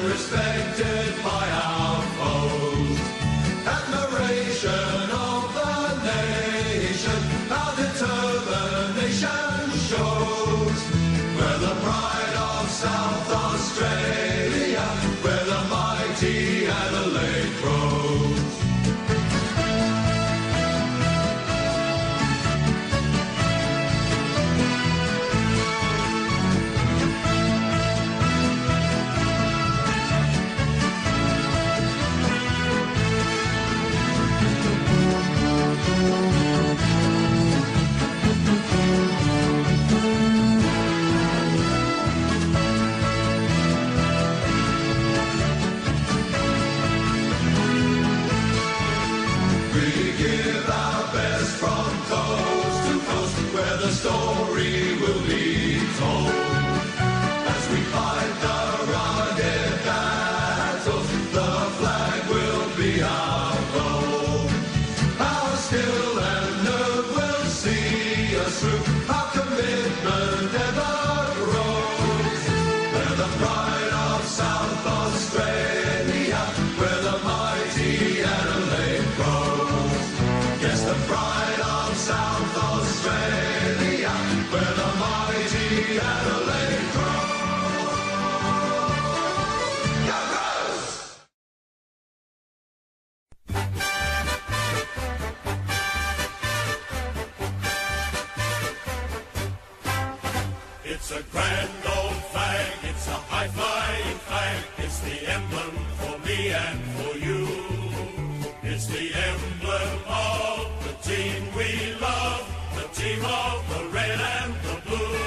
and respected by our foes. Admiration of the nation, our determination shows. We're the pride of South Australia, where the mighty Adelaide grows. Story will be told as we fight the rugged battles. The flag will be our goal. Our skill and nerve will see us through. Our commitment ever grows. We're the pride of South Australia, where the mighty Adelaide grows. Yes, the pride of South Australia, where the mighty Adelaide grows. Go Crows! It's a grand old flag, it's a high-flying flag, it's the emblem for me and for you. It's the emblem of the team we love, the team of the red and the blue.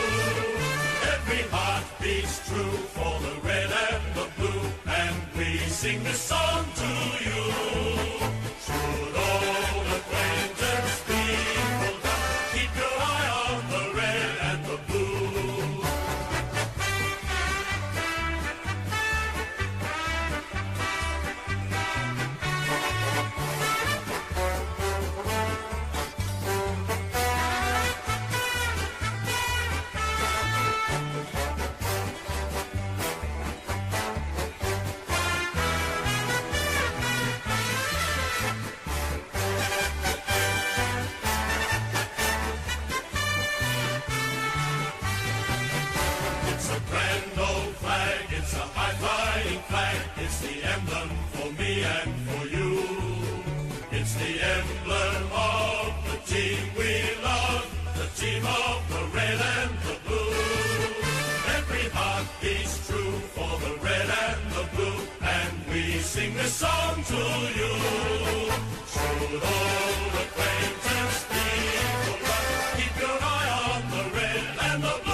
Every heart beats true for the red and the blue, and we sing this song to you. Should old acquaintance be forgot, keep your eye on the red and the blue. It's the emblem for me and for you. It's the emblem of the team we love, the team of the red and the blue. Every heart beats true for the red and the blue, and we sing this song to you. Should old acquaintance be forgot, keep your eye on the red and the blue.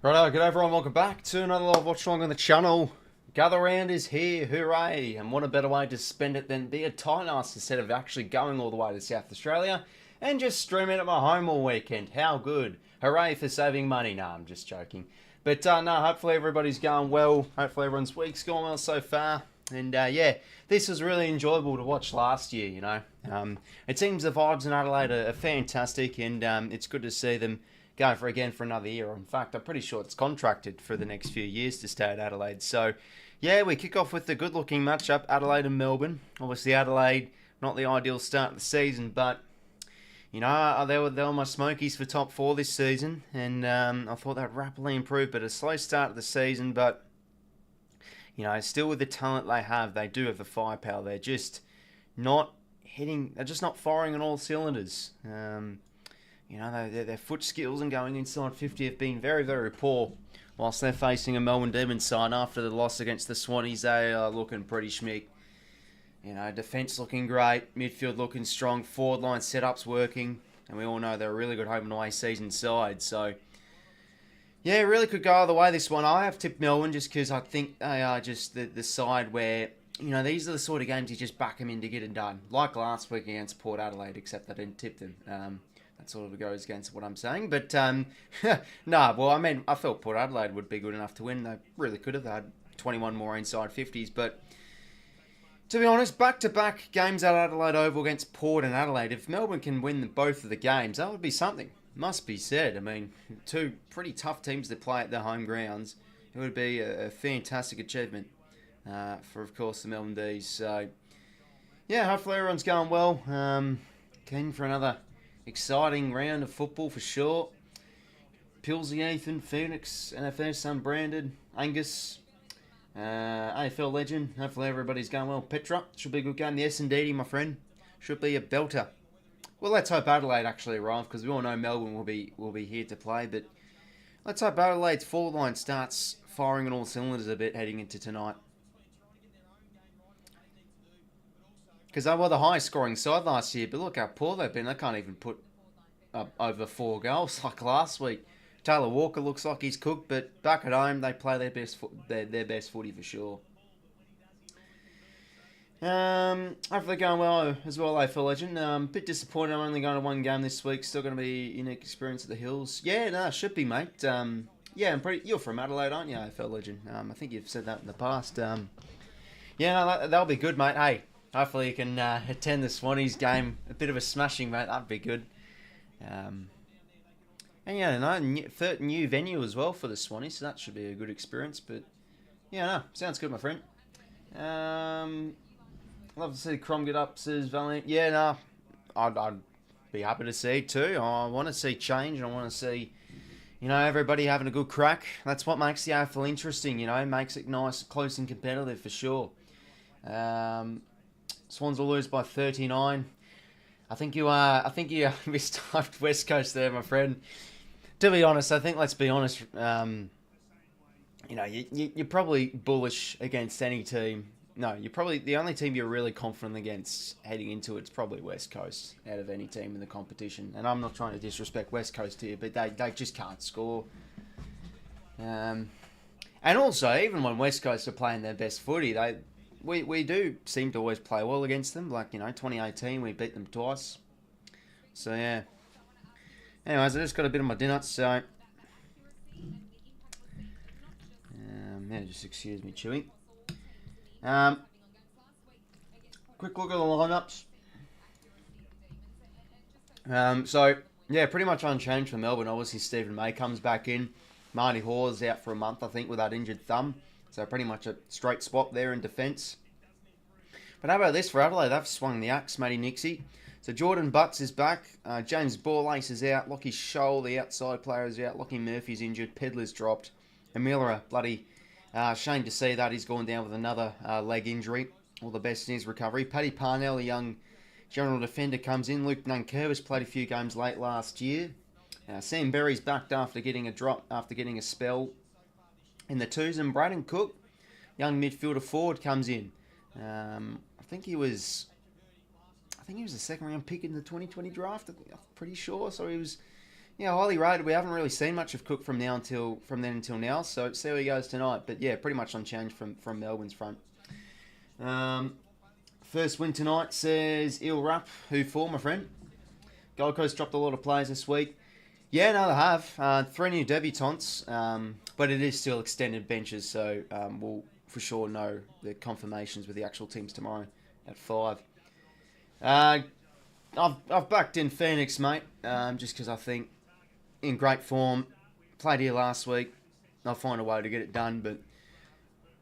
Righto, good everyone, welcome back to another live watch along on the channel. Gather round is here, hooray! And what a better way to spend it than be a tight ass instead of actually going all the way to South Australia. and just stream it at my home all weekend. How good. Hooray for saving money. Nah, I'm just joking. But no, hopefully everybody's going well. Hopefully everyone's week's gone well so far. And yeah, this was really enjoyable to watch last year, you know. It seems the vibes in Adelaide are fantastic, and it's good to see them going for another year. In fact, I'm pretty sure it's contracted for the next few years to stay at Adelaide. So yeah, we kick off with the good-looking matchup, Adelaide and Melbourne. Obviously Adelaide, not the ideal start of the season, but you know, they were my smokies for top 4 this season, and I thought they'd rapidly improve, but a slow start of the season, but you know, still with the talent they have, they do have the firepower. They're just not hitting, they're just not firing on all cylinders. You know, their foot skills and going inside 50 have been very, very poor, whilst they're facing a Melbourne Demons side after the loss against the Swannies. They are looking pretty schmick. You know, defence looking great, midfield looking strong, forward line setups working, and we all know they're a really good home and away season side. So yeah, it really could go either way this one. I have tipped Melbourne just because I think they are just the side where, you know, these are the sort of games you just back them in to get it done. Like last week against Port Adelaide, except I didn't tip them. That sort of goes against what I'm saying. But, nah, well, I mean, I felt Port Adelaide would be good enough to win. They really could have. They had 21 more inside 50s. But to be honest, back-to-back games at Adelaide Oval against Port and Adelaide, if Melbourne can win both of the games, that would be something. Must be said. I mean, two pretty tough teams to play at their home grounds. It would be a fantastic achievement for, of course, the Melbourne D's. So, yeah, hopefully everyone's going well. Keen for another exciting round of football for sure. 𝐓𝐴𝐿𝐴 Ethan, Phoenix, NFS, Unbranded, Angus, AFL legend. Hopefully everybody's going well. Petra, should be a good game. The S&D, my friend, should be a belter. Well, let's hope Adelaide actually arrive, because we all know Melbourne will be here to play. But let's hope Adelaide's forward line starts firing on all cylinders a bit heading into tonight. Because they were the highest scoring side last year, but look how poor they've been. They can't even put up over 4 goals like last week. Taylor Walker looks like he's cooked, but back at home they play their best footy for sure. Hopefully going well as well, AFL legend. Bit disappointed I'm only going to 1 game this week. Still going to be a unique experience at the Hills. Yeah, no, should be, mate. Yeah, you're from Adelaide, aren't you, AFL legend? I think you've said that in the past. Yeah, no, that'll be good, mate. Hey, hopefully you can attend the Swannies game. A bit of a smashing, mate. That'd be good. And yeah, no, new venue as well for the Swannies, so that should be a good experience. But yeah, no, sounds good, my friend. Love to see Crom get up, says Valiant. Yeah, no, I'd be happy to see it too. I want to see change. I want to see, you know, everybody having a good crack. That's what makes the AFL interesting, you know, makes it nice, close and competitive for sure. Swans will lose by 39. I think you mistyped West Coast there, my friend. To be honest, I think, let's be honest, you know, you're probably bullish against any team. No, you're probably the only team you're really confident against heading into it's probably West Coast out of any team in the competition. And I'm not trying to disrespect West Coast here, but they just can't score. And also, even when West Coast are playing their best footy, we do seem to always play well against them. Like, you know, 2018 we beat them twice. So yeah. Anyways, I just got a bit of my dinner, so yeah, just excuse me chewing. Quick look at the lineups. So yeah, pretty much unchanged for Melbourne. Obviously, Stephen May comes back in. Marty Hawes out for a month, I think, with that injured thumb. So pretty much a straight swap there in defence. But how about this for Adelaide? They've swung the axe, 𝐼𝐴𝐿𝐴. So Jordan Butts is back. James Borlace is out. 𝐼𝐿𝐴𝐿𝐴, the outside player, is out. Lachie Murphy's injured. Pedler's dropped. Amila, bloody shame to see that. He's gone down with another leg injury. All the best in his recovery. Paddy Parnell, a young general defender, comes in. Luke Nankervis played a few games late last year. Sam Berry's backed after getting a drop, after getting a spell in the twos. And Braden Cook, young midfielder forward, comes in. I think he was a second round pick in the 2020 draft. I'm pretty sure. So he was, yeah, highly rated. We haven't really seen much of Cook from then until now. So see how he goes tonight. But yeah, pretty much unchanged from Melbourne's front. First win tonight, says 𝐼𝐿𝐴 𝐕𝐿𝐴, who for, my friend? Gold Coast dropped a lot of players this week. Yeah, no, they have. 3 new debutantes, but it is still extended benches, so we'll for sure know the confirmations with the actual teams tomorrow at 5. I've backed in Phoenix, mate, just because I think in great form. Played here last week. I'll find a way to get it done, but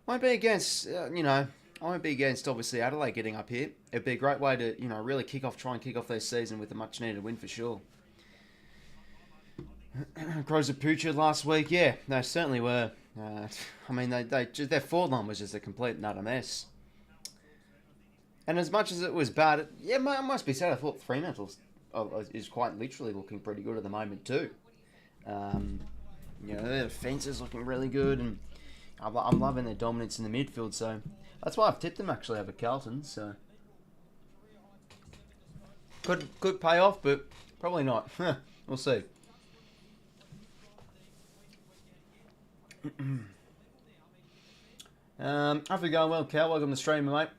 won't be against, I won't be against, obviously, Adelaide getting up here. It'd be a great way to, really try and kick off their season with a much-needed win for sure. 𝐓𝐴 𝐴𝐥𝐿 last week, yeah, they certainly were. Their forward line was just a complete and utter mess. And as much as it was bad, it must be said, I thought Fremantle is quite literally looking pretty good at the moment too. Their defence is looking really good, and I'm loving their dominance in the midfield, so that's why I've tipped them actually over Carlton, so could pay off, but probably not. We'll see. Hope you're going well, Cal. Welcome to stream, mate.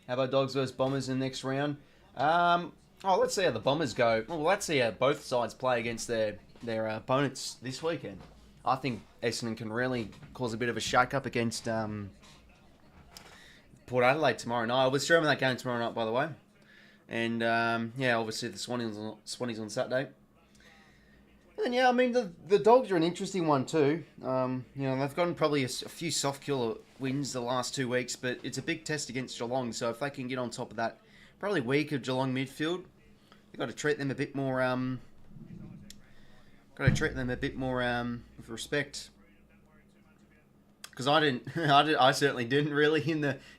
How about Dogs versus Bombers in the next round? Let's see how the Bombers go. Well, let's see how both sides play against their opponents this weekend. I think Essendon can really cause a bit of a shake-up against Port Adelaide tomorrow night. I'll be streaming that game tomorrow night, by the way. And, obviously the Swannies on Saturday. And the Dogs are an interesting one too. They've gotten probably a few soft killer wins the last 2 weeks, but it's a big test against Geelong. So if they can get on top of that, probably weak of Geelong midfield, you've got to treat them a bit more. With respect. Because I didn't, I certainly didn't really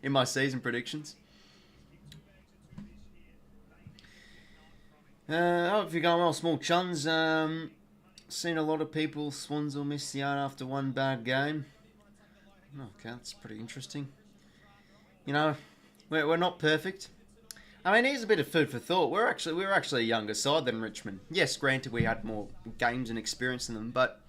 in my season predictions. I hope you're going well, small chuns. Seen a lot of people, Swans will miss the art after one bad game. Okay, that's pretty interesting. We're not perfect. Here's a bit of food for thought. We were actually a younger side than Richmond. Yes, granted we had more games and experience than them, but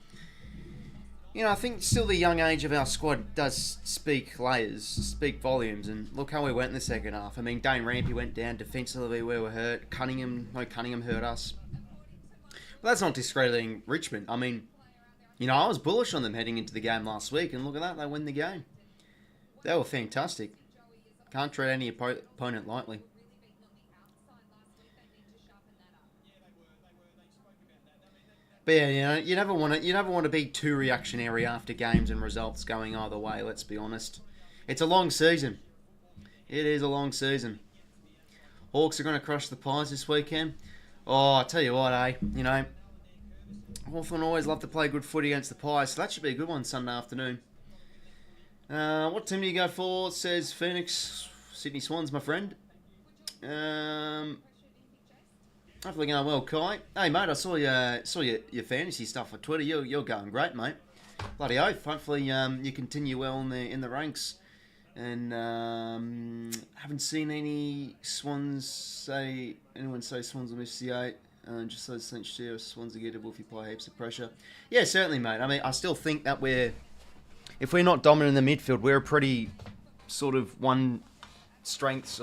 I think still the young age of our squad does speak volumes. And look how we went in the second half. Dane Rampy went down defensively where we were hurt. Cunningham hurt us. But that's not discrediting Richmond. I was bullish on them heading into the game last week, and look at that, they win the game. They were fantastic. Can't treat any opponent lightly. But yeah, you never want to be too reactionary after games and results going either way. Let's be honest. It's a long season. It is a long season. Hawks are going to crush the Pies this weekend. Oh, I tell you what, Hawthorn always love to play good footy against the Pies, so that should be a good one Sunday afternoon. What team do you go for? Says Phoenix, Sydney Swans, my friend. Hopefully going well, Kai. Hey, mate, I saw your fantasy stuff on Twitter. You're going great, mate. Bloody oath. Hopefully you continue well in the ranks. And haven't seen anyone say Swans will miss the 8. Just so cinched here, Swans are gettable if you apply heaps of pressure. Yeah, certainly, mate. I still think that if we're not dominant in the midfield, we're a pretty sort of one strength.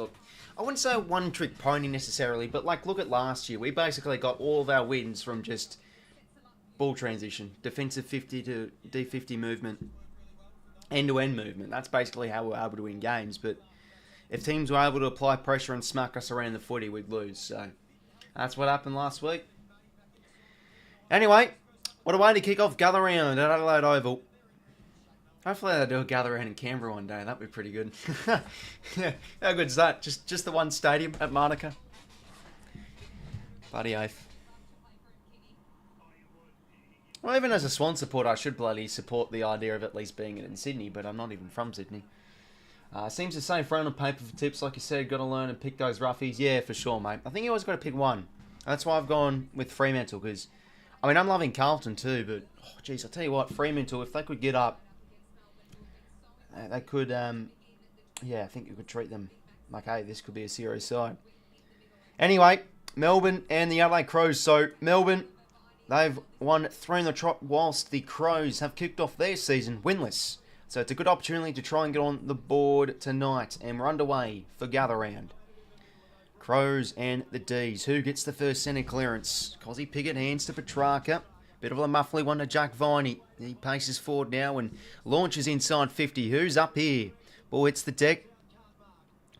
I wouldn't say a one-trick pony necessarily, but look at last year. We basically got all of our wins from just ball transition, defensive 50 to D50 movement, end-to-end movement. That's basically how we're able to win games. But if teams were able to apply pressure and smack us around the footy, we'd lose. So that's what happened last week. Anyway, what a way to kick off gather round at Adelaide Oval. Hopefully they'll do a gather round in Canberra one day. That'd be pretty good. Yeah, how good is that? Just the one stadium at Macca. Bloody oath. Well, even as a Swan supporter, I should bloody support the idea of at least being in Sydney, but I'm not even from Sydney. Seems the same front on paper for tips, like you said. Got to learn and pick those roughies. Yeah, for sure, mate. I think you always got to pick one. That's why I've gone with Fremantle, because, I'm loving Carlton too, but, I'll tell you what, Fremantle, if they could get up, they could, I think you could treat them like, hey, this could be a serious side. Anyway, Melbourne and the Adelaide Crows. So, Melbourne, they've won 3 in the trot, whilst the Crows have kicked off their season winless. So, it's a good opportunity to try and get on the board tonight, and we're underway for gather round. Crows and the D's. Who gets the first centre clearance? Kozzie Piggott hands to Petrarca. Bit of a muffly one to 𝐼𝐻𝐼𝐻𝐪. He paces forward now and launches inside 50. Who's up here? Ball hits the deck.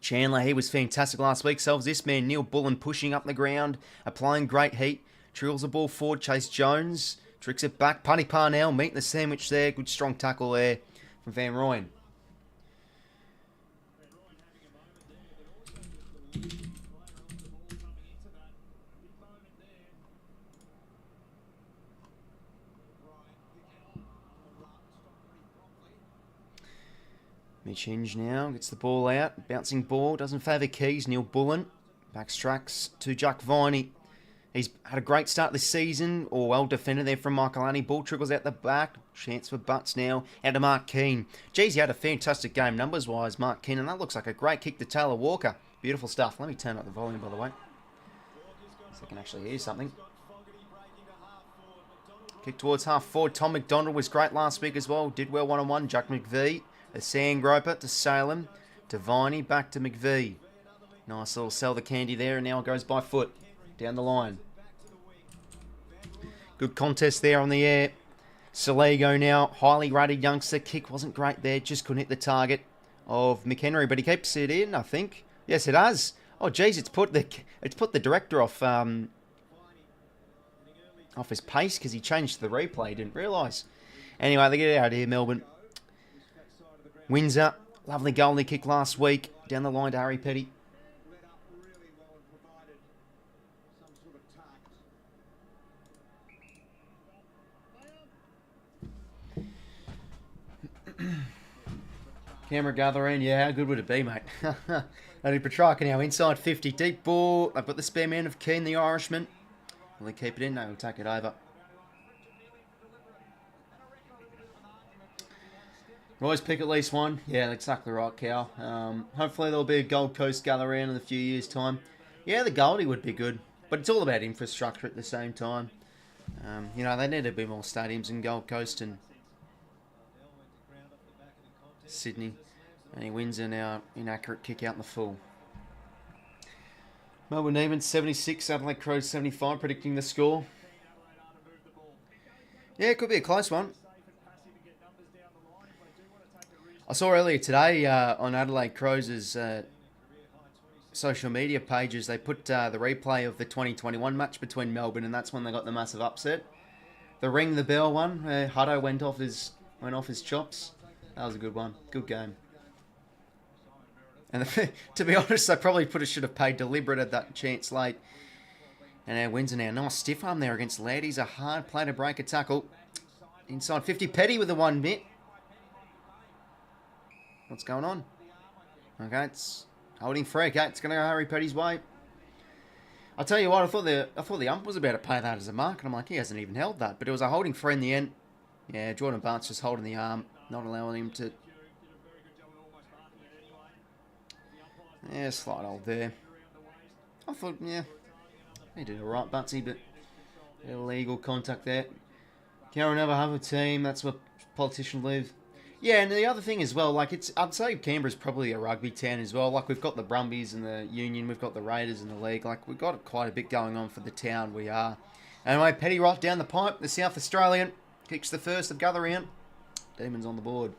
Chandler, he was fantastic last week. Solves this man, Neil Bullen, pushing up the ground, applying great heat. Drills the ball forward, Chase Jones. Tricks it back. Punny Parnell meeting the sandwich there. Good strong tackle there from Van Rooyen. Mitch Hinge now gets the ball out. Bouncing ball. Doesn't favour Keys. Neil Bullen. Backstracks to 𝐼𝐻𝐼𝐻𝐪. He's had a great start this season. Or well defended there from Michael. Ball trickles out the back. Chance for Butts now. Out to Mark Keane. Geez, he had a fantastic game numbers-wise, Mark Keane. And that looks like a great kick to Taylor Walker. Beautiful stuff. Let me turn up the volume, by the way, so I can actually hear something. Kick towards half forward. Tom McDonald was great last week as well. Did well one-on-one. Jack McVie. A Sandgroper to Salem. To Viney. Back to McVie. Nice little sell the candy there. And now it goes by foot. Down the line. Good contest there on the air. Soligo now. Highly rated youngster. Kick wasn't great there. Just couldn't hit the target of McHenry. But he keeps it in, I think. Yes, it has. Oh, geez. It's put the director off his pace because he changed the replay. Didn't realise. Anyway, they get out of here, Melbourne. Windsor, lovely goalie kick last week. Down the line to Harry Petty. Camera gathering, yeah, how good would it be, mate? Only Petrarca now inside 50. Deep ball. They've got the spare man of Keane, the Irishman. Will he keep it in? No, he'll take it over. Always pick at least one. Yeah, exactly right, Cal. Hopefully there'll be a Gold Coast gather round in a few years' time. Yeah, the Goldie would be good. But it's all about infrastructure at the same time. You know, they need to be more stadiums in Gold Coast and Sydney. And he wins an inaccurate kick out in the full. Melbourne Demons 76, Adelaide Crows 75, predicting the score. Yeah, it could be a close one. I saw earlier today on Adelaide Crows' social media pages, they put the replay of the 2021 match between Melbourne, and that's when they got the massive upset. The ring the bell one, where Hutto went off his chops. That was a good one. Good game. And to be honest, they probably should have paid deliberate at that chance late. And our Windsor now. Nice stiff arm there against Ladd. He's a hard play to break a tackle. Inside 50. Petty with the 1 bit. What's going on? Okay, it's holding free. Okay, it's going to go Harry Petty's way. I'll tell you what, I thought the ump was about to pay that as a mark. And I'm like, he hasn't even held that. But it was a holding free in the end. Yeah, Jordan Barnes just holding the arm. Not allowing him to... Yeah, slight hold there. I thought, yeah, he did alright, 𝐼𝐻𝐼𝐻𝐪, but illegal contact there. Canberra never have a team, that's what politicians live. Yeah, and the other thing as well, like, I'd say Canberra's probably a rugby town as well. Like, we've got the Brumbies and the Union, we've got the Raiders in the league. Like, we've got quite a bit going on for the town we are. Anyway, Petty right down the pipe, the South Australian, kicks the first of gather round. Demons on the board.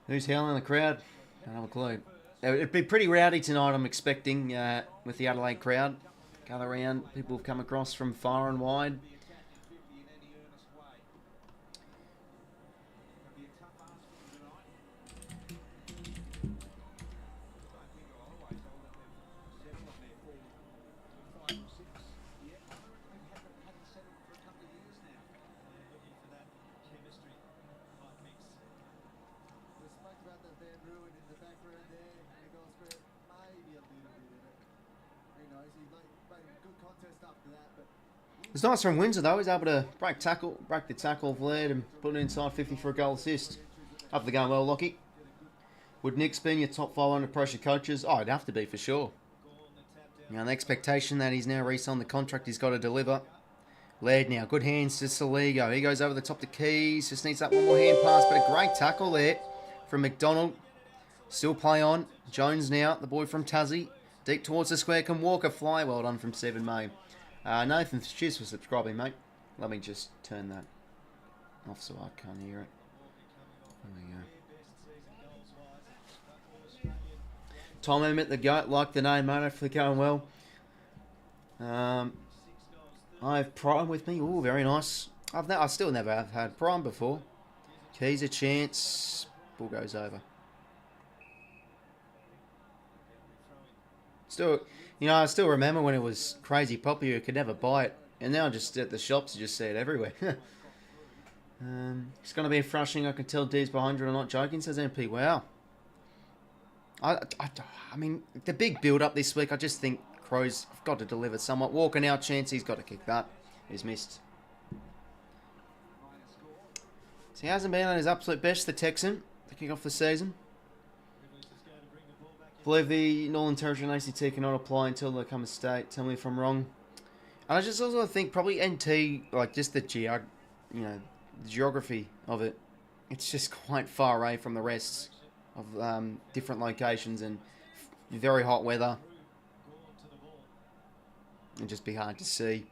Who's howling in the crowd? Don't have a clue. It'd be pretty rowdy tonight, I'm expecting, with the Adelaide crowd. Gather round, people have come across from far and wide. It's nice from Windsor though. He's able to break the tackle of Laird and put it inside 50 for a goal assist. Up the going well, 𝐼𝐻𝐼𝐻𝐿ockie. Would Nick's been your top 500 pressure coaches? Oh, it'd have to be for sure. Now, the expectation that he's now re-signed the contract, he's got to deliver. Laird now, good hands to Soligo. He goes over the top to Keys. Just needs that one more hand pass, but a great tackle there from McDonald. Still play on. Jones now, the boy from Tassie. Deep towards the square. Can Walker fly? Well done from 7 May. Nathan, cheers for subscribing, mate. Let me just turn that off so I can't hear it. There we go. Tom Emmett, the GOAT, like the name, mate. Hopefully going well. I have Prime with me. Ooh, very nice. I still never have had Prime before. Keys a chance. Ball goes over. Still, you know, I still remember when it was crazy popular. You could never buy it, and now just at the shops, you just see it everywhere. It's going to be frustrating. I can tell D's behind you. I'm not joking. Says MP. Wow. I mean, the big build-up this week. I just think Crows have got to deliver somewhat. Walker now, chance. He's got to kick that. He's missed. So he hasn't been at his absolute best, the Texan, to kick off the season. I believe the Northern Territory and ACT cannot apply until they come a state. Tell me if I'm wrong. And I just also think probably NT, like just the the geography of it, it's just quite far away from the rest of different locations and very hot weather. It'd just be hard to see.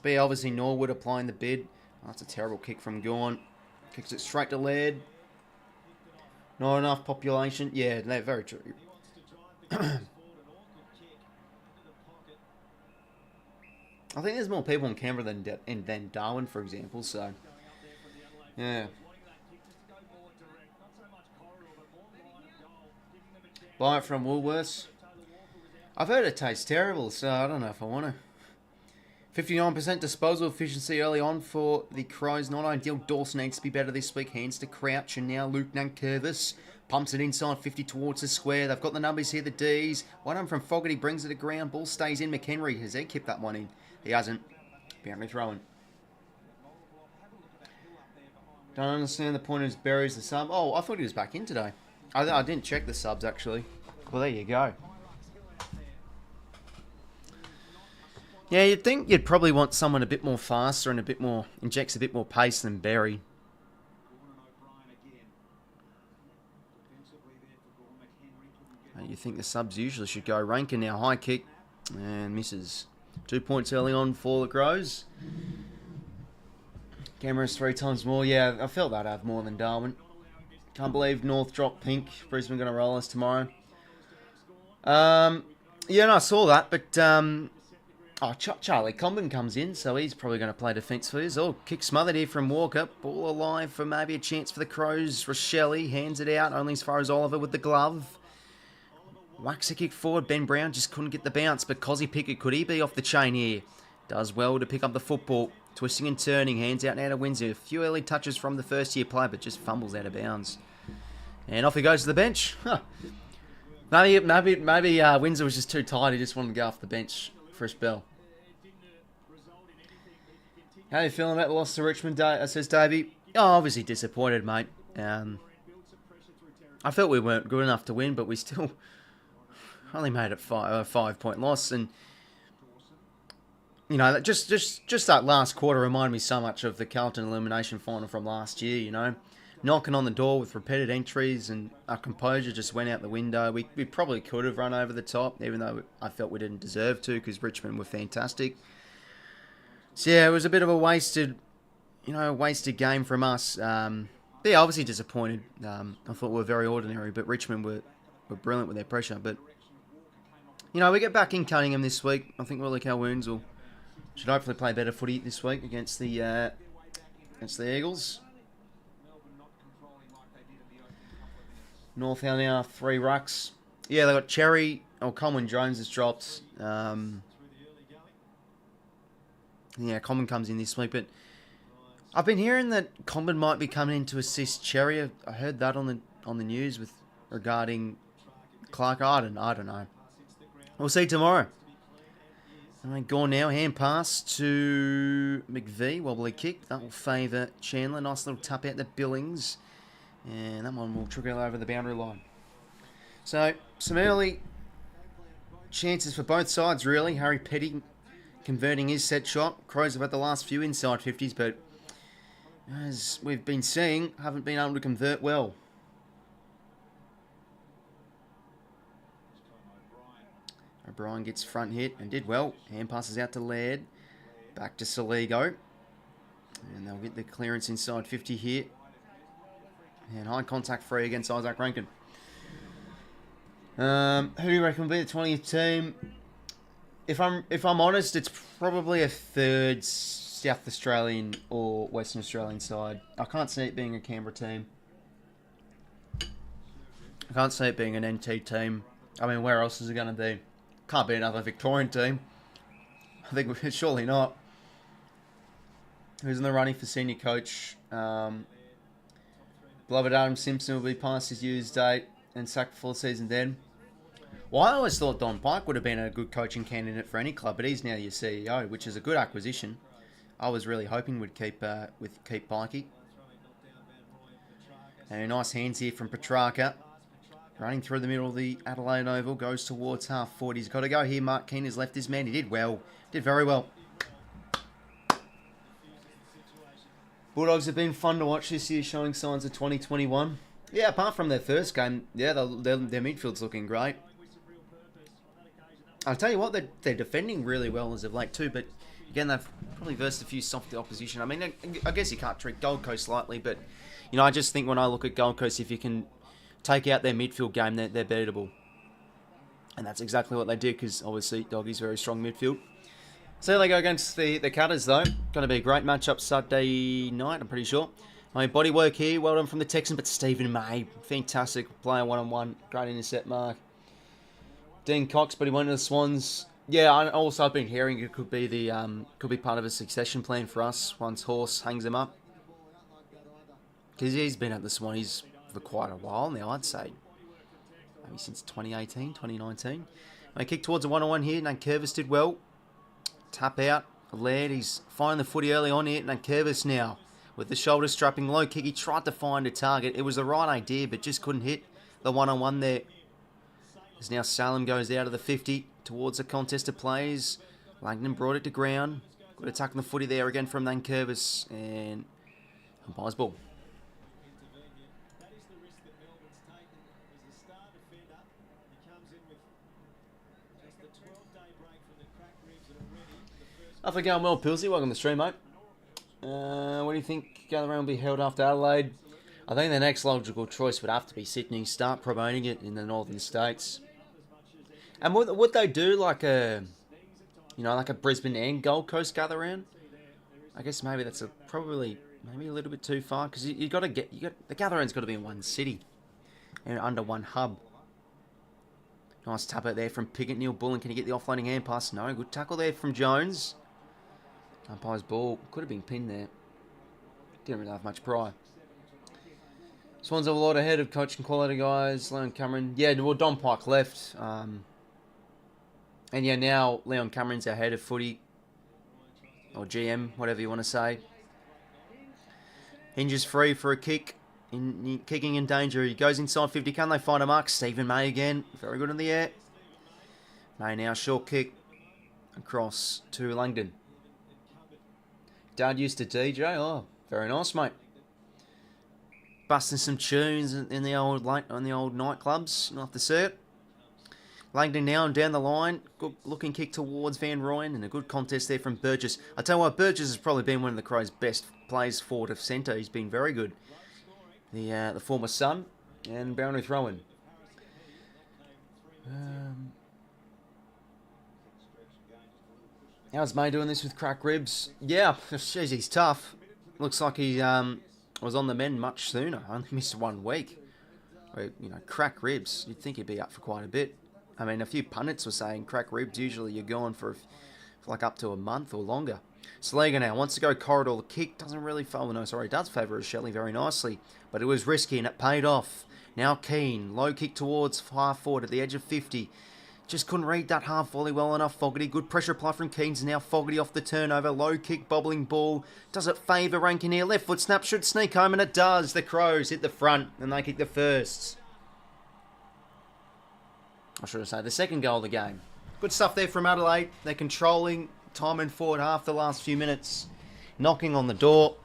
But yeah, obviously Norwood applying the bid. Oh, that's a terrible kick from 𝐼𝐿. Kicks it straight to Laird. Not enough population. Yeah, no, very true. I think there's more people in Canberra than Darwin, for example. So, yeah. Buy it from Woolworths. I've heard it tastes terrible, so I don't know if I want to. 59% disposal efficiency early on for the Crows. Not ideal. Dawson needs to be better this week. Hands to Crouch, and now Luke Nankervis pumps it inside 50 towards the square. They've got the numbers here, the Ds. One on from Fogarty brings it to ground. Ball stays in. McHenry, has he kept that one in? He hasn't. Apparently throwing. Don't understand the point of his buries the sub. Oh, I thought he was back in today. I didn't check the subs, actually. Well, there you go. Yeah, you'd think you'd probably want someone a bit more faster and a bit more, injects a bit more pace than Berry. You think the subs usually should go. Rankin now, high kick, and misses. 2 points early on for the Crows. Cameras 3 times more. Yeah, I felt that have more than Darwin. Can't believe North dropped pink. Brisbane going to roll us tomorrow. Yeah, no, I saw that, but Charlie Comben comes in, so he's probably going to play defence for us. Oh, kick smothered here from Walker. Ball alive for maybe a chance for the Crows. Rochelle hands it out, only as far as Oliver with the glove. Whacks a kick forward. Ben Brown just couldn't get the bounce, but Kozzie Pickett, could he be off the chain here? Does well to pick up the football. Twisting and turning, hands out now to Windsor. A few early touches from the first-year player, but just fumbles out of bounds. And off he goes to the bench. Huh. Maybe Windsor was just too tired. He just wanted to go off the bench for a spell. How are you feeling about the loss to Richmond, says Davey? Oh, obviously disappointed, mate. I felt we weren't good enough to win, but we still only made it a 5-point loss. And, you know, just that last quarter reminded me so much of the Carlton elimination final from last year, you know. Knocking on the door with repeated entries, and our composure just went out the window. We probably could have run over the top, even though I felt we didn't deserve to, because Richmond were fantastic. So yeah, it was a bit of a wasted game from us. Yeah, obviously disappointed. I thought we were very ordinary, but Richmond were brilliant with their pressure. But, you know, we get back in Cunningham this week. I think 𝐼𝐿 should hopefully play better footy this week against the Eagles. North now 3 rucks. Yeah, they got Cherry. Oh, Coleman Jones has dropped. Yeah, Coleman comes in this week, but I've been hearing that Coleman might be coming in to assist Cherry. I heard that on the news regarding Clark. I don't know. We'll see tomorrow. Gone now, hand pass to McVee, wobbly kick. That will favour Chandler. Nice little tap out to Billings. And that one will trickle over the boundary line. So, some early chances for both sides, really. Harry Petty converting his set shot. Crows have had the last few inside 50s, but as we've been seeing, haven't been able to convert well. O'Brien gets front hit and did well. Hand passes out to Laird. Back to Soligo. And they'll get the clearance inside 50 here. And high contact free against Isaac Rankin. Who do you reckon will be the 20th team? If I'm honest, it's probably a third South Australian or Western Australian side. I can't see it being a Canberra team. I can't see it being an NT team. I mean, where else is it going to be? Can't be another Victorian team. I think surely not. Who's in the running for senior coach? Beloved Adam Simpson will be past his use date and sacked before the season then. Well, I always thought Don Pike would have been a good coaching candidate for any club, but he's now your CEO, which is a good acquisition. I was really hoping we'd keep 𝐓𝐴𝐿𝐼𝐾𝐬. And a nice hands here from Petrarca. Running through the middle of the Adelaide Oval, goes towards half 40. He's got to go here. Mark Keane has left his man. He did well. Did very well. Bulldogs have been fun to watch this year, showing signs of 2021. Yeah, apart from their first game, yeah, their midfield's looking great. I'll tell you what, they're defending really well as of late too, but again, they've probably versed a few soft opposition. I mean, I guess you can't treat Gold Coast lightly, but, you know, I just think when I look at Gold Coast, if you can take out their midfield game, they're beatable. And that's exactly what they did, because obviously Doggy's very strong midfield. So they go against the Cutters, though. Going to be a great matchup Saturday night, I'm pretty sure. My body work here, well done from the Texan, but Stephen May, fantastic player one-on-one, great intercept mark. Dean Cox, but he went to the Swans. Yeah, I've been hearing it could be part of a succession plan for us once Horse hangs him up. Because he's been at the Swannies for quite a while now, I'd say. Maybe since 2018, 2019. They kick towards a one-on-one here. 𝐼𝐿𝐼𝐾𝐬 did well. Tap out. Laird, he's finding the footy early on here. 𝐼𝐿𝐼𝐾𝐬 now with the shoulder strapping low kick. He tried to find a target. It was the right idea, but just couldn't hit the one-on-one there. As now Salem goes out of the 50 towards the contest of plays. Langdon brought it to ground. Good attack on the footy there again from 𝐼𝐿𝐼𝐾𝐬. And umpire's ball. After going well, 𝐼𝐿𝐼𝐾𝐬, welcome to the stream, mate. What do you think the other round will be held after Adelaide? I think the next logical choice would have to be Sydney. Start promoting it in the northern states. And would they do like a Brisbane and Gold Coast gather round? I guess maybe that's probably a little bit too far, because the gather round's got to be in one city and under one hub. Nice tap out there from Piggott. Neil Bullen, can he get the offloading hand pass? No, good tackle there from Jones. Umpire's ball could have been pinned there. Didn't really have much prior. Swans have a lot ahead of coaching quality guys. Leon Cameron. Yeah, well, Don Pike left. And yeah, now Leon Cameron's our head of footy. Or GM, whatever you want to say. Hinges free for a kick. Kicking in danger. He goes inside 50. Can they find a mark? Stephen May again. Very good in the air. May now short kick. Across to Langdon. Dad used to DJ. Oh, very nice, mate. Busting some tunes in the old nightclubs. You'll have to see it. Langdon now and down the line. Good looking kick towards Van Rooyen, and a good contest there from Burgess. I tell you what, Burgess has probably been one of the Crows' best players forward of centre. He's been very good. The former son and boundary throwing. How's May doing this with crack ribs? Yeah, jeez, he's tough. Looks like he was on the mend much sooner. Only missed 1 week. Crack ribs. You'd think he'd be up for quite a bit. I mean, a few pundits were saying crack ribs, usually you're going for like up to a month or longer. Saliga now wants to go corridor. The kick doesn't really favour. No, sorry, it does favour Shelley very nicely. But it was risky and it paid off. Now Keane. Low kick towards half forward at the edge of 50. Just couldn't read that half volley well enough. Fogarty. Good pressure apply from Keane's. Now Fogarty off the turnover. Low kick, bobbling ball. Does it favour Rankin here? Left foot snap should sneak home, and it does. The Crows hit the front and they kick the first. I should have said the second goal of the game. Good stuff there from Adelaide. They're controlling time and forward half the last few minutes. Knocking on the door.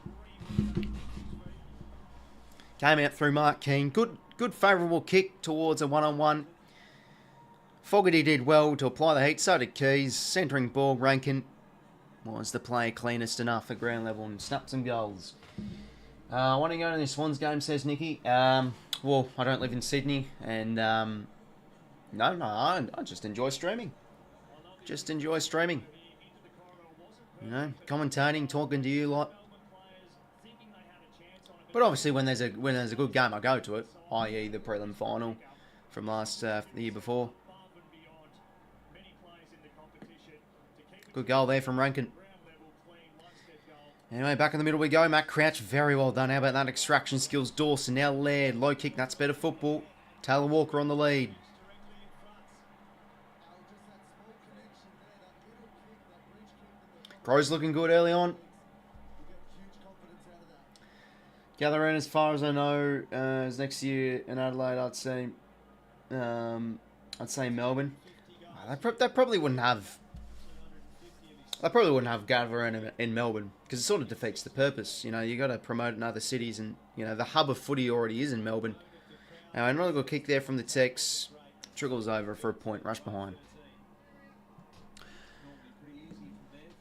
Came out through Mark Keane. Good favourable kick towards a one-on-one. Fogarty did well to apply the heat, so did Keys. Centering ball, Rankin was the play cleanest enough at ground level and snapped some goals. I want to go to this Swans game, says Nicky. Well, I don't live in Sydney, and no, I just enjoy streaming. Just enjoy streaming. You know, commentating, talking to you lot. But obviously, when there's a good game, I go to it. I.e., the prelim final from the year before. Good goal there from Rankin. Anyway, back in the middle we go. Matt Crouch, very well done. How about that? Extraction skills. Dawson, now Laird. Low kick, that's better football. Taylor Walker on the lead. Crows looking good early on. Gathering, as far as I know, is next year in Adelaide. I'd say Melbourne. They probably wouldn't have. They probably wouldn't have Gathering in Melbourne because it sort of defeats the purpose. You know, you got to promote in other cities, and you know the hub of footy already is in Melbourne. Now another good kick there from the Tex. Trickles over for a point. Rush behind.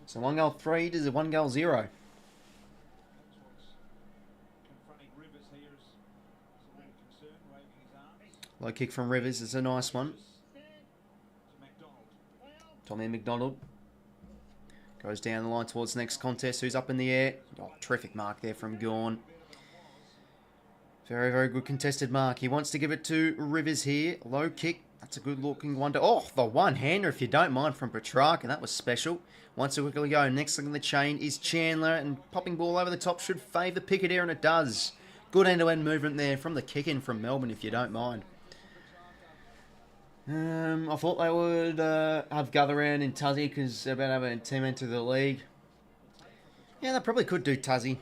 So 1-3 to 1-0. Low kick from Rivers is a nice one. Tommy McDonald goes down the line towards the next contest. Who's up in the air? Oh, terrific mark there from Gawn. Very, very good contested mark. He wants to give it to Rivers here. Low kick. That's a good looking one. Oh, the one-hander, if you don't mind, from Petrarca. That was special. Wants to quickly go. Next link in the chain is Chandler. And popping ball over the top should favour Pickett here, and it does. Good end-to-end movement there from the kick-in from Melbourne, if you don't mind. I thought they would have Gutherland and Tuzzy because they're about to have a team enter the league. Yeah, they probably could do Tuzzy.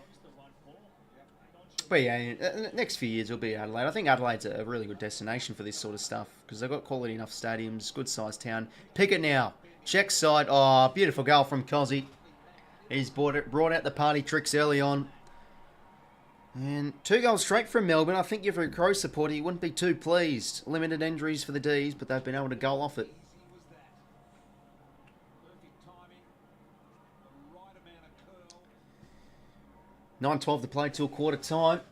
But yeah, next few years will be Adelaide. I think Adelaide's a really good destination for this sort of stuff because they've got quality enough stadiums, good sized town. Pickett now. Check side. Oh, beautiful goal from 𝐼𝐶𝐞. He's brought out the party tricks early on. And 2 goals straight from Melbourne. I think if you're a Crow supporter, you wouldn't be too pleased. Limited injuries for the D's, but they've been able to goal off it. 9:12 to play till quarter time.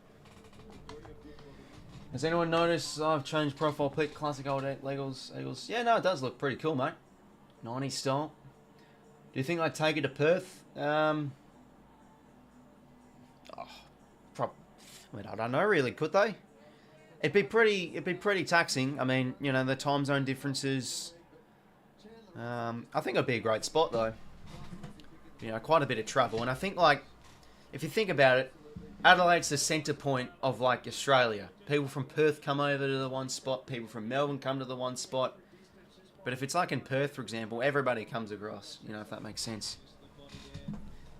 Has anyone noticed I've changed profile pic? Classic old Eagles. Yeah, no, it does look pretty cool, mate. 90s style. Do you think I'd take it to Perth? I don't know, really. Could they? It'd be pretty taxing. I mean, you know, the time zone differences. I think it'd be a great spot though. You know, quite a bit of travel, and I think like, if you think about it, Adelaide's the centre point of like Australia. People from Perth come over to the one spot. People from Melbourne come to the one spot. But if it's like in Perth, for example, everybody comes across. You know, if that makes sense.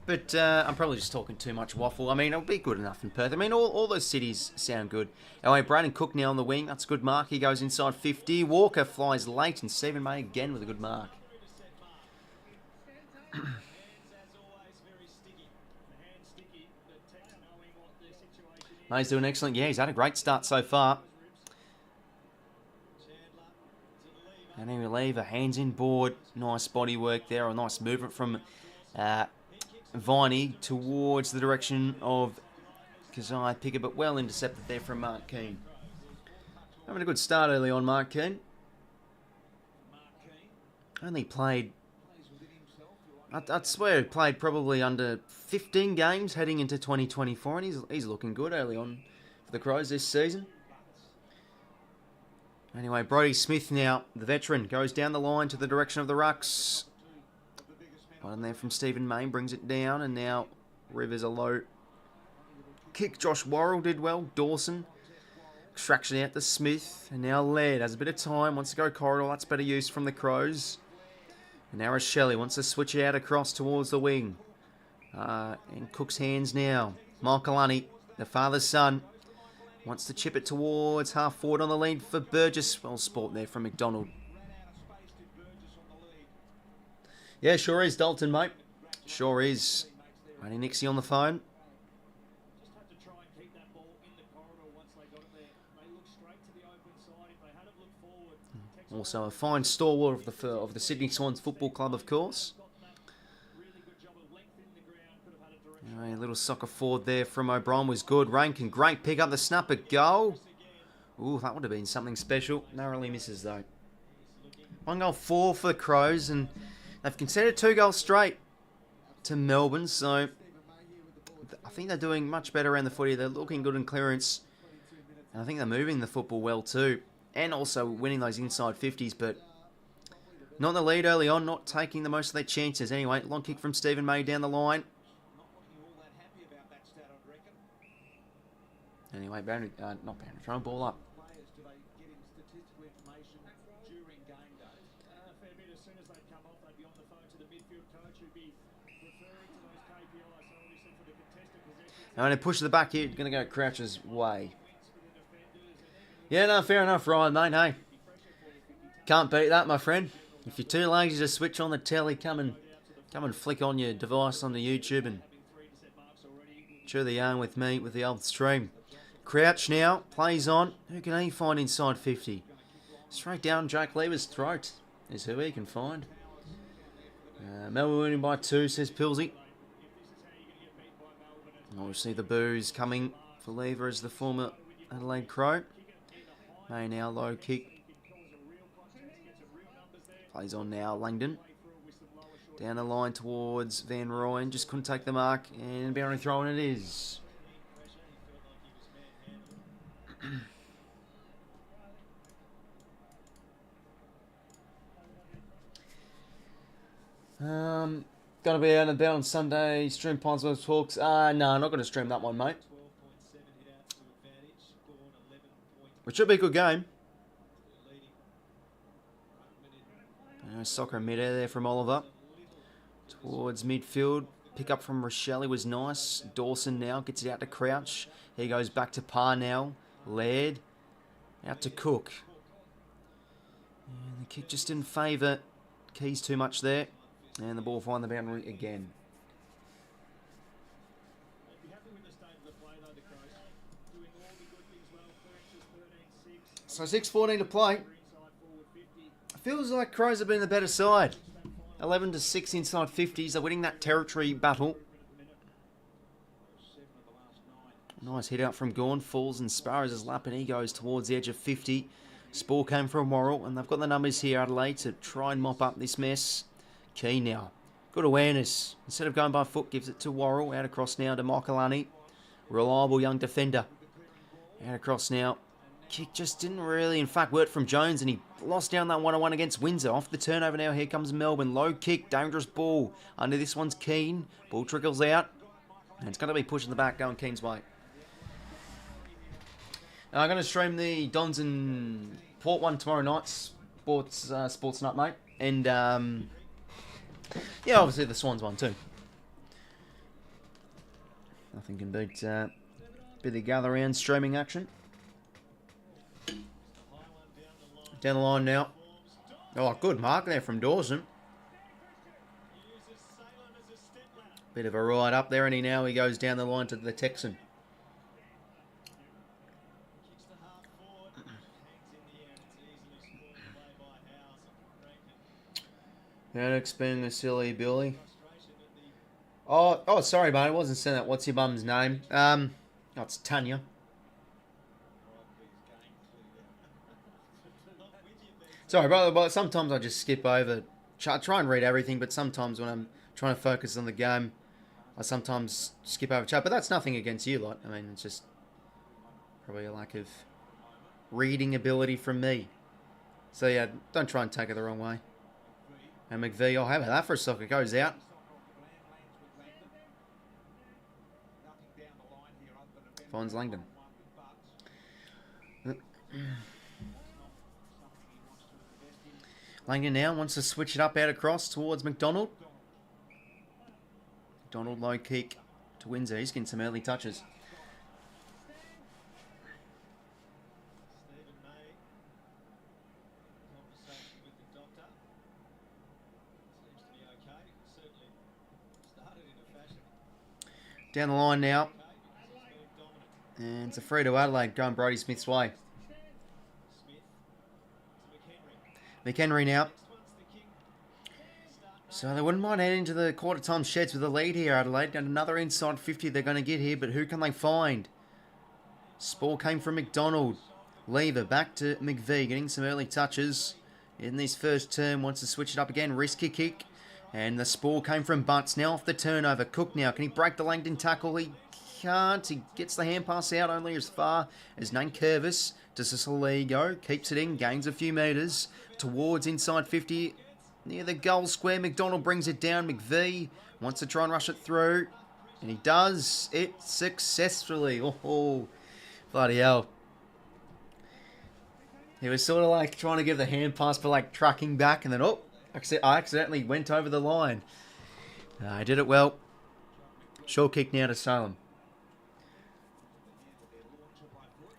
But I'm probably just talking too much waffle. I mean, it'll be good enough in Perth. I mean, all those cities sound good. Anyway, Brandon Cook now on the wing. That's a good mark. He goes inside 50. Walker flies late, and Stephen May again with a good mark. May's doing excellent. Yeah, he's had a great start so far. And he will leave a hands in board. Nice body work there. A nice movement from 𝐼𝐻𝐼𝐻𝐿𝐼 towards the direction of 𝐸𝐶𝐼𝐻𝐼𝐻𝐿𝐼. Pick it, but well intercepted there from Mark Keane. Having a good start early on, Mark Keane. Only played, I'd swear he played probably under 15 games heading into 2024, and he's looking good early on for the Crows this season. Anyway, Brodie Smith now, the veteran, goes down the line to the direction of the rucks. One there from Stephen May, brings it down, and now Rivers a low kick. Josh Worrell did well. Dawson, extraction out to Smith, and now Laird has a bit of time, wants to go corridor. That's better use from the Crows. And now Shelley wants to switch it out across towards the wing. In Cook's hands now. Michaelani, the father's son, wants to chip it towards half forward on the lead for Burgess. Well sport there from McDonald. Yeah, sure is, Dalton, mate. Sure is. Waiting Nixie on the phone. Also a fine stalwart of the Sydney Swans Football Club, of course. A little soccer forward there from O'Brien was good. Rankin, great pick up the snapper goal. Ooh, that would have been something special. Narrowly misses though. 1 goal 4 for the Crows, and they've conceded 2 goals straight to Melbourne, so I think they're doing much better around the footy. They're looking good in clearance, and I think they're moving the football well too, and also winning those inside 50s, but not in the lead early on, not taking the most of their chances. Anyway, long kick from Stephen May down the line. Anyway, throwing ball up. And they push the back here, going to go Crouch's way. Yeah, no, fair enough, Ryan, mate. Hey, can't beat that, my friend. If you're too lazy to switch on the telly, come and flick on your device on the YouTube and chew the yarn with me with the old stream. Crouch now, plays on. Who can he find inside 50? Straight down Jake Lever's throat is who he can find. Melbourne winning by 2, says Pilsy. Obviously the boos coming for Lever as the former Adelaide Crow. May now low kick. Plays on now, Langdon. Down the line towards Van Rooyen. Just couldn't take the mark, and boundary throw, and it is. Gonna be out and about on Sunday. Stream Pinesworth Talks. No, I'm not going to stream that one, mate. Which should be a good game. Soccer mid-air there from Oliver. Towards midfield. Pick up from Rochelle was nice. Dawson now gets it out to Crouch. He goes back to Parr now. Laird. Out to Cook. And the kick just didn't favour Keys too much there. And the ball find the boundary again. So 6:14 to play. Feels like Crows have been the better side. 11-6 inside 50s. They're winning that territory battle. Nice hit out from Gawn. Falls and Sparrows his lap, and he goes towards the edge of 50. Spore came from Worrell, and they've got the numbers here, Adelaide, to try and mop up this mess. Key now. Good awareness. Instead of going by foot, gives it to Worrell. Out across now to Mokalani. Reliable young defender. Out across now. Kick just didn't really, in fact, work from Jones, and he lost down that 1-on-1 against Windsor. Off the turnover now, here comes Melbourne. Low kick, dangerous ball. Under this one's Keane. Ball trickles out. And it's going to be pushing the back, going Keane's way. I'm going to stream the Dons and Port one tomorrow night. Sports night, mate. And, yeah, obviously the Swans one too. Nothing can beat a bit of gather round streaming action. Down the line now. Oh, good mark there from Dawson. Bit of a ride up there, and he goes down the line to the Texan. Alex being a silly Billy. Oh, sorry, mate. I wasn't saying that. What's your mum's name? It's Tanya. Sorry, brother, but sometimes I just skip over. I try and read everything, but sometimes when I'm trying to focus on the game, I sometimes skip over chat. But that's nothing against you, lot. I mean, it's just probably a lack of reading ability from me. So, yeah, don't try and take it the wrong way. And 𝐸𝐵, how about that for a soccer? Goes out. Finds Langdon. Langdon now wants to switch it up out across towards McDonald. McDonald low kick to Windsor. He's getting some early touches. Down the line now. And it's a free to Adelaide going Brodie Smith's way. McHenry now. So they wouldn't mind heading to the quarter time sheds with a lead here, Adelaide. And another inside 50 they're going to get here, but who can they find? Spore came from McDonald. Lever back to McVie, getting some early touches in this first term. Wants to switch it up again. Risky kick. And the spore came from Butts. Now off the turnover. Cook now. Can he break the Langdon tackle? He can't. He gets the hand pass out only as far as 𝐼𝐿𝐴 Does 𝐼𝐿𝐴 keeps it in. Gains a few metres towards inside 50. Near the goal square. McDonald brings it down. McVie wants to try and rush it through. And he does it successfully. Oh, bloody hell. He was sort of like trying to give the hand pass for like trucking back. And then, oh, I accidentally went over the line. I did it well. Short kick now to Salem.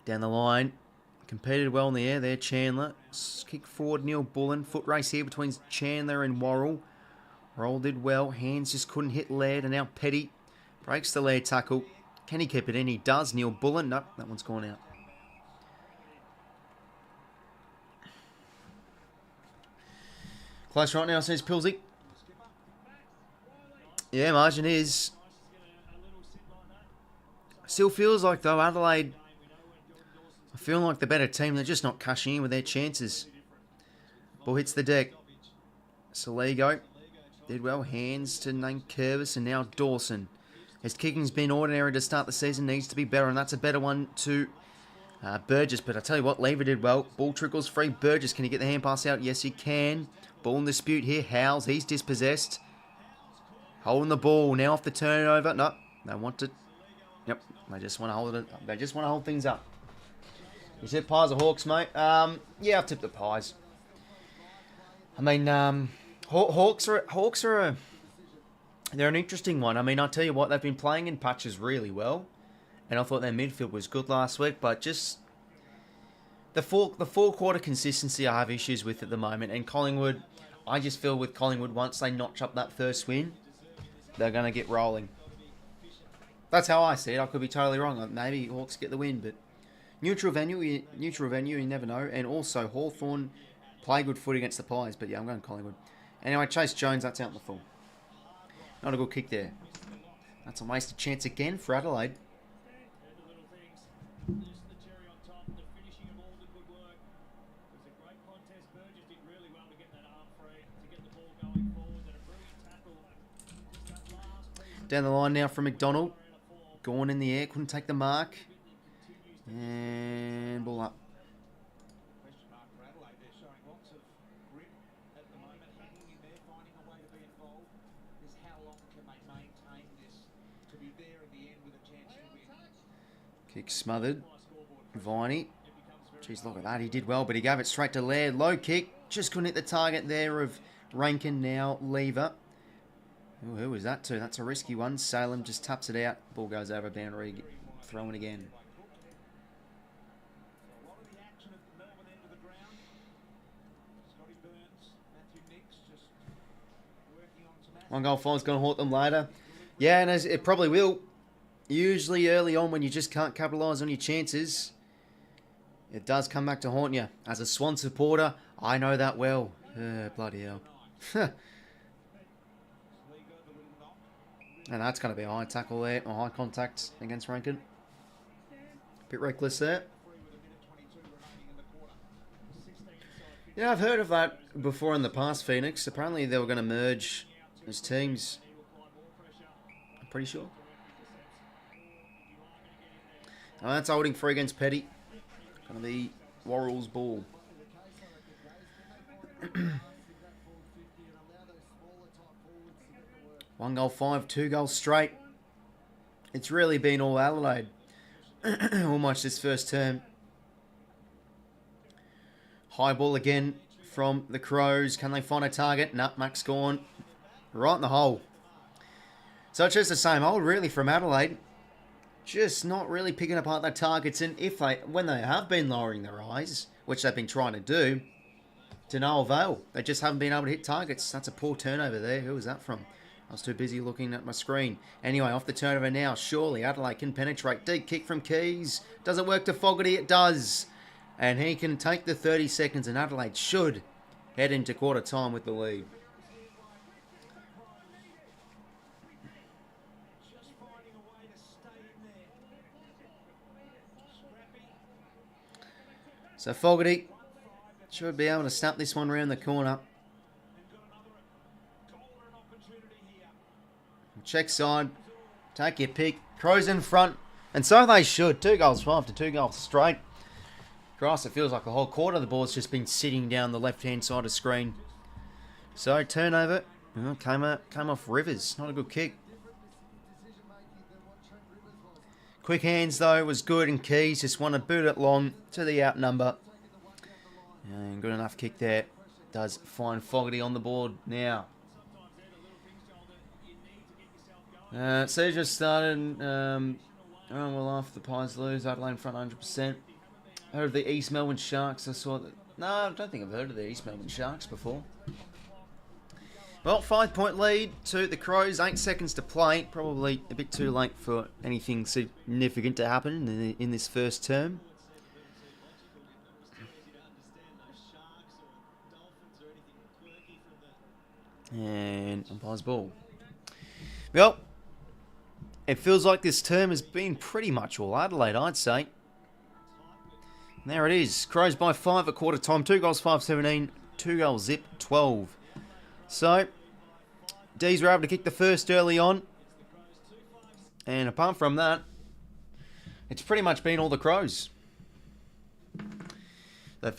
Down the line. Competed well in the air there, Chandler. Kick forward, Neil Bullen. Foot race here between Chandler and Worrell. Roll did well. Hands just couldn't hit Laird. And now Petty breaks the Laird tackle. Can he keep it in? He does. Neil Bullen. Nope, that one's gone out. Close right now, says 𝐼𝐿𝐴. Yeah, margin is. Still feels like, though, Adelaide, I feel like the better team. They're just not cashing in with their chances. Ball hits the deck. Soligo did well. Hands to 𝐼𝐿𝐴 and now Dawson. His kicking's been ordinary to start the season. Needs to be better, and that's a better one to Burgess. But I tell you what, Lever did well. Ball trickles free. Burgess, can he get the hand pass out? Yes, he can. Ball in dispute here. Howes, he's dispossessed. Holding the ball. Now off the turnover. No, they want to. Yep, they just want to hold it. They just want to hold things up. You said Pies or Hawks, mate? Yeah, I've tipped the Pies. I mean, Hawks are they're an interesting one. I mean, I'll tell you what, they've been playing in patches really well, and I thought their midfield was good last week, but just the four quarter consistency I have issues with at the moment. And Collingwood, I just feel with Collingwood, once they notch up that first win, they're going to get rolling. That's how I see it. I could be totally wrong. Maybe Hawks get the win, but neutral venue, you never know. And also Hawthorn play good foot against the Pies, but yeah, I'm going Collingwood. Anyway, Chase Jones, that's out in the full. Not a good kick there. That's a wasted chance again for Adelaide. Down the line now from McDonald. Gone in the air, couldn't take the mark. And ball up. Kick smothered. 𝐼𝐿𝐴. Jeez, look at that. He did well, but he gave it straight to Laird. Low kick. Just couldn't hit the target there of Rankin. Now Lever. Ooh, who was that to? That's a risky one. Salem just taps it out. Ball goes over boundary. Throwing again. One goal fall's going to haunt them later. Yeah, and as it probably will. Usually early on when you just can't capitalise on your chances, it does come back to haunt you. As a Swan supporter, I know that well. Bloody hell. And that's going to be a high tackle there, or high contact against Rankin. Bit reckless there. Yeah, I've heard of that before in the past, Phoenix. Apparently they were going to merge as teams. I'm pretty sure. Oh, that's holding free against Petty. Going to be Worrell's ball. One goal 5, 2 goals straight. It's really been all Adelaide. Almost this first term. High ball again from the Crows. Can they find a target? Nah, Mac's gone. Right in the hole. So it's just the same old really from Adelaide. Just not really picking apart their targets. And when they have been lowering their eyes, which they've been trying to do, to no avail. They just haven't been able to hit targets. That's a poor turnover there. Who was that from? I was too busy looking at my screen. Anyway, off the turnover now. Surely Adelaide can penetrate. Deep kick from Keys. Does it work to Fogarty? It does. And he can take the 30 seconds, and Adelaide should head into quarter time with the lead. So 𝐴𝐵𝐸 should be able to snap this one around the corner. Check side. Take your pick. Crows in front. And so they should. 2 goals 5 to 2 goals straight. Christ, it feels like the whole quarter of the ball's just been sitting down the left-hand side of the screen. So, turnover. Came off Rivers. Not a good kick. Quick hands, though, was good. And Keys just want to boot it long to the outnumber. And good enough kick there. Does find 𝐴𝐵𝐸 on the board now. Sidor started well after the Pies lose. Adelaide in front 100%. Heard of the East Melbourne Sharks. I saw that. No, I don't think I've heard of the East Melbourne Sharks before. Well, 5-point lead to the Crows. 8 seconds to play. Probably a bit too late for anything significant to happen in this first term. And umpire's ball. Well, it feels like this term has been pretty much all Adelaide, I'd say. And there it is. Crows by 5 at quarter time. 2 goals 5-17. 2 goals 𝐓𝐴𝐿. So, D's were able to kick the first early on. And apart from that, it's pretty much been all the Crows. They've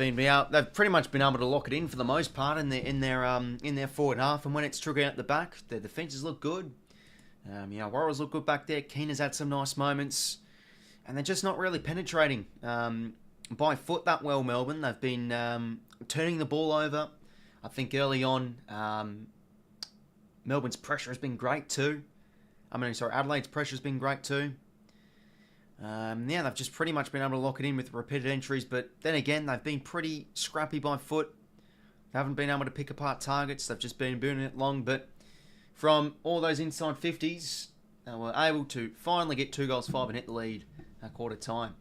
pretty much been able to lock it in for the most part in their forward half, and when it's trickled out the back, their defences look good. Warriors look good back there. Keane has had some nice moments, and they're just not really penetrating by foot that well. Melbourne, they've been turning the ball over. I think early on, Melbourne's pressure has been great too. Adelaide's pressure has been great too. They've just pretty much been able to lock it in with repeated entries, but then again, they've been pretty scrappy by foot. They haven't been able to pick apart targets. They've just been booting it long, but from all those inside 50s, they were able to finally get 2 goals 5 and hit the lead at quarter time.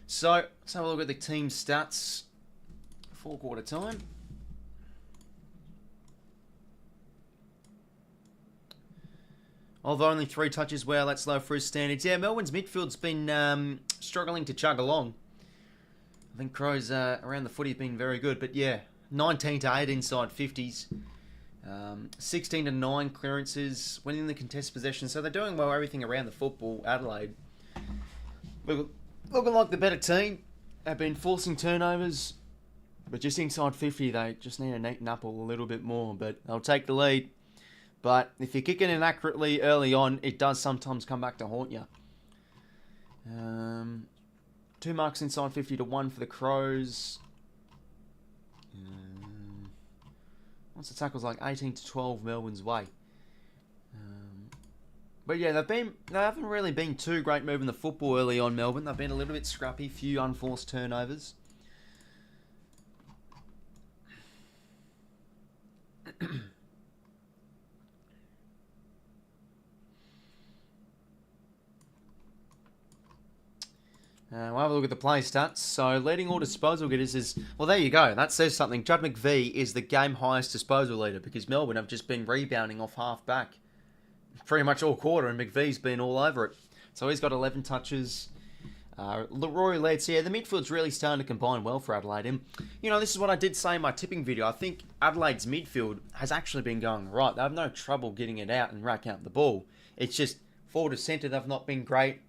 So, let's have a look at the team stats for quarter time. Although only 3 touches, well, that's low for his standards. Yeah, Melbourne's midfield's been struggling to chug along. I think Crows around the footy have been very good. But yeah, 19 to 8 inside 50s. 16 to 9 clearances, winning the contest possession. So they're doing well everything around the football, Adelaide. Looking like the better team. They've been forcing turnovers. But just inside 50, they just need to neaten up a little bit more. But they'll take the lead. But if you're kicking inaccurately early on, it does sometimes come back to haunt you. 2 marks inside 50 to 1 for the Crows. Once the tackle's like 18 to 12 Melbourne's way. But yeah, they haven't really been too great moving the football early on, Melbourne. They've been a little bit scrappy, few unforced turnovers. We'll have a look at the play stats. So, leading all disposal getters is... Well, there you go. That says something. 𝐷𝐻𝐻 is the game highest disposal leader because Melbourne have just been rebounding off half back pretty much all quarter, and 𝐷𝐻𝐻's been all over it. So, he's got 11 touches. Rory leads here. The midfield's really starting to combine well for Adelaide. And, this is what I did say in my tipping video. I think Adelaide's midfield has actually been going right. They have no trouble getting it out and racking up the ball. It's just forward to centre, they've not been great.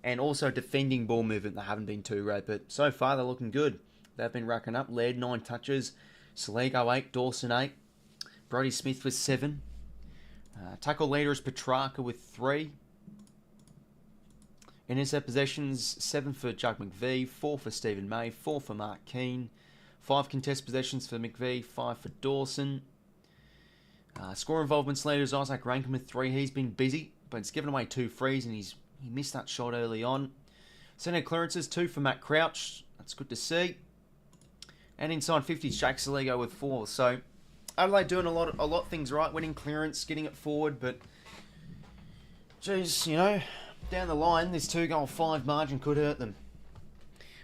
And also defending ball movement, they haven't been too great. But so far, they're looking good. They've been racking up. Laird, 9 touches. Soligo, 8. Dawson, 8. Brodie Smith with 7. Tackle leader is Petrarca with 3. Intercept possessions, 7 for 𝐷𝐻𝐻, 4 for Stephen May, 4 for Mark Keane. 5 contest possessions for 𝐷𝐻𝐻, 5 for Dawson. Score involvements leader is 𝐼𝐶𝐷 Rankin with 3. He's been busy, but he's given away 2 frees and he missed that shot early on. Centre clearances, 2 for Matt Crouch. That's good to see. And inside 50, Jake Soligo with 4. So Adelaide doing a lot of things right, winning clearance, getting it forward, but geez, down the line, this 2 goal 5 margin could hurt them.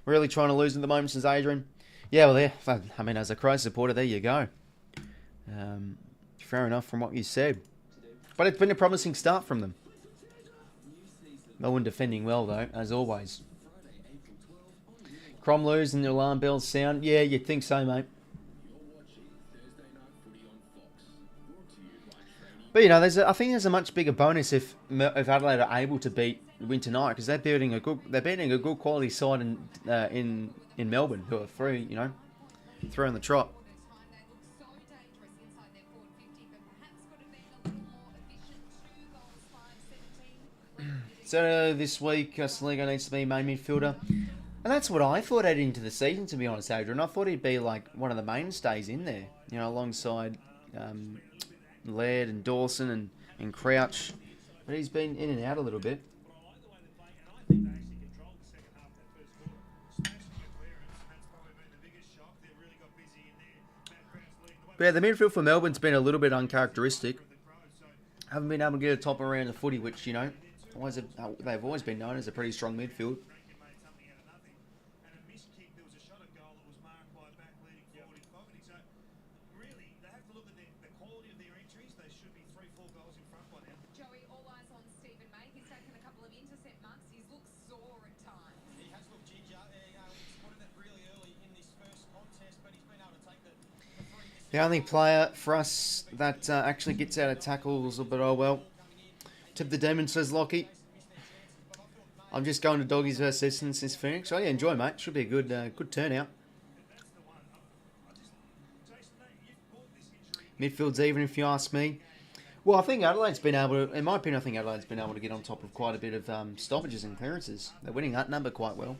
Really trying to lose at the moment since Adrian. Yeah, well, there. I mean, as a Crow supporter, there you go. Fair enough from what you said. But it's been a promising start from them. Melbourne defending well, though, as always. Cromlew's and the alarm bells sound. Yeah, you'd think so, mate. But, you know, I think there's a much bigger bonus if Adelaide are able to beat win tonight, because they're beating a good quality side in Melbourne, who are three on the trot. So this week, Saligo needs to be main midfielder. And that's what I thought heading into the season, to be honest, Adrian. I thought he'd be like one of the mainstays in there, you know, alongside Laird and Dawson and Crouch. But he's been in and out a little bit. But yeah, the midfield for Melbourne's been a little bit uncharacteristic. Haven't been able to get a top around the footy, which, you know, they've always been known as a pretty strong midfield. The only player for us that actually gets out of tackles, but oh well. Tip the Demons, says Lockie. I'm just going to doggies versus since Phoenix. Oh yeah, enjoy, mate. Should be a good turnout. Midfield's even, if you ask me. Well, I think Adelaide's been able to, in my opinion, to get on top of quite a bit of stoppages and clearances. They're winning that number quite well.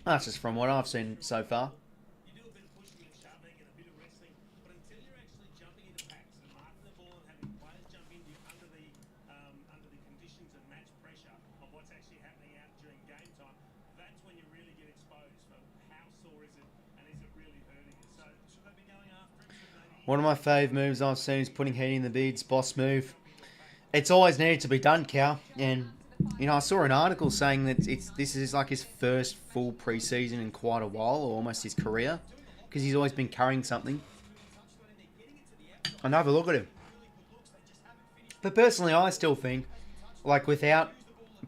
That's just from what I've seen so far. One of my fave moves I've seen is putting Heaney in the bids, boss move. It's always needed to be done, Cal, and you know, I saw an article saying that this is like his first full pre-season in quite a while, or almost his career, because he's always been carrying something. And have a look at him. But personally, I still think, like without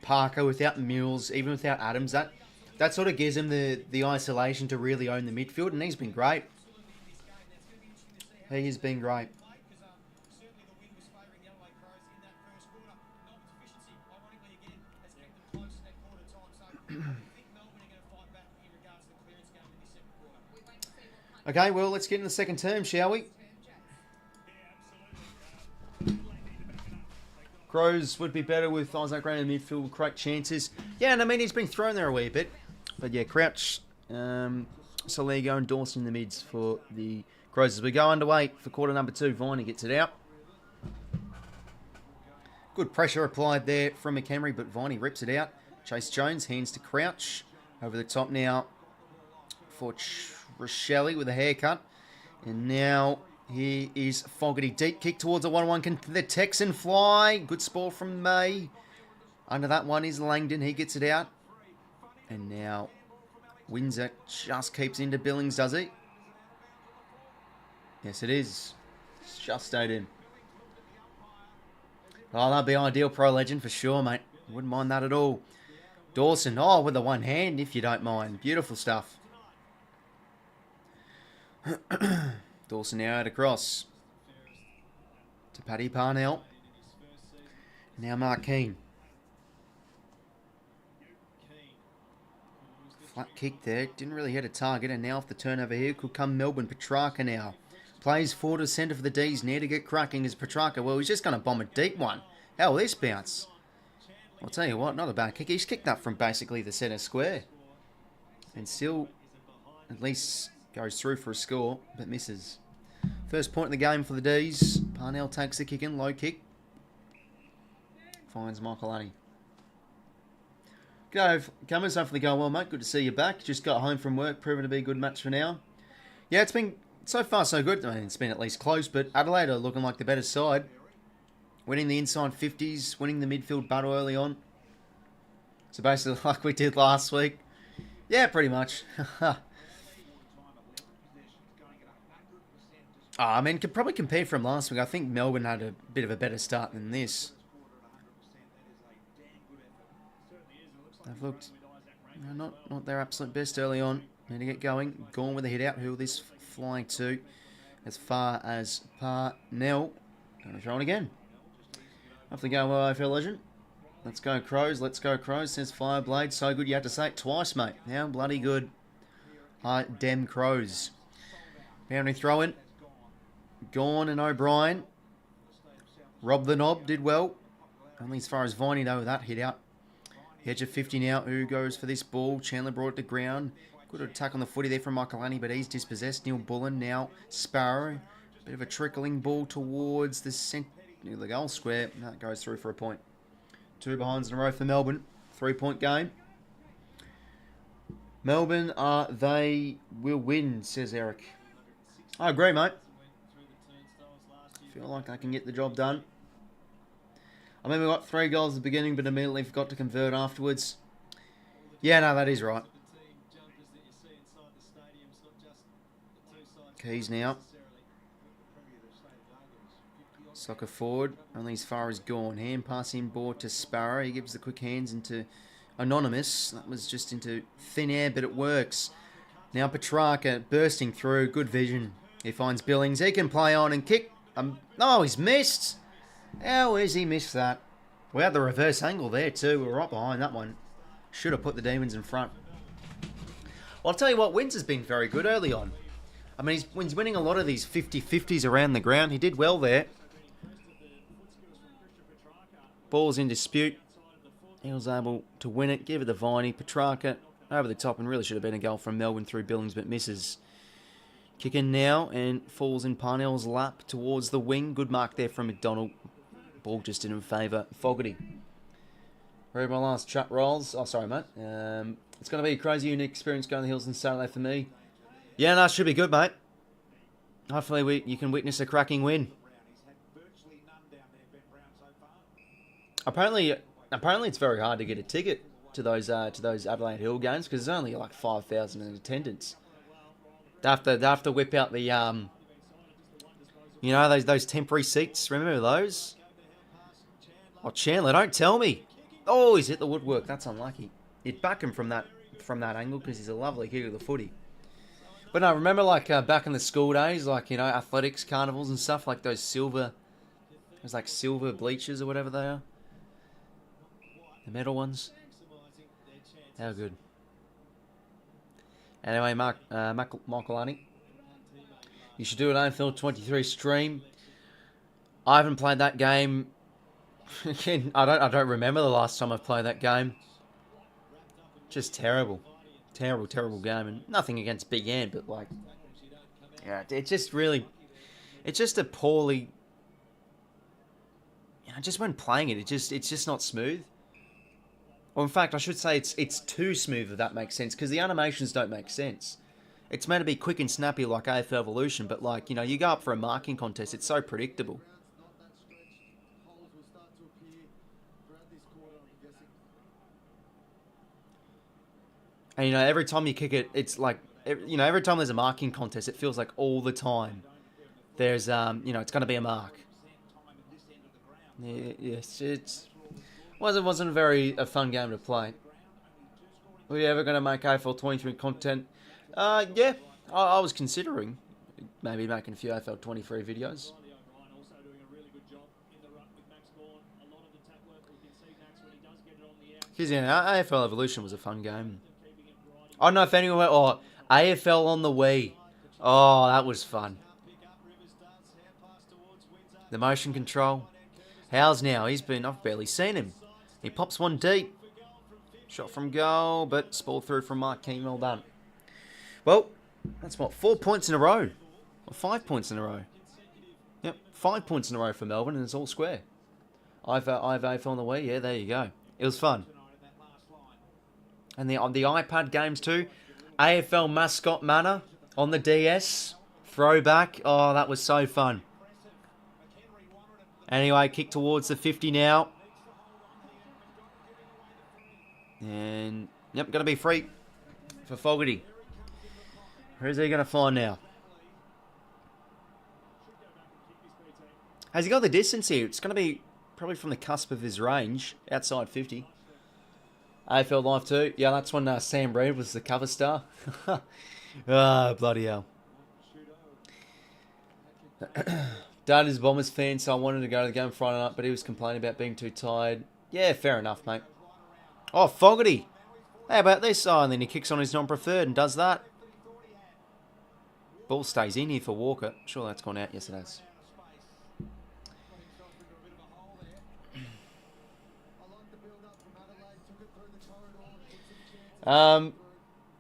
Parker, without Mills, even without Adams, that sort of gives him the isolation to really own the midfield, and he's been great. He has been great. Okay, well, let's get in the second term, shall we? Crows would be better with Isaac Grant in midfield with correct chances. Yeah, and I mean, he's been thrown there a wee bit. But yeah, Crouch, Saligo and Dawson in the mids for the Crows as we go underway for quarter number 2. 𝐼𝐚𝐭𝐞𝐬 gets it out. Good pressure applied there from McHenry, but 𝐼𝐚𝐭𝐬 rips it out. Chase Jones hands to Crouch. Over the top now for Rochelle with a haircut. And now here is Fogarty. Deep kick towards a 1-1. Can the Texan fly? Good sport from May. Under that one is Langdon. He gets it out. And now Windsor just keeps into Billings, does he? Yes, it is. It's just stayed in. Oh, that'd be ideal, Pro Legend, for sure, mate. Wouldn't mind that at all. Dawson, oh, with the one hand, if you don't mind. Beautiful stuff. Dawson now out across to Paddy Parnell. Now Mark Keane. Flat kick there. Didn't really hit a target. And now off the turnover here could come Melbourne. Petrarca now. Plays forward to centre for the D's. Near to get cracking is Petrarca. Well, he's just going to bomb a deep one. How will this bounce? I'll tell you what, not a bad kick. He's kicked up from basically the centre square. And still at least goes through for a score, but misses. First point in the game for the D's. Parnell takes the kick in, low kick. Finds Michael. G'day, Cummins. Hopefully going well, mate. Good to see you back. Just got home from work, proving to be a good match for now. Yeah, it's been so far so good. I mean, it's been at least close, but Adelaide are looking like the better side. Winning the inside 50s, winning the midfield battle early on. So basically like we did last week. Yeah, pretty much. I mean, could probably compare from last week. I think Melbourne had a bit of a better start than this. They've looked not their absolute best early on. Need to get going. Gone with a hit out. Who will this fly to? As far as Parnell. Going to throw it again. Off the go, AFL legend. Let's go Crows. Let's go Crows. Says Fireblade. So good you had to say it twice, mate. How bloody good. Dem Crows. Boundary throw in. Gawn and O'Brien. Rob the Knob did well. Only as far as Viney though with that hit out. Edge of 50 now. Who goes for this ball? Chandler brought it to ground. Good attack on the footy there from 𝐼𝐭𝐿, but he's dispossessed. Neil Bullen now. Sparrow. Bit of a trickling ball towards the the goal square. That goes through for a point. 2 behinds in a row for Melbourne. 3-point game. Melbourne, they will win, says Eric. I agree, mate. Feel like I can get the job done. I mean, we got 3 goals at the beginning, but immediately forgot to convert afterwards. Yeah, no, that is right. Keys now. Soccer forward, only as far as Gawn. Hand passing ball to Sparrow. He gives the quick hands into Anonymous. That was just into thin air, but it works. Now Petrarca bursting through. Good vision. He finds Billings. He can play on and kick. Oh, he's missed. How has he missed that? We had the reverse angle there too. We were right behind that one. Should have put the Demons in front. Well, I'll tell you what, Wins has been very good early on. I mean, he's winning a lot of these 50-50s around the ground. He did well there. Ball's in dispute. He was able to win it. Give it to Viney. Petrarca over the top, and really should have been a goal from Melbourne through Billings, but misses. Kick in now and falls in Parnell's lap towards the wing. Good mark there from McDonald. Ball just in favour. Fogarty. Read my last chat rolls. Oh, sorry, mate. It's going to be a crazy, unique experience going to the hills on Saturday for me. Yeah, no, it should be good, mate. Hopefully you can witness a cracking win. Apparently it's very hard to get a ticket to those Adelaide Hill games because there's only like 5,000 in attendance. They have to whip out the you know, those temporary seats. Remember those? Oh, Chandler, don't tell me. Oh, he's hit the woodwork. That's unlucky. You'd back him from that angle because he's a lovely kicker of the footy. But no, remember like back in the school days, like, you know, athletics, carnivals and stuff, like those silver bleachers or whatever they are. The metal ones. How good. Anyway, 𝐼𝐿, you should do an AFL 23 stream. I haven't played that game. Again, I don't remember the last time I played that game. Just terrible. Terrible game. And nothing against Big Ann, but like, yeah, it's just a poorly, you know, just when playing it, it's just not smooth. Or in fact, I should say it's too smooth, if that makes sense, because the animations don't make sense. It's meant to be quick and snappy like AFL Evolution, but like, you know, you go up for a marking contest, it's so predictable. And, you know, every time you kick it, it's like, you know, every time there's a marking contest, it feels like all the time there's, you know, it's going to be a mark. Yeah, yes, wasn't a fun game to play. Were you ever going to make AFL 23 content? Yeah, I was considering maybe making a few AFL 23 videos. Because, you know, AFL Evolution was a fun game. I don't know if anyone went, oh, AFL on the Wii. Oh, that was fun. The motion control. How's now? I've barely seen him. He pops one deep. Shot from goal, but ball through from Mark King. Well done. Well, that's what, 4 points in a row. Or 5 points in a row. Yep, 5 points in a row for Melbourne, and it's all square. I've AFL on the Wii. Yeah, there you go. It was fun. And on the iPad games too. AFL Mascot Manor on the DS. Throwback. Oh, that was so fun. Anyway, kick towards the 50 now. And, yep, going to be free for Fogarty. Who's he going to find now? Has he got the distance here? It's going to be probably from the cusp of his range, outside 50. AFL Live 2. Yeah, that's when Sam Reid was the cover star. Ah, bloody hell. Dad is a Bombers fan, so I wanted to go to the game Friday night, but he was complaining about being too tired. Yeah, fair enough, mate. Oh, Fogarty. How about this? Oh, and then he kicks on his non-preferred and does that. Ball stays in here for Walker. Sure, that's gone out. Yes, it has.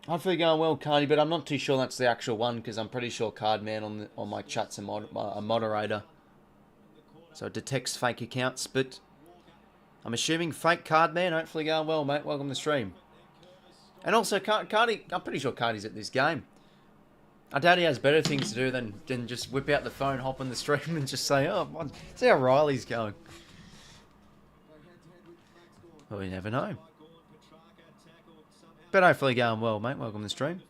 Hopefully going well, Cardi, but I'm not too sure that's the actual one because I'm pretty sure Cardman on my chat's a moderator, so it detects fake accounts. But I'm assuming fake Cardman. Hopefully going well, mate. Welcome to the stream. And also, Cardi, I'm pretty sure Cardi's at this game. I doubt he has better things to do than just whip out the phone, hop on the stream, and just say, "Oh, see how Riley's going." Well, you never know. But hopefully going well, mate. Welcome to the stream.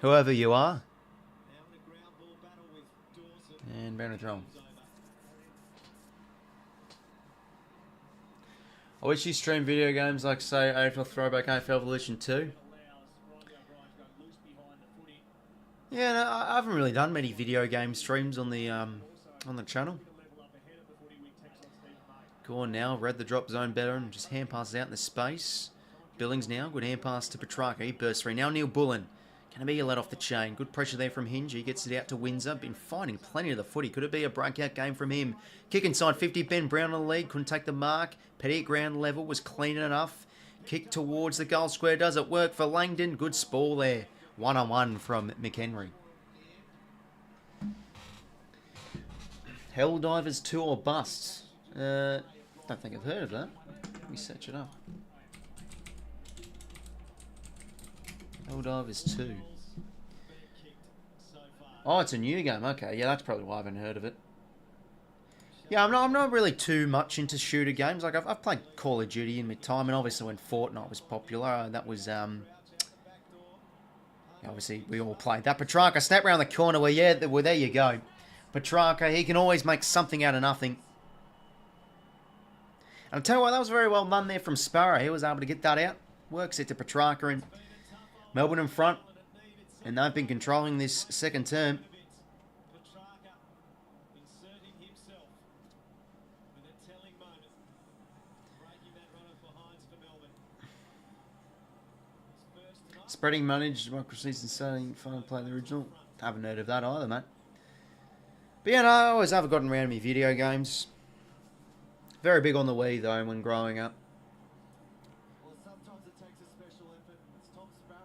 Whoever you are. And bound to throw him. I wish you stream video games like, say, AFL Throwback, AFL Evolution 2. Yeah, no, I haven't really done many video game streams on the channel. Go on now. Read the drop zone better and just hand passes out in the space. Billings now. Good hand pass to Petrarca. He bursts through. Now Neil Bullen. Can it be a let off the chain? Good pressure there from Hinge. He gets it out to Windsor. Been finding plenty of the footy. Could it be a breakout game from him? Kick inside 50. Ben Brown on the lead. Couldn't take the mark. Petty at ground level. Was clean enough. Kick towards the goal square. Does it work for Langdon? Good sprawl there. 1-on-1 from McHenry. Helldivers 2 or bust? Don't think I've heard of that. Let me search it up. Helldivers 2. Oh, it's a new game. Okay, yeah, that's probably why I haven't heard of it. Yeah, I'm not really too much into shooter games. Like I've played Call of Duty in my time, and obviously when Fortnite was popular, that was obviously we all played that. Petrarca snap around the corner. Well, there you go. Petrarca, he can always make something out of nothing. And I'll tell you what, that was very well done there from Sparrow. He was able to get that out. Works it to Petrarca and Melbourne in front. And they've been controlling this second term. Spreading managed, democracies and starting fun to play the original. Haven't heard of that either, mate. But yeah, no, I always have gotten around me video games. Very big on the Wii though when growing up.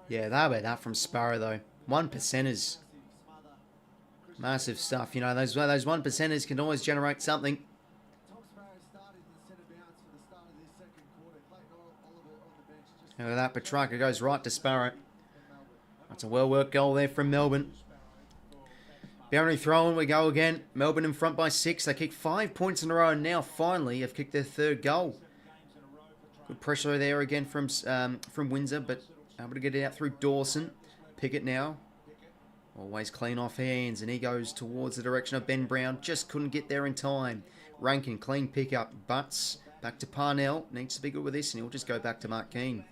Yeah, that about that from Sparrow though. 1%ers. Massive stuff. You know, those 1%ers can always generate something. And with that, Petrarca goes right to Sparrow. That's a well-worked goal there from Melbourne. Boundary throw-in, we go again. Melbourne in front by 6. They kick 5 points in a row and now finally have kicked their third goal. Good pressure there again from Windsor, but able to get it out through Dawson. Pickett now. Always clean off hands, and he goes towards the direction of Ben Brown. Just couldn't get there in time. Rankin, clean pick-up. Butts, back to Parnell. Needs to be good with this, and he'll just go back to Mark Keane.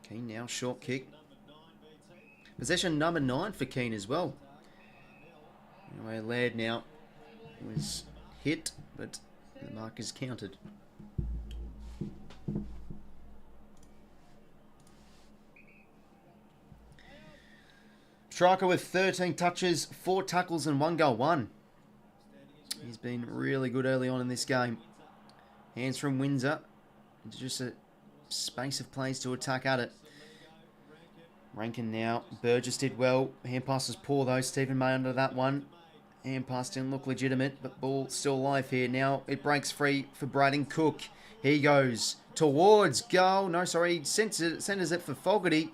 Keane now, short kick. Possession number 9 for Keane as well. Anyway, Laird now was hit, but the mark is counted. Striker with 13 touches, 4 tackles and 1 goal, 1. He's been really good early on in this game. Hands from Windsor. Into just a space of plays to attack at it. Rankin now. Burgess did well. Hand pass was poor though. Stephen May under that one. Hand pass didn't look legitimate, but ball still alive here. Now it breaks free for Braden Cook. He goes towards goal. No, sorry. Centers it for Fogarty.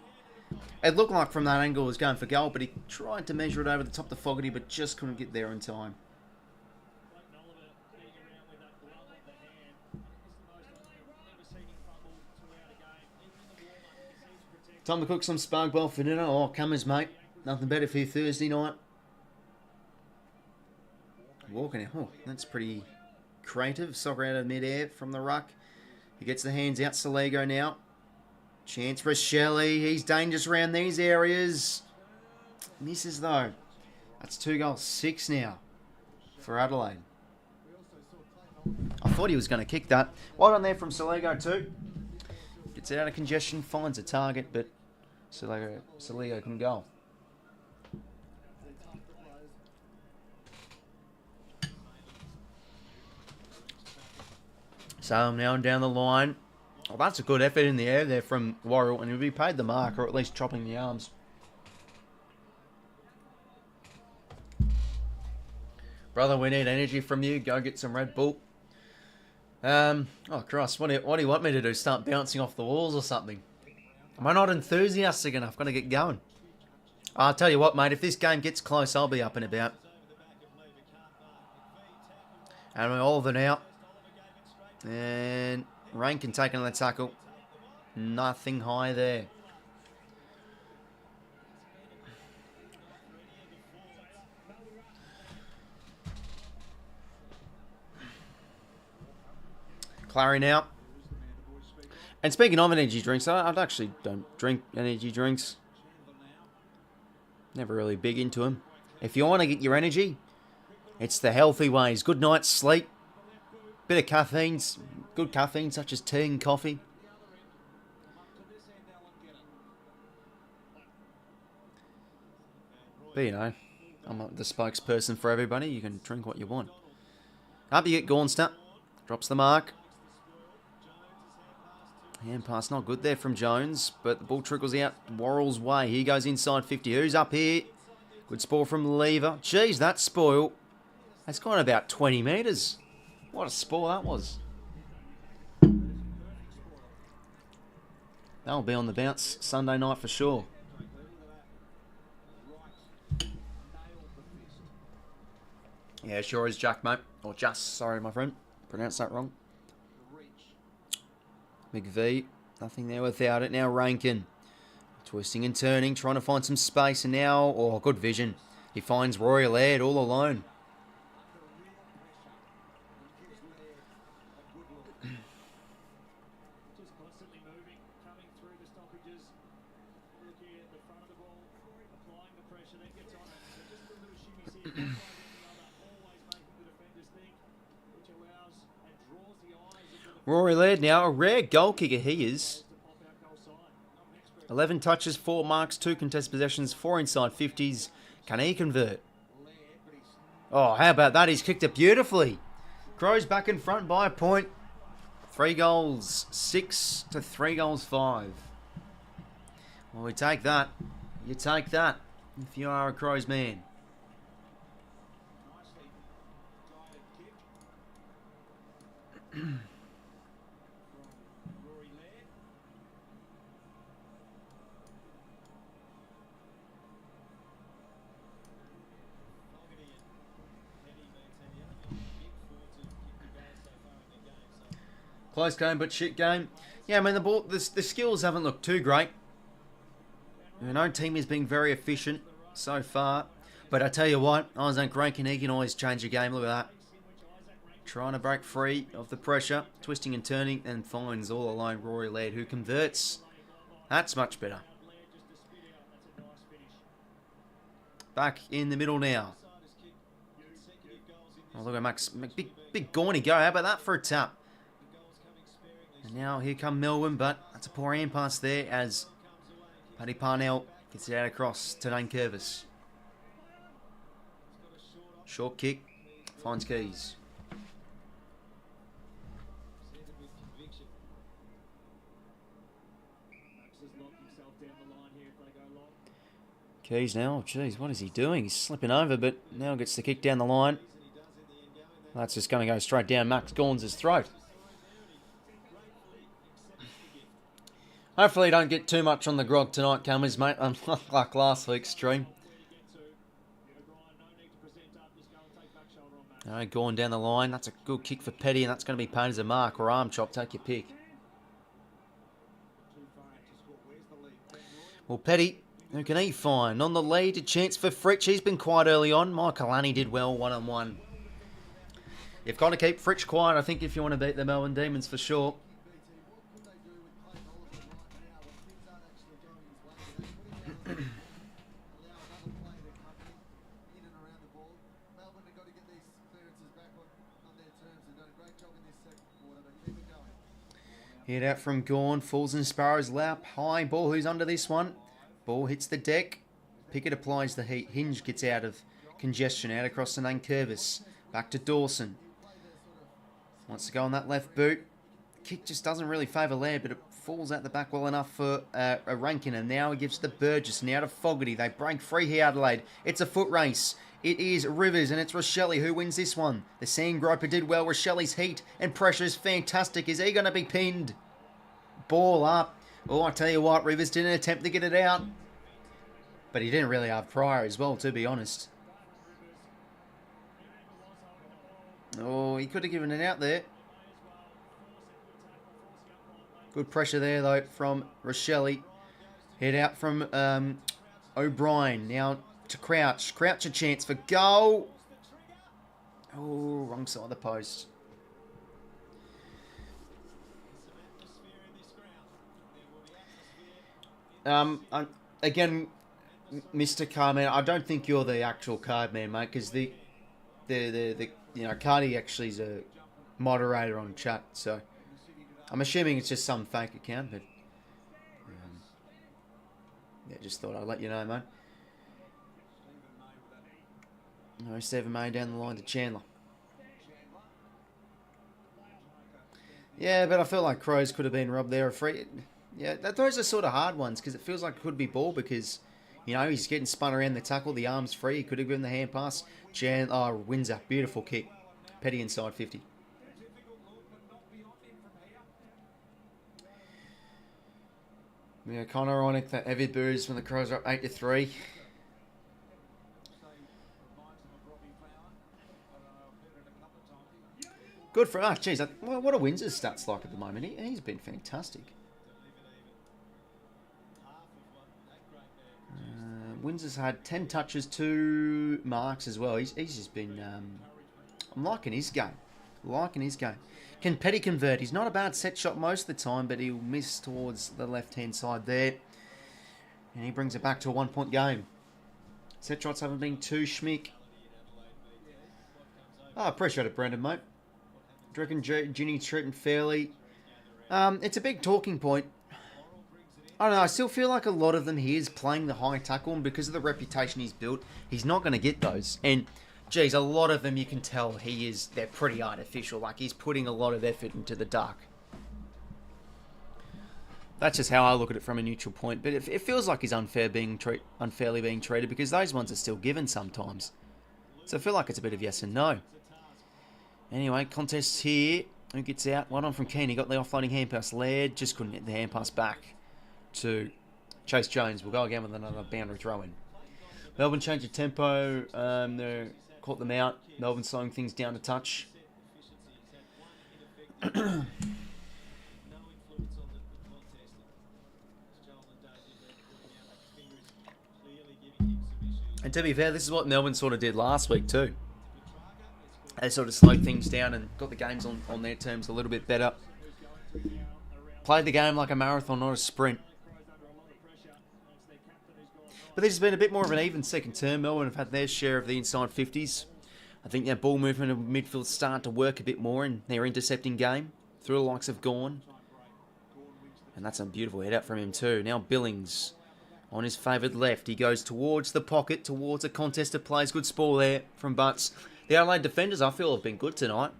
It looked like from that angle it was going for goal, but he tried to measure it over the top of Fogarty, but just couldn't get there in time. Time to cook some spark bowl for dinner. Oh, comers, mate. Nothing better for your Thursday night. Walking out. Oh, that's pretty creative. Soccer out of mid-air from the ruck. He gets the hands out. 𝐼𝐶𝐞 now. Chance for Shelley. He's dangerous around these areas. Misses, though. That's 2 goals. 6 now for Adelaide. I thought he was going to kick that. Well done there from 𝐼𝐶𝐞 too. Gets out of congestion, finds a target, but 𝐼𝐶𝐞 can go. So now down the line. Oh, that's a good effort in the air there from Worrell, and he'll be paid the mark, or at least chopping the arms. Brother, we need energy from you. Go get some Red Bull. Oh, Christ, what do you want me to do? Start bouncing off the walls or something? Am I not enthusiastic enough? Got to get going. I'll tell you what, mate. If this game gets close, I'll be up and about. And we're all of it out. And Rankin taking on the tackle. Nothing high there. Clary now. And speaking of energy drinks, I actually don't drink energy drinks. Never really big into them. If you want to get your energy, it's the healthy ways. Good night's sleep. Bit of caffeine. Good caffeine such as tea and coffee. But you know, I'm not the spokesperson for everybody. You can drink what you want. Up you get 𝐼𝐶𝐞. Drops the mark. Hand pass not good there from Jones, but the ball trickles out Worrell's way. He goes inside 50. Who's up here? Good spoil from Lever. Jeez, that spoil. That's gone about 20 metres. What a spoil that was. That'll be on the bounce Sunday night for sure. Yeah, sure is Jack, mate. Or just, sorry, my friend. Pronounced that wrong. 𝐸𝐵, nothing there without it. Now Rankin, twisting and turning, trying to find some space, and now, oh, good vision. He finds 𝐸𝐴𝐿𝐴𝐿 all alone. 𝐸𝐴𝐿𝐴𝐿 now, a rare goal kicker he is. 11 touches, 4 marks, 2 contested possessions, 4 inside 50s. Can he convert? Oh, how about that? He's kicked it beautifully. Crows back in front by a point. 3 goals, 6 to 3 goals, 5. Well, we take that. You take that if you are a Crows man. Close game, but shit game. Yeah, I mean, the skills haven't looked too great. You know, team is being very efficient so far. But I tell you what, Isaac Rankin, he can always change a game. Look at that. Trying to break free of the pressure. Twisting and turning, and finds all alone 𝐸𝐴𝐿𝐴𝐿, who converts. That's much better. Back in the middle now. Oh, look at Max. Big Gorney go. How about that for a tap? And now here come Melbourne, but that's a poor hand pass there as Paddy Parnell gets it out across to 𝐼𝐶𝐞. Short kick, finds Keys. Keys now, geez, what is he doing? He's slipping over, but now gets the kick down the line. That's just going to go straight down Max Gawn's throat. Hopefully don't get too much on the grog tonight, Cummers, mate. Unlike like last week's stream. Alright, Gawn down the line. That's a good kick for Petty, and that's going to be paid as a mark or arm chop. Take your pick. Well, Petty, who can he find? On the lead, a chance for Fritsch. He's been quite early on. 𝐼𝐭 did well one-on-one. You've got to keep Fritsch quiet, I think, if you want to beat the Melbourne Demons for sure. Hit out from 𝐼𝐿, falls in Sparrow's lap. High ball, who's under this one? Ball hits the deck. Pickett applies the heat. Hinge gets out of congestion, out across the 𝗚𝐿𝐼𝐿. Back to Dawson. Wants to go on that left boot. Kick just doesn't really favour Laird, but it falls out the back well enough for a Rankin. And now he gives to Burgess. Now to Fogarty. They break free here, Adelaide. It's a foot race. It is Rivers, and it's 𝐼𝐿𝐼 who wins this one. The Sand Groper did well. 𝐼𝐿𝐼's heat and pressure is fantastic. Is he going to be pinned? Ball up. Oh, I tell you what, Rivers didn't attempt to get it out. But he didn't really have prior as well, to be honest. Oh, he could have given it out there. Good pressure there, though, from 𝐼𝐿𝐼. Head out from O'Brien. Now to Crouch. Crouch a chance for goal. Oh, wrong side of the post. Again, Mr. Cardman, I don't think you're the actual card man, mate, because the Cardi actually is a moderator on chat, so I'm assuming it's just some fake account, but yeah, just thought I'd let you know, mate. No, 7 May down the line to Chandler. Yeah, but I feel like Crows could have been robbed there. Yeah, those are sort of hard ones because it feels like it could be ball because, you know, he's getting spun around the tackle, the arm's free. He could have given the hand pass. Windsor, beautiful kick. Petty inside 50. Yeah, kind of ironic that heavy boos when the Crows are up 8-3. Good for us. Geez, what are Windsor's stats like at the moment? He's been fantastic. Windsor's had 10 touches, 2 marks as well. He's just been... I'm liking his game. Can Petty convert? He's not a bad set shot most of the time, but he'll miss towards the left-hand side there. And he brings it back to a 1-point game. Set shots haven't been too schmick. I appreciate it, Brendan, mate. Do you reckon Ginny treating fairly? It's a big talking point. I don't know, I still feel like a lot of them he is playing the high tackle, and because of the reputation he's built, he's not going to get those. And, geez, a lot of them you can tell they're pretty artificial. Like, he's putting a lot of effort into the dark. That's just how I look at it from a neutral point. But it feels like he's unfairly being treated because those ones are still given sometimes. So I feel like it's a bit of yes and no. Anyway, contests here. Who gets out? One on from Keane. He got the offloading hand pass. Laird just couldn't get the hand pass back to Chase Jones. We'll go again with another boundary throw-in. Melbourne changed the tempo. They caught them out. Melbourne slowing things down a touch. And to be fair, this is what Melbourne sort of did last week too. They sort of slowed things down and got the games on their terms a little bit better. Played the game like a marathon, not a sprint. But this has been a bit more of an even second term. Melbourne have had their share of the inside 50s. I think their ball movement and midfield start to work a bit more in their intercepting game through the likes of 𝐼𝐿𝐼. And that's a beautiful head out from him too. Now Billings on his favoured left. He goes towards the pocket, towards a contested plays. Good sprawl there from Butts. The Adelaide defenders, I feel, have been good tonight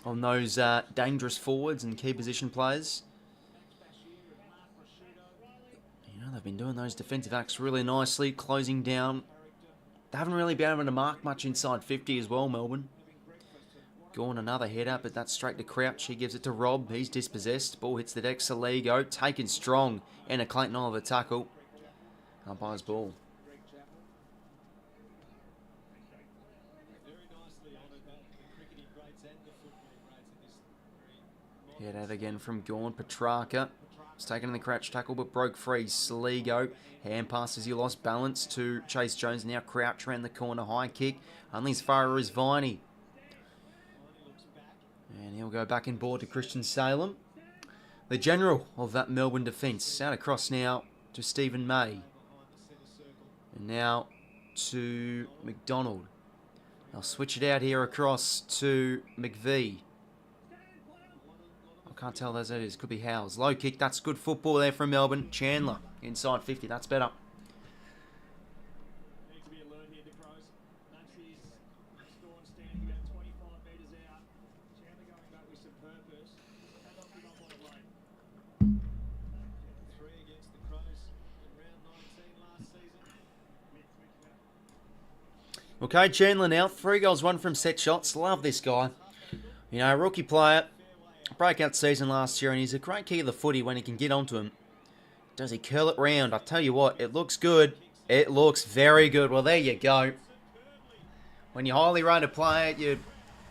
on those dangerous forwards and key position players. You know, they've been doing those defensive acts really nicely, closing down. They haven't really been able to mark much inside 50 as well, Melbourne. 𝐼𝐿𝐼 another header, but that's straight to Crouch. He gives it to Rob. He's dispossessed. Ball hits the deck. 𝐼𝐿𝐼 taken strong. And a Clayton Oliver tackle. Umpire's ball. Head out again from 𝐼𝐿𝐼. Petrarca. It's taken in the crouch tackle, but broke free. 𝐼𝐴𝐿𝐿. Hand passes, he lost balance to Chase Jones. Now crouch around the corner. High kick. Only as far as 𝐼𝐼𝐤𝐪𝐼. And he'll go back in board to Christian Salem. The general of that Melbourne defence. Out across now to Stephen May. And now to McDonald. I'll switch it out here across to McVie. I can't tell those it is. Could be Howes. Low kick. That's good football there from Melbourne. Chandler inside 50. That's better. Okay, Chandler now. 3 goals, 1 from set shots. Love this guy. You know, rookie player. Breakout season last year, and he's a great kick of the footy when he can get onto him. Does he curl it round? I tell you what, it looks good. It looks very good. Well, there you go. When you highly rate a player, you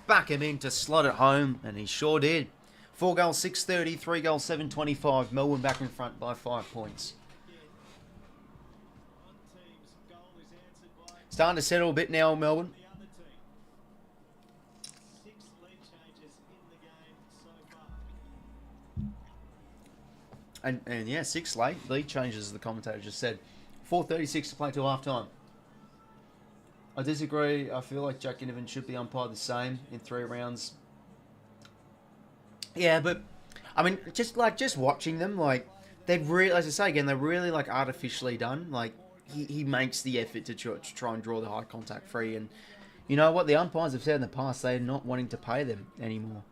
back him in to slot it home, and he sure did. 4 goals, 630, 3 goals, 725. Melbourne back in front by 5 points. Starting to settle a bit now, Melbourne. And yeah, 6 late. Lead changes, as the commentator just said. 4:36 to play till half time. I disagree. I feel like Jack Ginnivan should be umpired the same in 3 rounds. Yeah, but I mean, just watching them, like they've really, as I say again, they're really like artificially done. Like he makes the effort to try and draw the high contact free, and you know what the umpires have said in the past, they're not wanting to pay them anymore.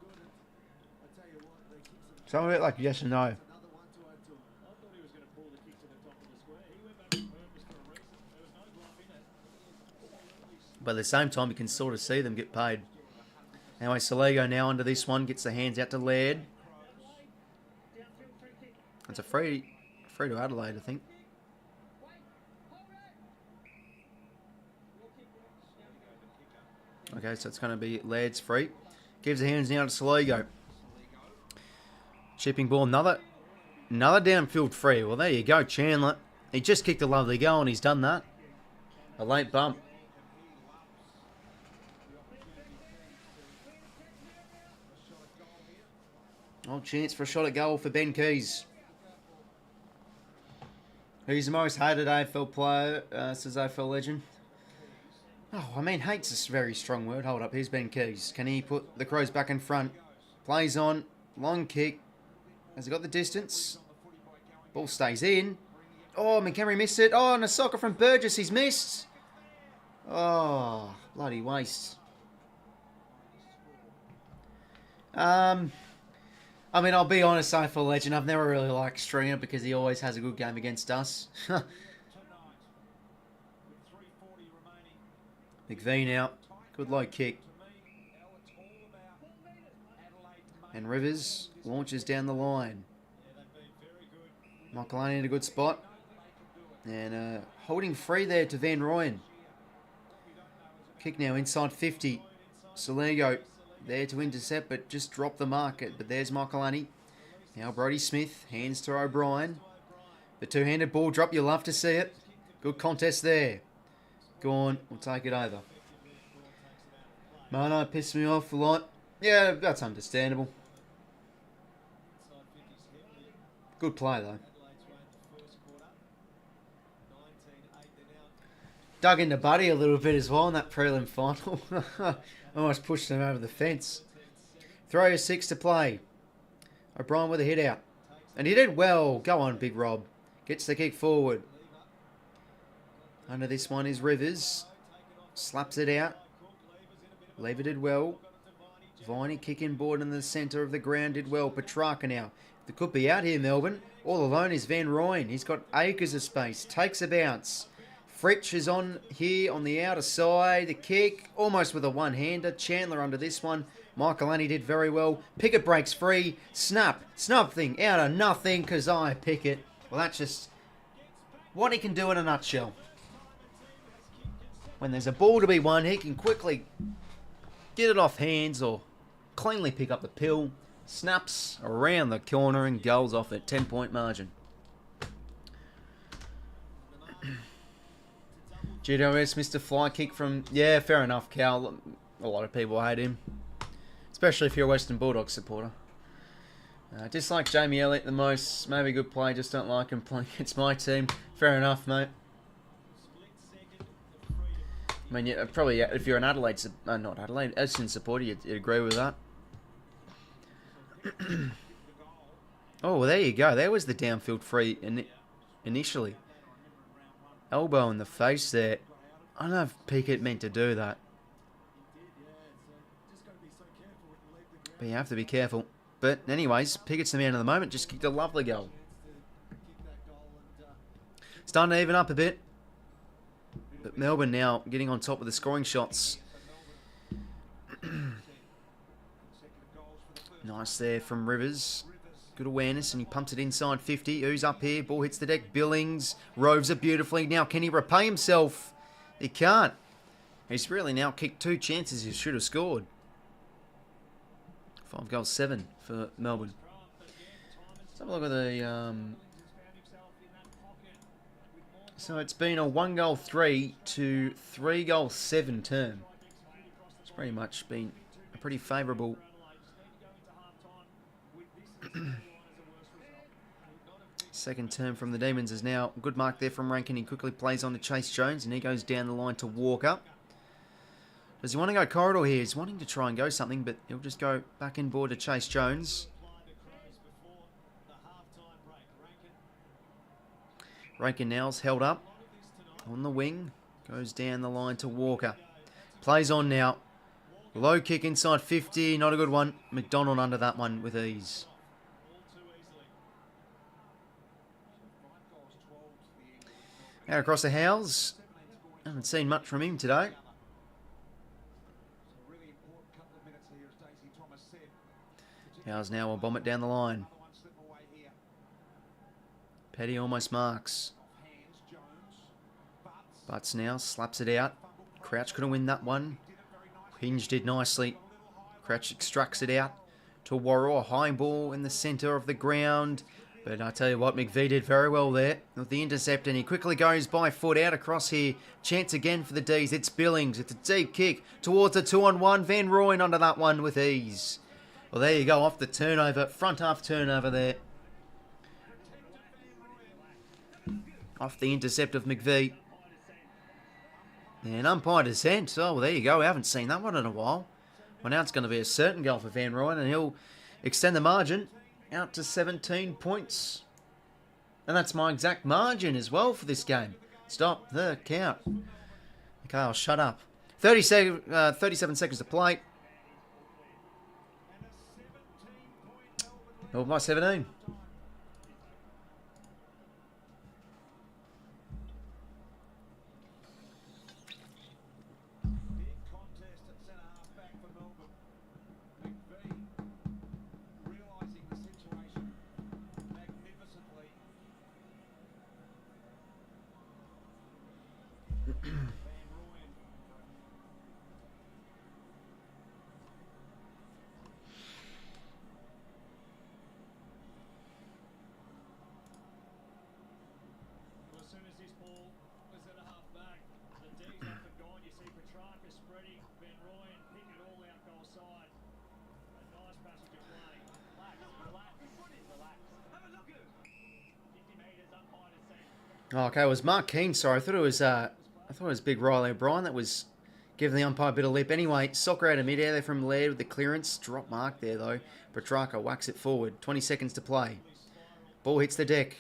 Some of it like yes and no. But at the same time, you can sort of see them get paid. Anyway, 𝐼𝐴𝐿𝐿 now under this one. Gets the hands out to Laird. It's a free to Adelaide, I think. Okay, so it's going to be Laird's free. Gives the hands now to 𝐼𝐴𝐿𝐿. Chipping ball. Another downfield free. Well, there you go, Chandler. He just kicked a lovely goal and he's done that. A late bump. Old chance for a shot at goal for Ben Keys. Who's the most hated AFL player, says AFL legend. Oh, I mean, hate's a very strong word. Hold up, here's Ben Keys. Can he put the Crows back in front? Plays on, long kick. Has he got the distance? Ball stays in. Oh, Montgomery missed it. Oh, and a soccer from Burgess, he's missed. Oh, bloody waste. I mean, I'll be honest, AFL legend, I've never really liked Stringer because he always has a good game against us. McVie now. Good low kick. And Rivers launches down the line. 𝐼𝐼𝐤𝐪 in a good spot. And holding free there to Van Rooyen. Kick now inside 50. 𝐼𝐴𝐿𝐿 there to intercept, but just drop the market. But there's 𝐼𝐼𝐤𝐪. Now Brodie Smith, hands to O'Brien. The two-handed ball drop, you love to see it. Good contest there. Go on, we'll take it over. Mano pissed me off a lot. Yeah, that's understandable. Good play though. Dug into Buddy a little bit as well in that prelim final. Almost pushed him over the fence. 3:06 to play. O'Brien with a hit out. And he did well. Go on, Big Rob. Gets the kick forward. Under this one is Rivers. Slaps it out. Lever did well. Viney kicking board in the centre of the ground did well. Petrarca now. They could be out here, Melbourne. All alone is Van Rooyen. He's got acres of space. Takes a bounce. Fritsch is on here on the outer side. The kick, almost with a one-hander. Chandler under this one. 𝐼𝐼𝐤𝐪 did very well. Pickett breaks free. Snap thing out of nothing. Kezia Pickett. Well, that's just what he can do in a nutshell. When there's a ball to be won, he can quickly get it off hands or cleanly pick up the pill. Snaps around the corner and goals off at 10-point margin. JDOD, Mr. Fly Kick from... Yeah, fair enough, Cal. A lot of people hate him. Especially if you're a Western Bulldogs supporter. Dislike Jamie Elliott the most. Maybe a good play, just don't like him playing against my team. Fair enough, mate. I mean, yeah, probably if you're an Adelaide... not Adelaide, Essendon supporter, you'd agree with that. Oh, well, there you go. There was the downfield free initially. Elbow in the face there. I don't know if 𝐓𝐴𝐞𝐿 meant to do that. But you have to be careful. But anyways, 𝐓𝐴𝐞𝐿's the man of the moment. Just kicked a lovely goal. Starting to even up a bit. But Melbourne now getting on top of the scoring shots. Nice there from Rivers. Good awareness, and he pumps it inside 50. Who's up here? Ball hits the deck. Billings roves it beautifully. Now, can he repay himself? He can't. He's really now kicked 2 chances he should have scored. 5 goals, 7 for Melbourne. Let's have a look at the... So it's been a 1 goal 3 to 3 goal 7 term. It's pretty much been a pretty favourable... Second term from the Demons is now good mark there from Rankin. He quickly plays on to Chase Jones, and he goes down the line to Walker. Does he want to go corridor here? He's wanting to try and go something, but he'll just go back in board to Chase Jones. Rankin now's held up on the wing. Goes down the line to Walker. Plays on now. Low kick inside 50. Not a good one. McDonald under that one with ease. Now across the Howes. Haven't seen much from him today. Howes now will bomb it down the line. Petty almost marks. Butts now slaps it out. Crouch couldn't win that one. Hinge did nicely. Crouch extracts it out to Warraw. High ball in the centre of the ground. But I tell you what, 𝐕𝐵 did very well there with the intercept, and he quickly goes by foot out across here. Chance again for the D's. It's Billings. It's a deep kick towards a 2-on-1. Van Rooyen under that one with ease. Well, there you go, off the turnover. Front half turnover there. Off the intercept of 𝐕𝐵. And umpire dissent. Oh, well, there you go. We haven't seen that one in a while. Well, now it's going to be a certain goal for Van Rooyen, and he'll extend the margin out to 17 points. And that's my exact margin as well for this game. Stop the count. Okay, I'll shut up. 37 seconds to play. Oh, by 17. Oh, okay, it was Mark Keane, sorry. I thought it was Big Riley O'Brien that was giving the umpire a bit of lip. Anyway, soccer out of mid-air there from Laird with the clearance. Drop mark there, though. Petrarca whacks it forward. 20 seconds to play. Ball hits the deck.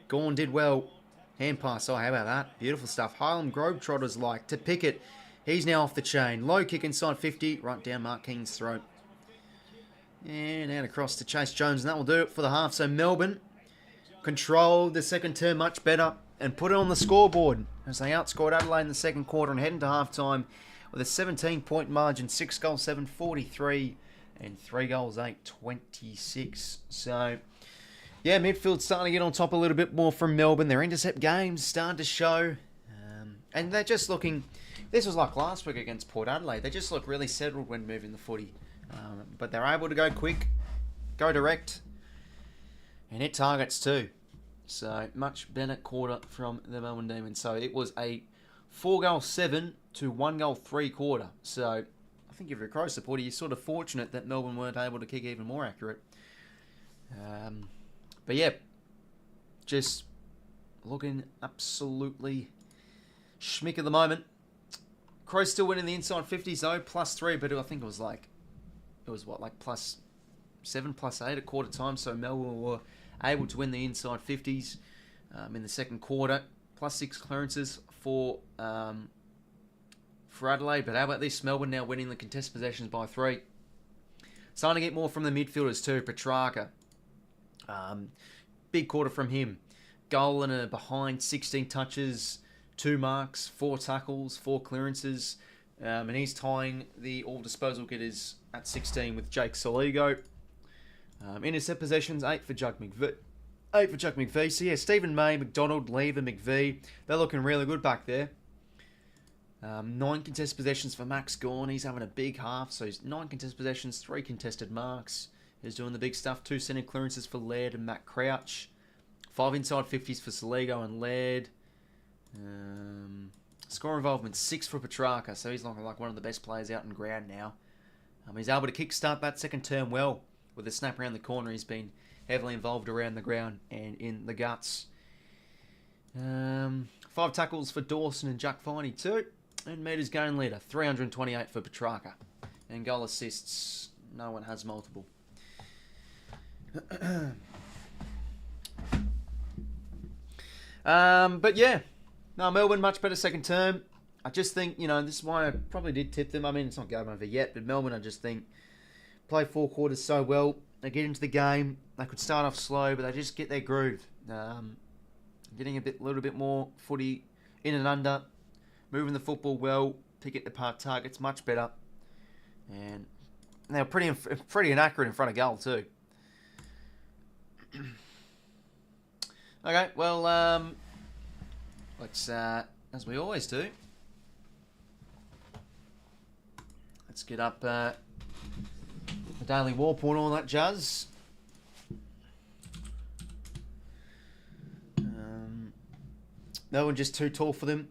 Gawn did well. Hand pass. Oh, how about that? Beautiful stuff. 𝐼𝐿 Globetrotters like to 𝐓𝐴𝐞𝐿. He's now off the chain. Low kick inside 50. Right down Mark Keane's throat. And out across to Chase Jones. And that will do it for the half. So Melbourne controlled the second term much better and put it on the scoreboard as they outscored Adelaide in the second quarter and head into half-time with a 17-point margin, 6 goals, 7, 43, and 3 goals, 8, 26. So, yeah, midfield's starting to get on top a little bit more from Melbourne. Their intercept games starting to show. And they're just looking... This was like last week against Port Adelaide. They just look really settled when moving the footy. But they're able to go quick. go direct, and hit targets too. So much better quarter from the Melbourne Demons. So it was a 4-goal 7 to 1-goal 3 quarter. So I think if you're a Crow supporter, you're sort of fortunate that Melbourne weren't able to kick even more accurate. But yeah, just looking absolutely schmick at the moment. Crows still winning the inside 50s though, +3, but I think it was like +7, +8 at quarter time. So Melbourne were able to win the inside 50s in the second quarter. +6 clearances for Adelaide. But how about this? Melbourne now winning the contested possessions by 3. Starting to get more from the midfielders too. Petrarca. Big quarter from him. Goal and a behind, 16 touches, 2 marks, 4 tackles, 4 clearances. And he's tying the all disposal getters at 16 with 𝐓𝐴𝐥𝐿 𝐼𝐵. Intercept possessions, 8 for 𝐷𝐿𝐴𝐥𝐿 𝐼𝐵. 8 for 𝐷𝐿𝐴𝐥𝐿 𝐼𝐵. So yeah, Stephen May, McDonald, Lever, McVie. They're looking really good back there. 9 contested possessions for Max Gawn. He's having a big half. So he's 9 contested possessions, 3 contested marks. He's doing the big stuff. 2 centre clearances for Laird and Matt Crouch. 5 inside 50s for Soligo and Laird. Score involvement 6 for Petrarca. So he's looking like one of the best players out in ground now. He's able to kickstart that second term well. With a snap around the corner, he's been heavily involved around the ground and in the guts. 5 tackles for Dawson and Jack Viney too. And meters gain leader, 328 for Petrarca. And goal assists, no one has multiple. But yeah, no, Melbourne much better second term. I just think, this is why I probably did tip them. I mean, it's not game over yet, but Melbourne, I just think, play 4 quarters so well. They get into the game. They could start off slow, but they just get their groove. Getting a little bit more footy in and under, moving the football well, picking apart targets much better, and they're pretty inaccurate in front of goal too. Okay, well, let's as we always do, let's get up the daily war point, all that jazz. No one just too tall for them.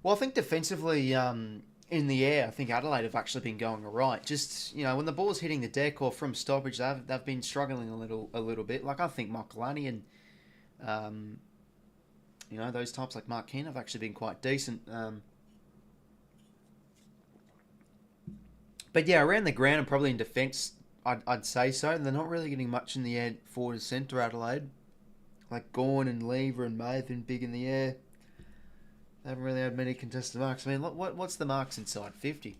Well, I think defensively, in the air, I think Adelaide have actually been going alright. Just when the ball's hitting the deck or from stoppage, they've been struggling a little bit. Like I think Mokalani and those types like Mark Keane have actually been quite decent. But yeah, around the ground and probably in defence, I'd say so. They're not really getting much in the air forward and centre, Adelaide. Like Gawn and Lever and May have been big in the air. They haven't really had many contested marks. I mean, what's the marks inside 50?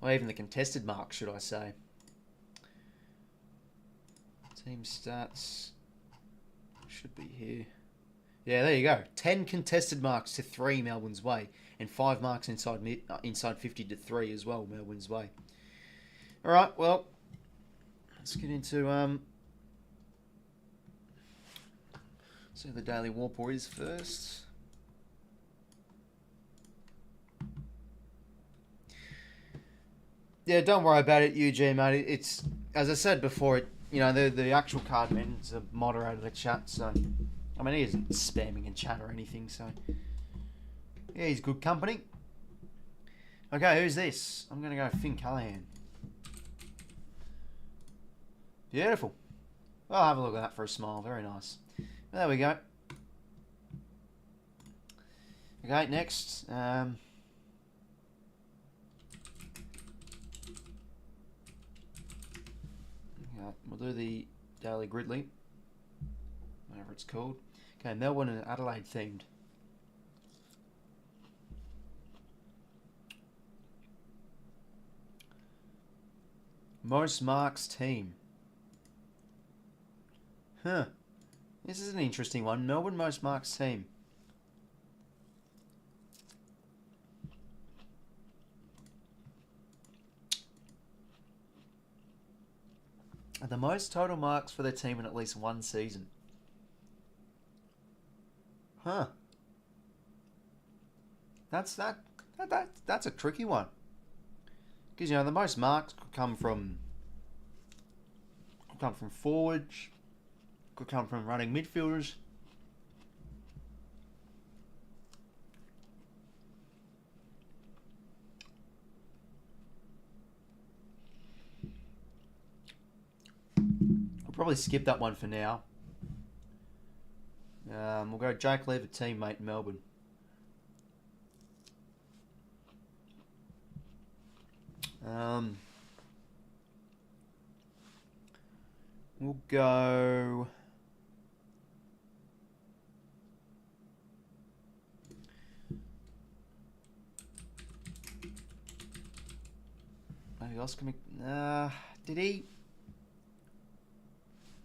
Or even the contested marks, should I say. Team stats should be here. Yeah, there you go. 10 contested marks to 3 Melbourne's way. And 5 marks inside 50 to 3 as well, Melbourne's way. Alright, well, let's get into see the Daily Warpore is first. Yeah, don't worry about it, Eugene, mate. It's, as I said before, the actual card men's a moderator to chat, so I mean, he isn't spamming in chat or anything, so yeah, he's good company. Okay, who's this? I'm gonna go Finn Callahan. Beautiful. I'll have a look at that for a smile. Very nice. There we go. Okay, next. We'll do the Daily Gridley, whatever it's called. Okay, Melbourne and Adelaide themed. Most marks team. Huh. This is an interesting one. Melbourne most marks team. The most total marks for their team in at least one season. Huh. That's a tricky one. Because the most marks could come from come from forwards. Could come from running midfielders. I'll probably skip that one for now. We'll go 𝐼𝐿𝐼𝐿 𝐕𝐿𝐼 in Melbourne. We'll go... Maybe 𝐼𝐿𝐼𝐿... Did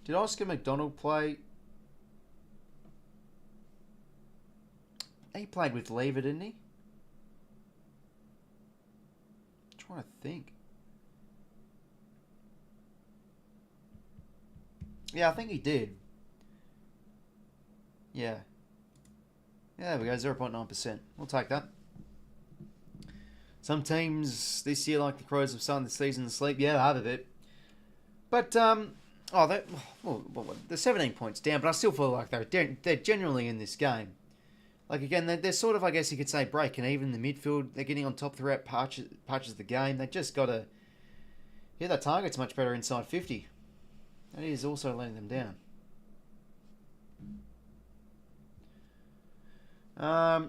𝐼𝐿𝐼𝐿 play? He played with Lever, didn't he? I'm trying to think. Yeah, I think he did. Yeah. Yeah, there we go, 0.9%. We'll take that. Some teams this year, like the Crows, have started the season to sleep. Yeah, they have a bit. But, they're 17 points down, but I still feel like they're generally in this game. Like, again, they're sort of, I guess you could say, breaking even in the midfield. They're getting on top throughout patches of the game. They just got to... Yeah, that target's much better inside 50. That is also letting them down.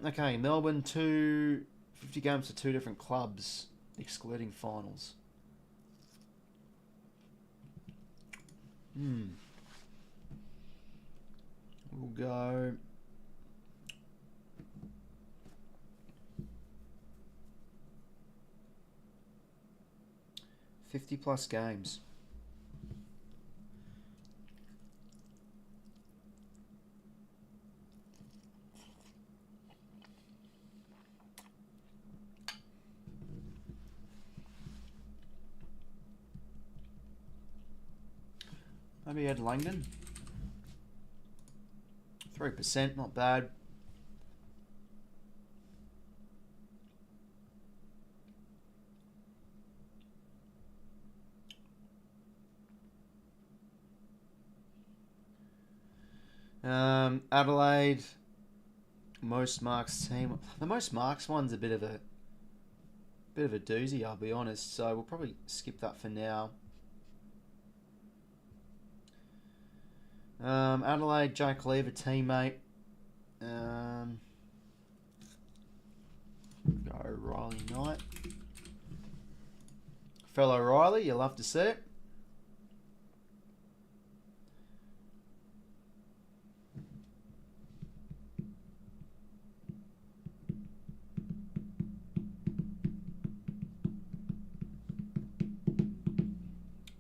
Okay, Melbourne, 50 games to 2 different clubs, excluding finals. We'll go... +50 games. Maybe Ed Langdon. 3%, not bad. Adelaide, most marks team. The most marks one's a bit of a doozy, I'll be honest. So we'll probably skip that for now. Adelaide, 𝐼𝐿𝐼𝐿 teammate. Go Riley Knight. Fellow Riley, you'll love to see it.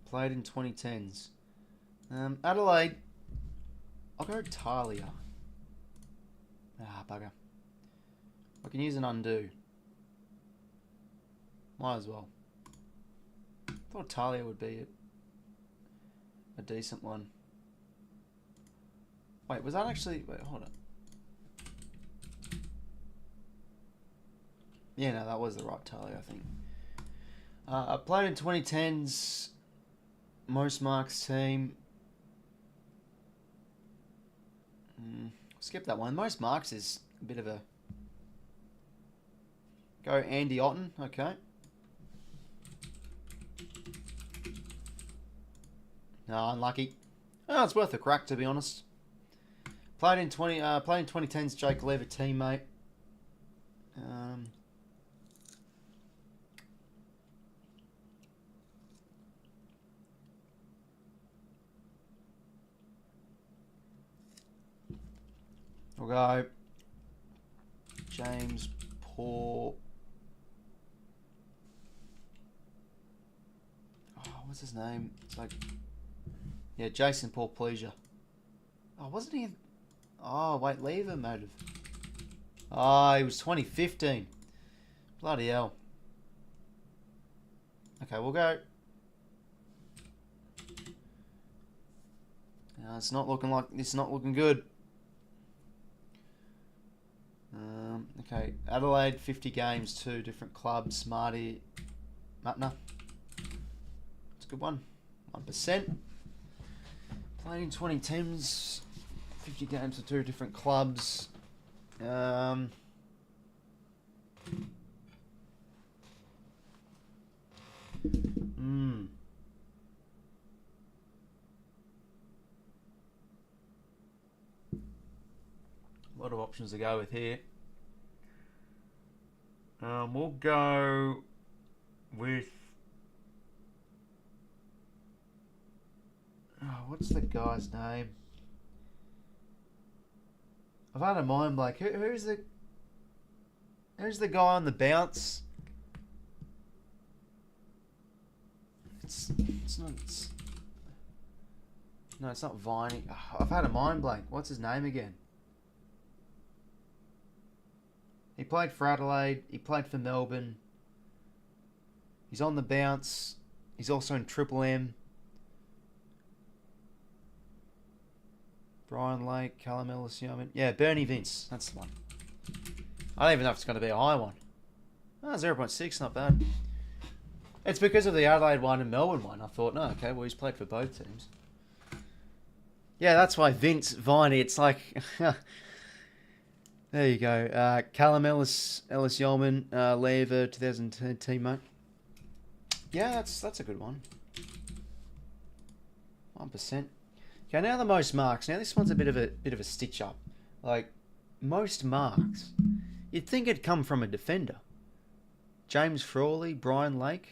Played in 2010s. Adelaide, I'll go Talia. Bugger. I can use an undo. Might as well. Thought Talia would be a decent one. Wait, was that actually... Wait, hold on. Yeah, no, that was the right Talia, I think. I played in 2010s. Most marks team. Skip that one. Most marks is a bit of a... Go Andy Otten. Okay. No, unlucky. Oh, it's worth a crack, to be honest. Played in 2010's 𝐼𝐿𝐼𝐿 teammate. We'll go James Paul. What's his name? It's like, yeah, Jason 𝐵𝗒𝗄𝗎𝗏. Oh, wasn't he? Oh, wait, Lever might have. Oh, he was 2015. Bloody hell. Okay, we'll go. No, it's not looking good. Okay, Adelaide, 50 games, 2 different clubs. Marty Matner. It's a good one. 1%. Played in 2010s, 50 games for 2 different clubs. A lot of options to go with here. We'll go with... Oh, what's the guy's name? I've had a mind blank. Who's the guy on the bounce? It's not 𝐼𝐚𝐭𝐞𝐬. I've had a mind blank. What's his name again? He played for Adelaide. He played for Melbourne. He's on the bounce. He's also in Triple M. Brian Lake, Callum Ellis-Yeoman. Yeah, Bernie Vince. That's the one. I don't even know if it's going to be a high one. Oh, 0.6, not bad. It's because of the Adelaide one and Melbourne one. I thought, no, okay, well, he's played for both teams. Yeah, that's why Vince, 𝐼𝐵𝐼, it's like... There you go. Callum Ellis-Yeoman, Lever, 2010 teammate. Yeah, that's a good one. 1%. Okay, now the most marks. Now this one's a bit of a stitch up. Like, most marks. You'd think it'd come from a defender. James Frawley, Brian Lake.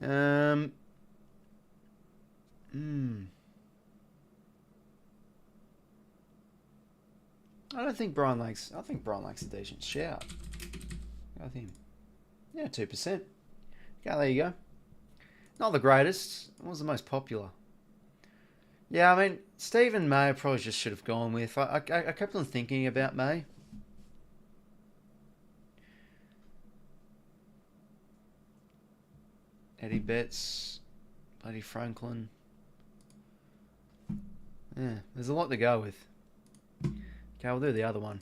I think Brian Lake's a decent shout. Go with him. Yeah, 2%. Okay, there you go. Not the greatest. What was the most popular? Yeah, I mean, Stephen May I probably just should have gone with. I kept on thinking about May. Eddie Betts, Buddy Franklin. Yeah, there's a lot to go with. Okay, we'll do the other one.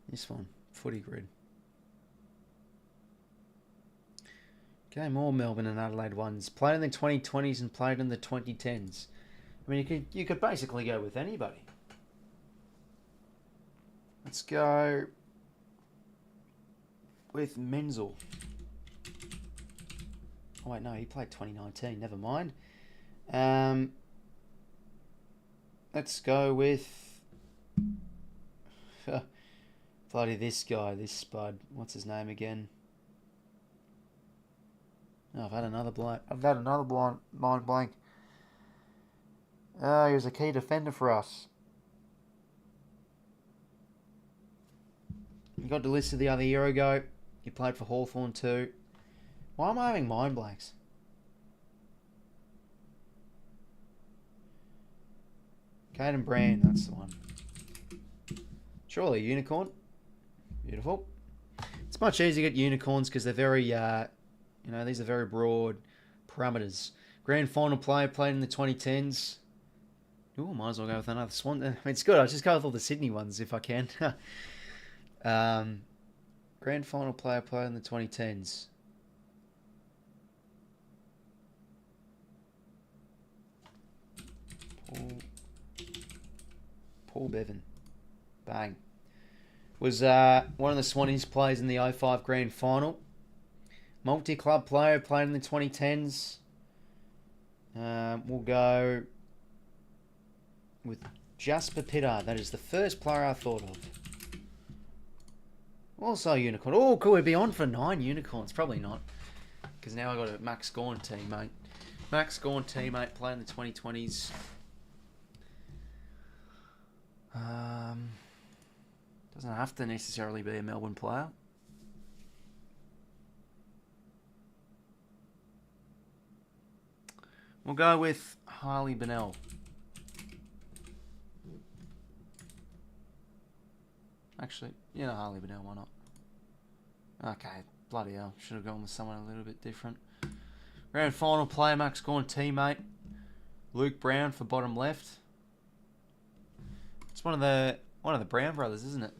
This one, footy grid. Okay, more Melbourne and Adelaide ones. Played in the 2020s and played in the 2010s. I mean, you could basically go with anybody. Let's go with Menzel. Oh wait, no, he played 2019. Never mind. Let's go with bloody this guy, this spud. What's his name again? Oh, I've had another mind blank. He was a key defender for us. He got delisted the other year ago. He played for Hawthorn too. Why am I having mind blanks? Caden Brand, that's the one. Surely unicorn. Beautiful. It's much easier to get unicorns because they're very, these are very broad parameters. Grand final player played in the 2010s. Ooh, might as well go with another Swan. I mean, it's good. I'll just go with all the Sydney ones if I can. Grand final player played in the 2010s. Paul Bevan. Bang. Was one of the Swannies players in the 05 Grand Final. Multi-club player, played in the 2010s. We'll go with Jasper Pittard. That is the first player I thought of. Also a unicorn. Oh, could we be on for 9 unicorns? Probably not. Because now I've got a Max Gawn teammate. Max Gawn teammate playing in the 2020s. Doesn't have to necessarily be a Melbourne player. We'll go with 𝐼𝐵𝐼𝐿. Actually, 𝐼𝐵𝐼𝐿, why not? Okay, bloody hell. Should have gone with someone a little bit different. Grand final player, Max Gawn teammate. Luke Brown for bottom left. It's one of the Brown brothers, isn't it?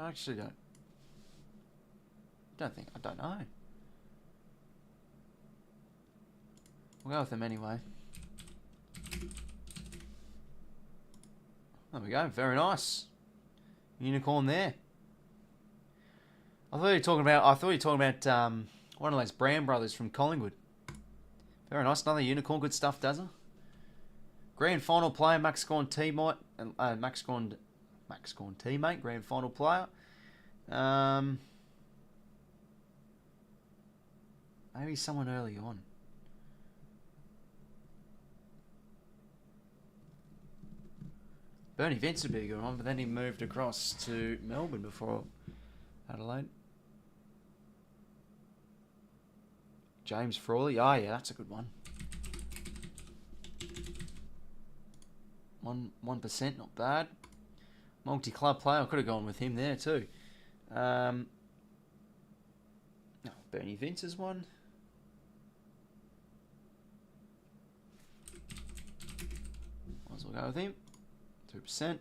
I actually don't. I don't know. We'll go with them anyway. There we go. Very nice. Unicorn there. I thought you were talking about one of those Brown brothers from Collingwood. Very nice. Another unicorn. Good stuff, does it? Grand final player, 𝐼𝐴 teammate, 𝐼𝐴 teammate. Grand final player. Maybe someone early on. Bernie Vince would be a good one, but then he moved across to Melbourne before Adelaide. James Frawley. Oh, yeah, that's a good one. 1%, not bad. Multi-club player. I could have gone with him there too. No, Bernie Vince's one. Might as well go with him. 2%.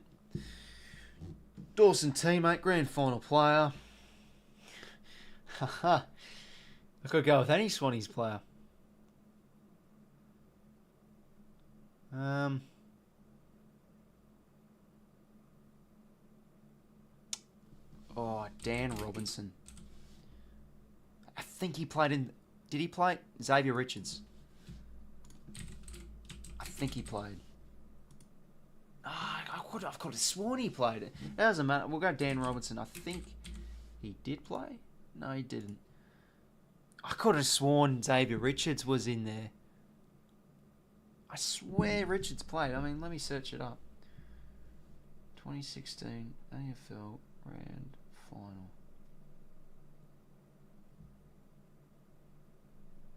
Dawson teammate, grand final player. Haha. I could go with any Swannies player. Oh, Dan Robinson. I think he played in... Did he play? Xavier Richards. I think he played. I've got a sworn he played it. That doesn't matter. We'll go Dan Robinson. I think he did play. No, he didn't. I could have sworn Xavier Richards was in there. I swear Richards played. I mean, let me search it up. 2016 AFL Grand Final.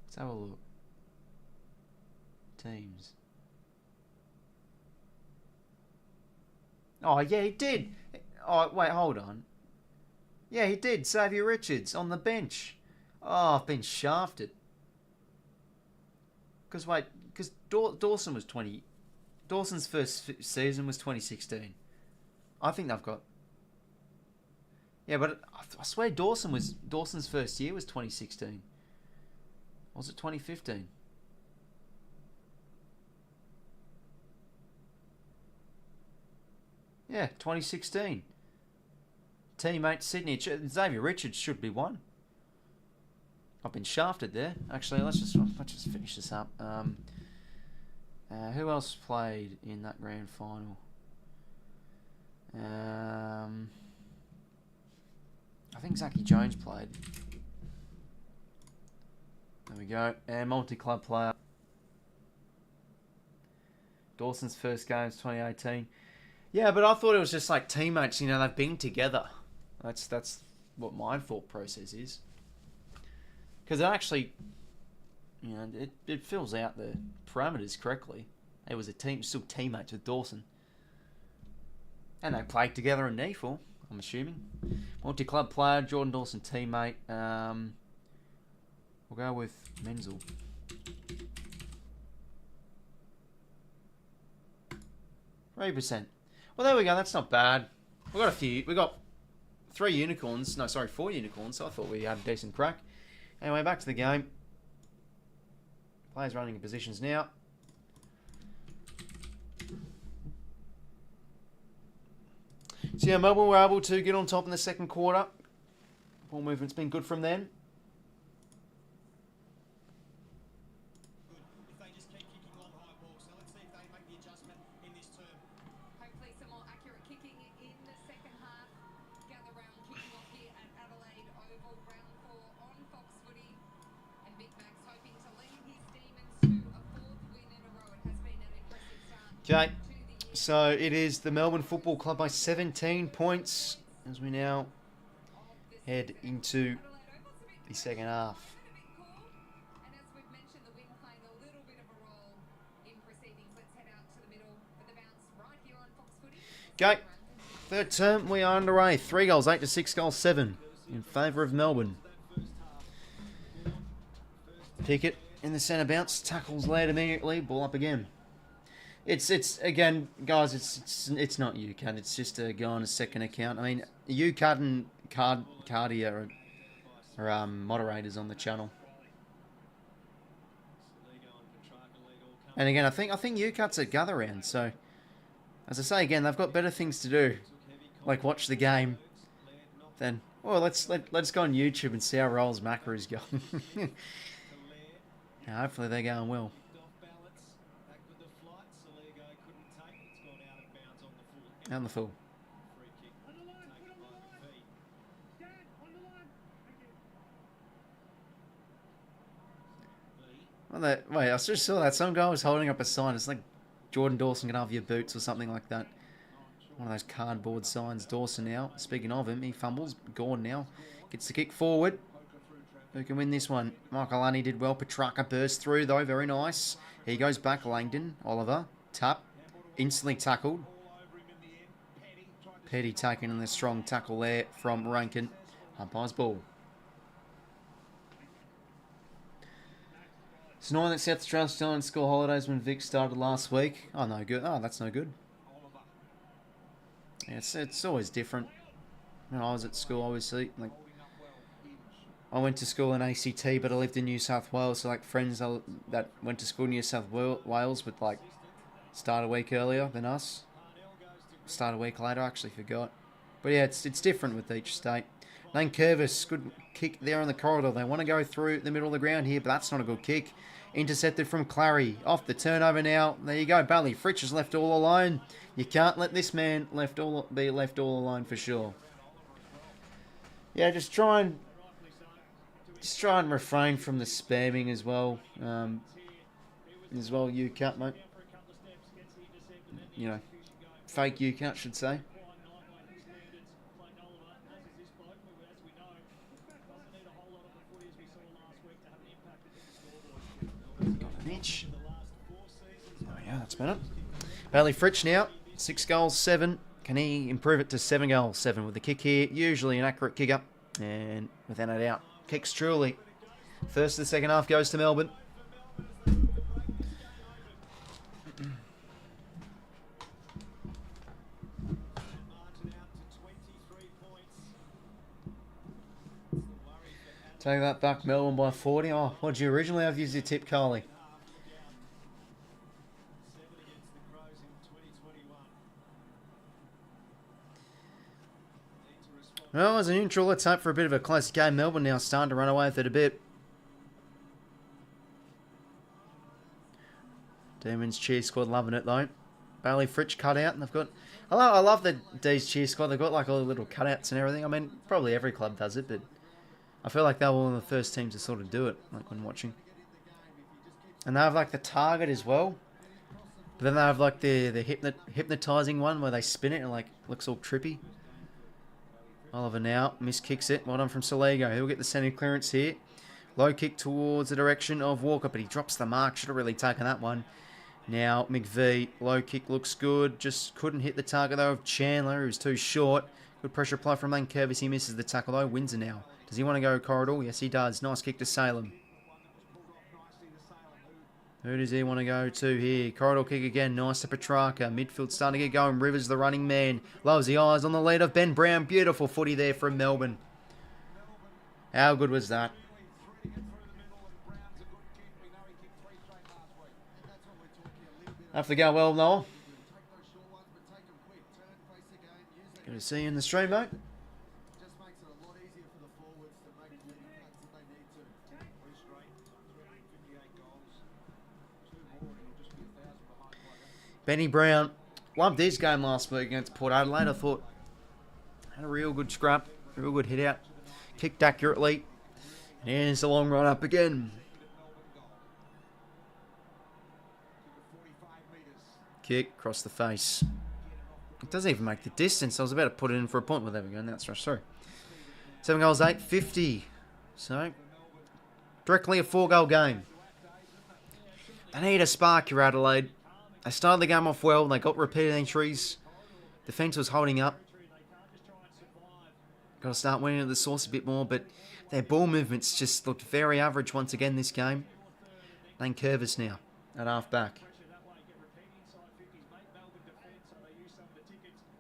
Let's have a look. Teams. Oh, yeah, he did. Oh, wait, hold on. Yeah, he did. Xavier Richards on the bench. Oh, I've been shafted. Because, wait, because Dawson was 20... Dawson's first season was 2016. I think they've got... Yeah, but I swear Dawson's first year was 2016. Or was it 2015? Yeah, 2016. Teammate Sydney. Xavier Richards should be one. I've been shafted there. Actually, let's just finish this up. Who else played in that grand final? I think Zachy Jones played. There we go. And multi-club player. Dawson's first game was 2018. Yeah, but I thought it was just like teammates. You know, they've been together. That's what my thought process is. Because it actually, you know, it fills out the parameters correctly. It was still teammates with Dawson. And they played together in NEFL, I'm assuming. Multi-club player, Jordan Dawson teammate. We'll go with Menzel. %. Well, there we go. That's not bad. We got a few. We got 4 unicorns. So I thought we had a decent crack. Anyway, back to the game. Players running in positions now. So yeah, Melbourne were able to get on top in the second quarter. Ball movement's been good from them. If they just keep kicking long high balls, so let's see if they make the adjustment in this term. Hopefully some more accurate kicking in the second half. Gather round kicking off here at Adelaide Oval, round 4 on Fox Footy. And Big Mac's hoping to lead his Demons to a 4th win in a row. It has been an impressive start. Okay, so it is the Melbourne Football Club by 17 points as we now head into the second half. And as we've mentioned, the wind playing a little bit of a role in proceedings. Let's head out to the middle for the bounce right here on Fox Footy. Okay, third term, we are underway. 3 goals, 8 to 6 goals, 7 in favour of Melbourne. Pickett in the centre bounce, tackles led immediately, ball up again. It's again, guys. It's not 𝐴𝐸𝐶𝐞. It's just a guy on a second account. I mean, 𝐸𝐸𝐶𝐞 and 𝐴𝐸𝐸𝐿𝐷 are moderators on the channel. And again, I think 𝐸𝐸𝐶𝐞's at gather round. So, as I say again, they've got better things to do, like watch the game. Then, well, let's go on YouTube and see how Rolls Macca is going. Yeah, hopefully they're going well. Out on the full. Well, wait, I just saw that. Some guy was holding up a sign. It's like Jordan Dawson can have your boots or something like that. One of those cardboard signs. Dawson now. Speaking of him, he fumbles. Gordon now. Gets the kick forward. Who can win this one? Michael Lunny did well. 𝐵𝗵𝗏 burst through though. Very nice. He goes back. Langdon. Oliver. Tap. Instantly tackled. Petty taking in the strong tackle there from Rankin. Umpire's ball. It's annoying that South Australia still on school holidays when Vic started last week. Oh, no good. Oh, that's no good. Yeah, it's always different. When I was at school, obviously, like I went to school in ACT, but I lived in New South Wales. So like friends that went to school in New South Wales would like start a week earlier than us. Start a week later, I actually forgot. But yeah, it's different with each state. 𝐼𝐻𝐽𝐪, good kick there on the corridor. They want to go through the middle of the ground here, but that's not a good kick. Intercepted from Clary. Off the turnover now. There you go. 𝐵𝗵𝐿𝐷 is left all alone. You can't let this man be left all alone for sure. Yeah, just try and refrain from the spamming as well. 𝐸𝐸𝐶𝐞, mate. You know, fake 𝐸𝐸𝐶𝐞, I should say. Got an inch. Oh yeah, that's better. 𝐵𝗵𝐿𝐷 now. 6 goals, 7. Can he improve it to 7 goals, 7 with the kick here? Usually an accurate kick up. And without a doubt, kicks truly. First of the second half goes to Melbourne. Take that back, Melbourne by 40. Oh, what did you originally have used your tip, Carly? Well, as a neutral, let's hope for a bit of a close game. Melbourne now starting to run away with it a bit. Demons cheer squad loving it though. 𝐵𝗵𝐿𝐷 cut out, and they've got. I love the D's cheer squad. They've got like all the little cutouts and everything. I mean, probably every club does it, but I feel like they were one of the first teams to sort of do it, like when watching. And they have like the target as well. But then they have like the hypnotizing one where they spin it and like looks all trippy. Oliver now miskicks it. Well done from 𝐸𝐸𝐷. He'll get the centre clearance here. Low kick towards the direction of Walker, but he drops the mark. Should have really taken that one. Now 𝐸𝐸𝐷. Low kick looks good. Just couldn't hit the target though of Chandler. He was too short. Good pressure play from 𝐼𝐻𝐽𝐪 as he misses the tackle though. Wins it now. Does he want to go corridor? Yes, he does. Nice kick to Salem. Who does he want to go to here? Corridor kick again. Nice to 𝗵𝗏𝗏. Midfield starting to get going. Rivers the running man. Loves the eyes on the lead of Ben Brown. Beautiful footy there from Melbourne. How good was that? Have to go well, Noah. Good to see you in the stream, mate. Benny Brown, loved his game last week against Port Adelaide. I thought had a real good scrap, real good hit out, kicked accurately, and here's the long run up again. Kick across the face. It doesn't even make the distance. I was about to put it in for a point. Well, there we go. Now it's rushed through. 7 goals, 850. So directly a 4-goal game. They need a spark here, Adelaide. They started the game off well. They got repeated entries. Defence was holding up. Got to start winning at the source a bit more, but their ball movements just looked very average once again this game. 𝐼𝐻𝐽𝐪 now at half back.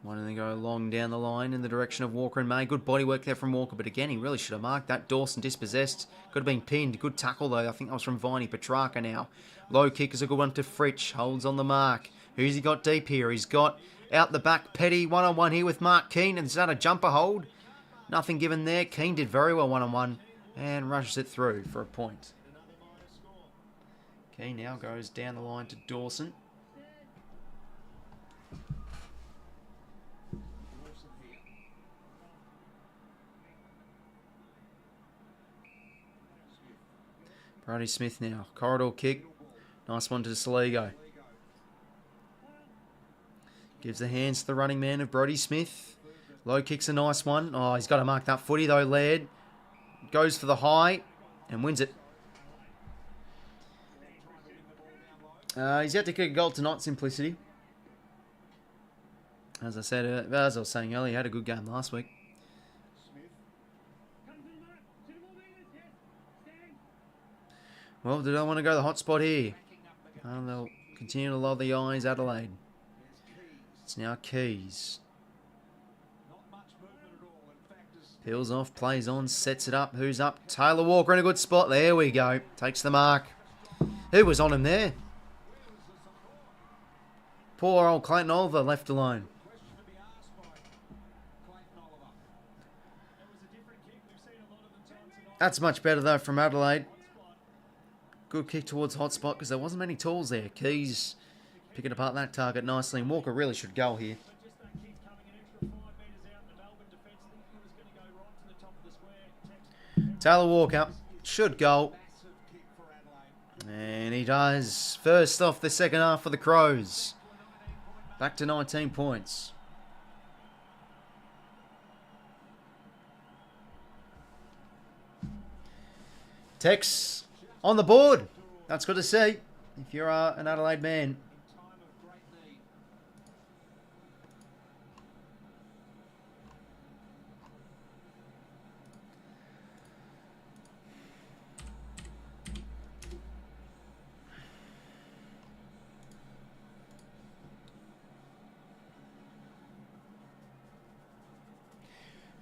Wanting to go long down the line in the direction of Walker and May. Good body work there from Walker, but again, he really should have marked that. Dawson dispossessed. Could have been pinned. Good tackle, though. I think that was from 𝐼𝐼𝐿𝐼𝐿𝐼 now. Low kick is a good one to 𝐓𝐿𝐴. Holds on the mark. Who's he got deep here? He's got out the back Petty. One-on-one here with Mark Keane. And is that a jumper hold? Nothing given there. Keane did very well one-on-one. And rushes it through for a point. Keane now goes down the line to Dawson. 𝘬𝐼𝐿𝐼𝐿𝐼 now. Corridor kick. Nice one to 𝐼𝐿𝐼𝐿𝐼. Gives the hands to the running man of 𝘬𝐼𝐿𝐼. Low kick's a nice one. Oh, he's got to mark that footy though, Laird. Goes for the high and wins it. He's yet to kick a goal tonight, 𝐼𝐿𝐼𝐿𝐼. As I was saying earlier, he had a good game last week. Well, do I want to go the hot spot here? They'll continue to lower the eyes, Adelaide. It's now Keys. Peels off, plays on, sets it up. Who's up? Taylor Walker in a good spot. There we go. Takes the mark. Who was on him there? Poor old Clayton Oliver left alone. That's much better though from Adelaide. Good kick towards hot spot because there wasn't many tools there. Keys picking apart that target nicely. And Walker really should go here. Taylor Walker should go. And he does. First off the second half for the Crows. Back to 19 points. Tex on the board. That's good to see if you're an Adelaide man.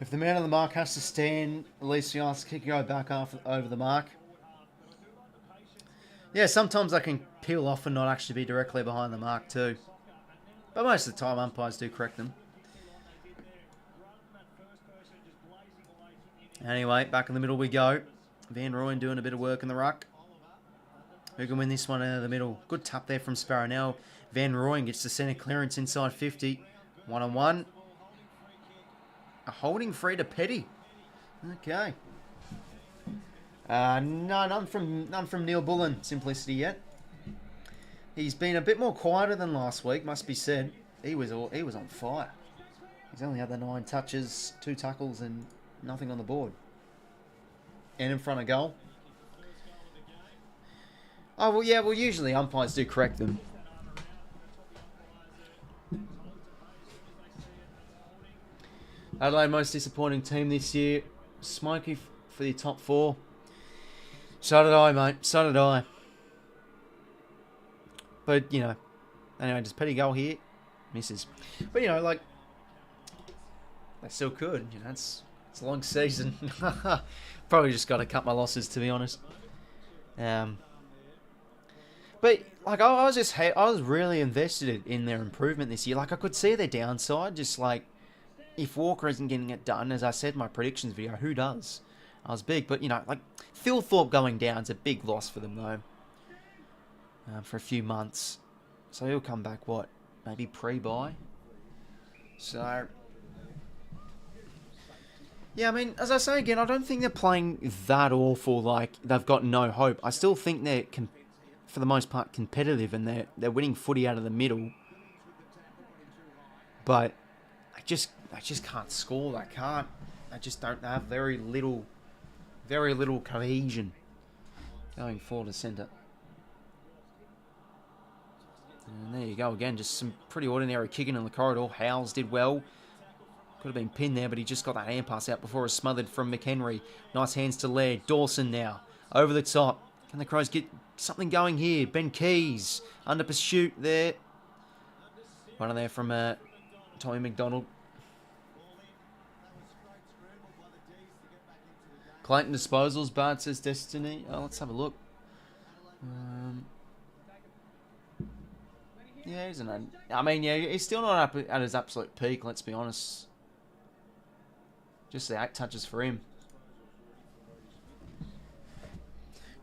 If the man on the mark has to stand, at least he asks to go back over the mark. Yeah, sometimes I can peel off and not actually be directly behind the mark too. But most of the time umpires do correct them. Anyway, back in the middle we go. Van Rooyen doing a bit of work in the ruck. Who can win this one out of the middle? Good tap there from Sparrow. Now Van Rooyen gets the centre clearance inside 50. One-on-one. A holding free to Petty. Okay. No, none from Neil Bullen 𝐼𝐿𝐼𝐿𝐼 yet. He's been a bit more quieter than last week, must be said. He was on fire. He's only had the 9 touches, 2 tackles, and nothing on the board. And in front of goal. Oh well, yeah. Well, usually umpires do correct them. Adelaide most disappointing team this year. 𝐬𝐿𝐼𝐿𝐼 for the top 4. So did I, mate. So did I. But, you know, anyway, does Petty go here? Misses. But, you know, like, they still could. You know, it's a long season. Probably just got to cut my losses, to be honest. But, like, I was really invested in their improvement this year. Like, I could see their downside, just like, if Walker isn't getting it done, as I said in my predictions video, who does? I was big, but, you know, like, 𝐼𝐿𝐼𝐿𝐼 going down is a big loss for them, though. For a few months. So he'll come back, what? Maybe pre-buy? So, yeah, I mean, as I say again, I don't think they're playing that awful, like, they've got no hope. I still think they're, for the most part, competitive, and they're winning footy out of the middle. But I just can't score. I just don't have very little cohesion going forward to centre. And there you go again, just some pretty ordinary kicking in the corridor. Howes did well. Could have been pinned there, but he just got that hand pass out before it was smothered from McHenry. Nice hands to Laird. Dawson now, over the top. Can the Crows get something going here? Ben Keys, under pursuit there. One of there from Tommy McDonald. Clayton disposals. Bart says Destiny. Oh, let's have a look. Yeah, he's an. I mean, yeah, he's still not up at his absolute peak. Let's be honest. Just the 8 touches for him.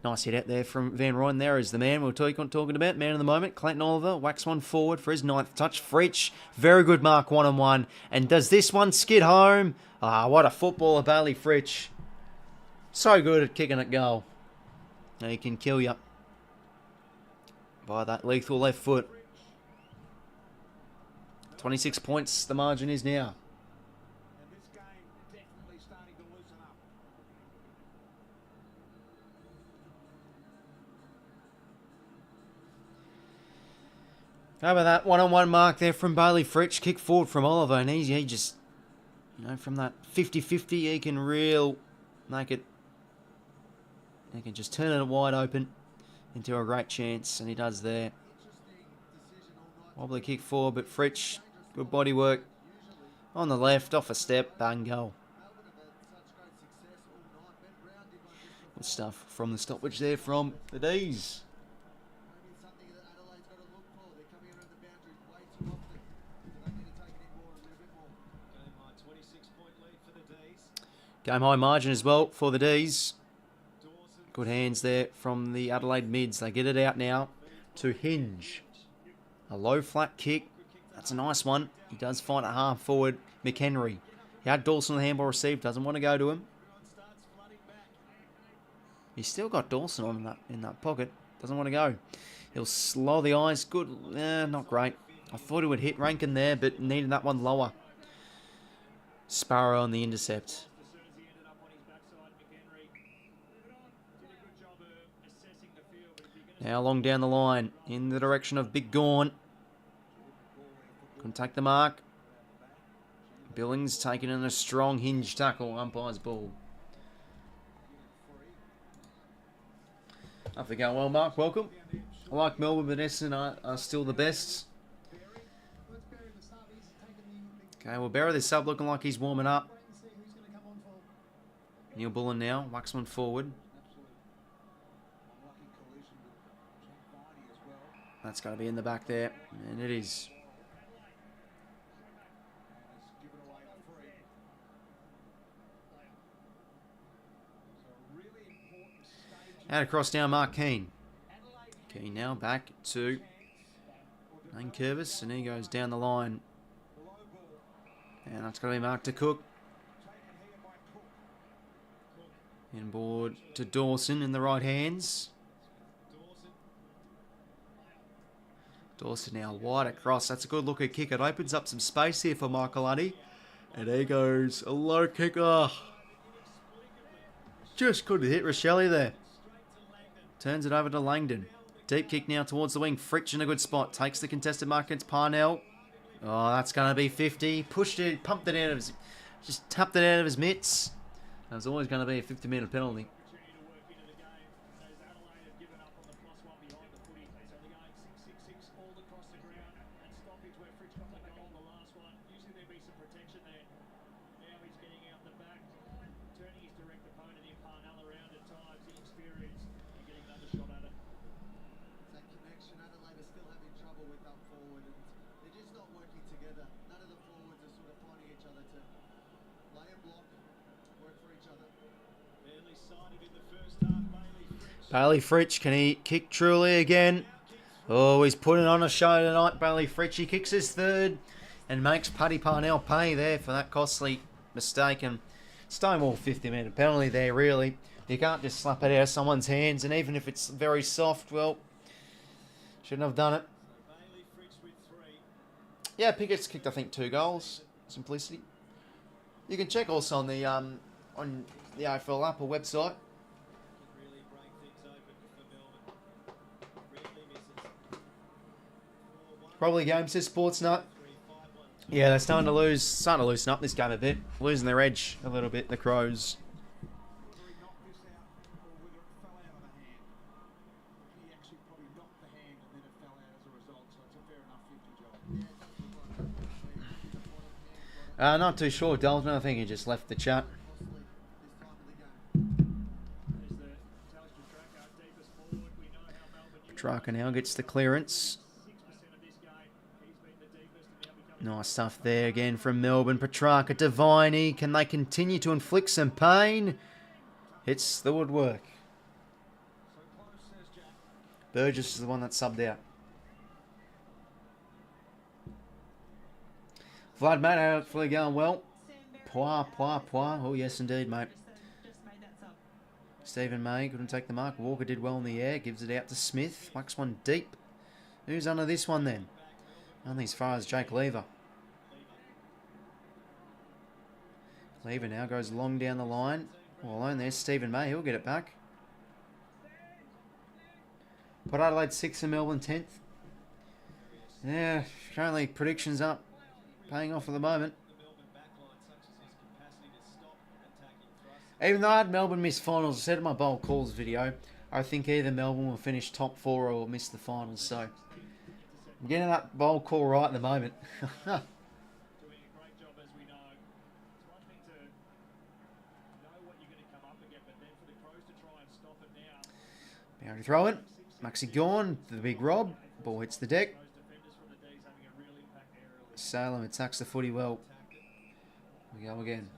Nice hit out there from Van Ryn. There is the man we're talking about. Man of the moment. Clayton Oliver whacks one forward for his 9th touch. 𝐓𝐴𝐶. Very good mark, 1-on-1. And does this one skid home? Ah, what a footballer, Bailey 𝐓𝐴𝐶. So good at kicking at goal. Now he can kill you by that lethal left foot. 26 points the margin is now. How about that 1-on-1 mark there from Bailey 𝐓𝐴𝐶? Kick forward from Oliver, and he just, you know, from that 50-50, he can make it. He can just turn it wide open into a great chance, and he does there. Wobbly kick forward, but 𝐓𝐴𝐶, good body work on the left, off a step, bang, goal. Good stuff from the stoppage there from the D's. Game high margin as well for the D's. Good hands there from the Adelaide mids. They get it out now to Hinge. A low flat kick. That's a nice one. He does find it half forward. McHenry. He had Dawson on the handball received. Doesn't want to go to him. He's still got Dawson on in that pocket. Doesn't want to go. He'll slow the eyes. Good. Not great. I thought he would hit Rankin there, but needed that one lower. Sparrow on the intercept. Now long down the line, in the direction of Big Gawn. Couldn't take the mark. Billings taking in a strong Hinge tackle. Umpire's ball. Up they go. Well, Mark, welcome. I like Melbourne, but Essendon are still the best. Okay, well, Berra, this sub looking like he's warming up. Neil Bullen now, whacks one forward. That's going to be in the back there, and it is. Out across now, Mark Keane. Keane now back to 𝐼𝐴𝐿𝐴, and he goes down the line. And that's going to be marked to 𝐶𝐞. Inboard to Dawson in the right hands. Dawson now wide across. That's a good looking kick. It opens up some space here for Michael Addy. And there goes a low kick. Oh. Just couldn't hit 𝐼𝐴𝐿𝐴 there. Turns it over to Langdon. Deep kick now towards the wing. 𝐓𝐴𝐶 in a good spot. Takes the contested mark against Parnell. Oh, that's going to be 50. Pushed it, pumped it out of his... Just tapped it out of his mitts. There's always going to be a 50-metre penalty. Bailey 𝐓𝐴𝐶, can he kick truly again? Oh, he's putting on a show tonight. Bailey 𝐓𝐴𝐶, he kicks his third and makes Paddy Parnell pay there for that costly mistake. And Stonewall 50-metre penalty there, really. You can't just slap it out of someone's hands, and even if it's very soft, well, shouldn't have done it. Yeah, Pickett's kicked, I think, 2 goals. Simplicity. You can check also on the AFL app or website. Probably game, says Sportsnut. Yeah, they're starting to loosen up this game a bit. Losing their edge a little bit, the Crows. Not too sure, Dalton. I think he just left the chat. Petrarca now gets the clearance. Nice stuff there again from Melbourne. Petrarca to 𝐼𝐼𝐻𝐽𝐻. Can they continue to inflict some pain? Hits the woodwork. Burgess is the one that subbed out. Vlad, mate, hopefully going well. 𝐼𝐻𝐽𝐻𝐿. Oh, yes, indeed, mate. Stephen May couldn't take the mark. Walker did well in the air. Gives it out to Smith. Whacks one deep. Who's under this one then? Only as far as Jake 𝐬𝐻𝐿𝐻. 𝐬𝐻𝐿𝐻 now goes long down the line. All alone there's Stephen May. He'll get it back. Put Adelaide 6th and Melbourne 10th. Yeah, currently predictions up. Paying off at the moment. Even though I had Melbourne miss finals, I said in my bold calls video, I think either Melbourne will finish top 4 or will miss the finals. So I'm getting that bold call right at the moment. Boundary throw it. 𝐬𝐿𝐻𝐿 gone. The big Rob. Ball hits the deck. Salem attacks the footy well. We go again.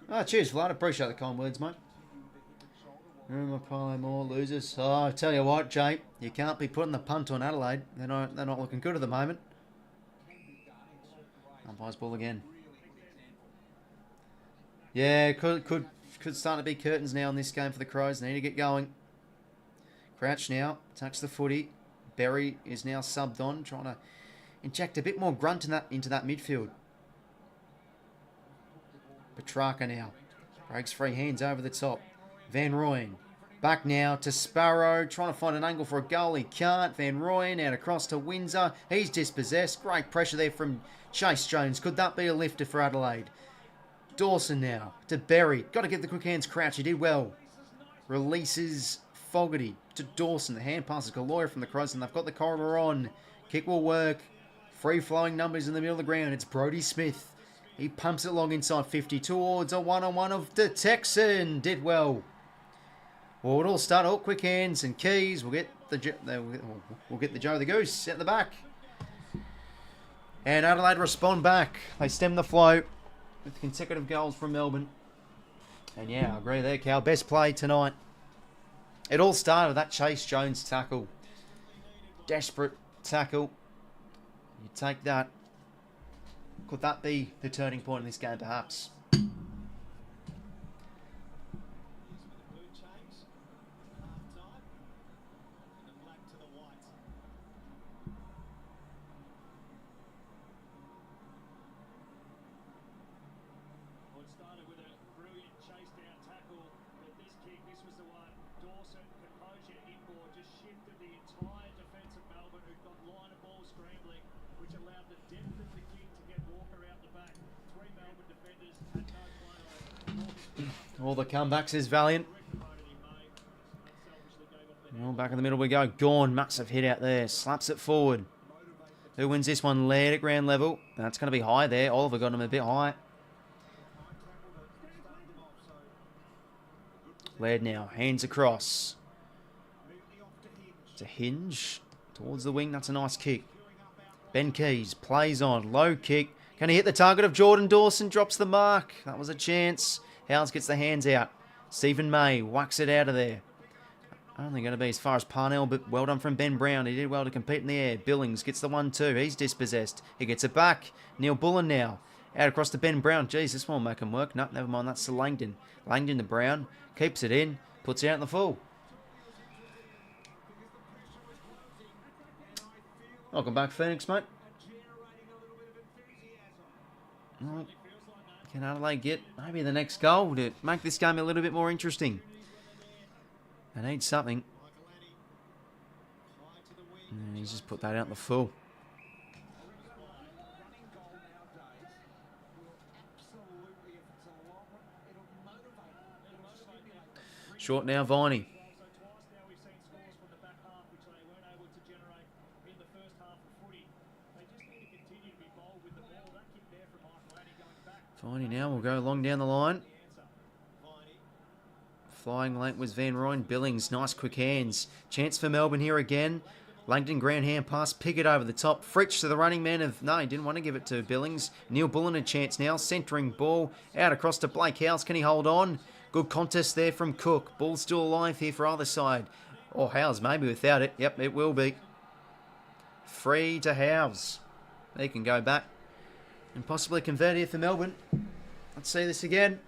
Oh, cheers, Vlad. Appreciate the kind words, mate. Remember parlay more losers. Oh, I tell you what, Jay, you can't be putting the punt on Adelaide. They're not looking good at the moment. Umpire's ball again. Yeah, could start to be curtains now in this game for the Crows. They need to get going. Crouch now attacks the footy. Berry is now subbed on, trying to inject a bit more grunt into that midfield. Petrarca now breaks free, hands over the top. Van Rooyen back now to Sparrow, trying to find an angle for a goal. He can't. Van Rooyen out across to Windsor. He's dispossessed. Great pressure there from Chase Jones. Could that be a lifter for Adelaide? Dawson now to Berry. Got to get the quick hands. Crouch. He did well. Releases Fogarty to Dawson. The hand passes galore from the Crows, and they've got the corridor on. Kick will work. Free-flowing numbers in the middle of the ground. It's Brodie Smith. He pumps it long inside 50 towards a one-on-one of the Texan. Did well. Well, it'll start out quick hands and keys. We'll get the Joe the Goose at the back. And Adelaide respond back. They stem the flow with consecutive goals from Melbourne. And yeah, I agree there, Cal. Best play tonight. It all started with that Chase Jones tackle. Desperate tackle. You take that. Could that be the turning point in this game, perhaps? All the comebacks is valiant. Well, back in the middle we go. Gawn, massive hit out there. Slaps it forward. Who wins this one? Laird at ground level. That's going to be high there. Oliver got him a bit high. Laird now. Hands across. To Hinge. Towards the wing. That's a nice kick. Ben Keys plays on. Low kick. Can he hit the target of Jordan Dawson? Drops the mark. That was a chance. Howes gets the hands out. Stephen May whacks it out of there. Only going to be as far as Parnell, but well done from Ben Brown. He did well to compete in the air. Billings gets the 1-2. He's dispossessed. He gets it back. Neil Bullen now. Out across to Ben Brown. Jeez, this won't make him work. No, never mind. That's to Langdon. Langdon to Brown. Keeps it in. Puts it out in the full. Welcome back, Phoenix, mate. Well, can Adelaide get maybe the next goal to make this game a little bit more interesting? They need something. And he's just put that out in the full. Short now, 𝐼𝐻𝐽𝐻. Viney now will go long down the line. Flying late was Van Rooyen. Billings, nice quick hands. Chance for Melbourne here again. Langdon, ground hand pass, Pickett over the top. Fritsch to the running man of... No, he didn't want to give it to Billings. Neil Bullen a chance now. Centering ball out across to Blake Howes. Can he hold on? Good contest there from Cook. Ball still alive here for either side. Or Howes, maybe without it. Yep, it will be. Free to Howes. He can go back and possibly convert here for Melbourne. Let's see this again.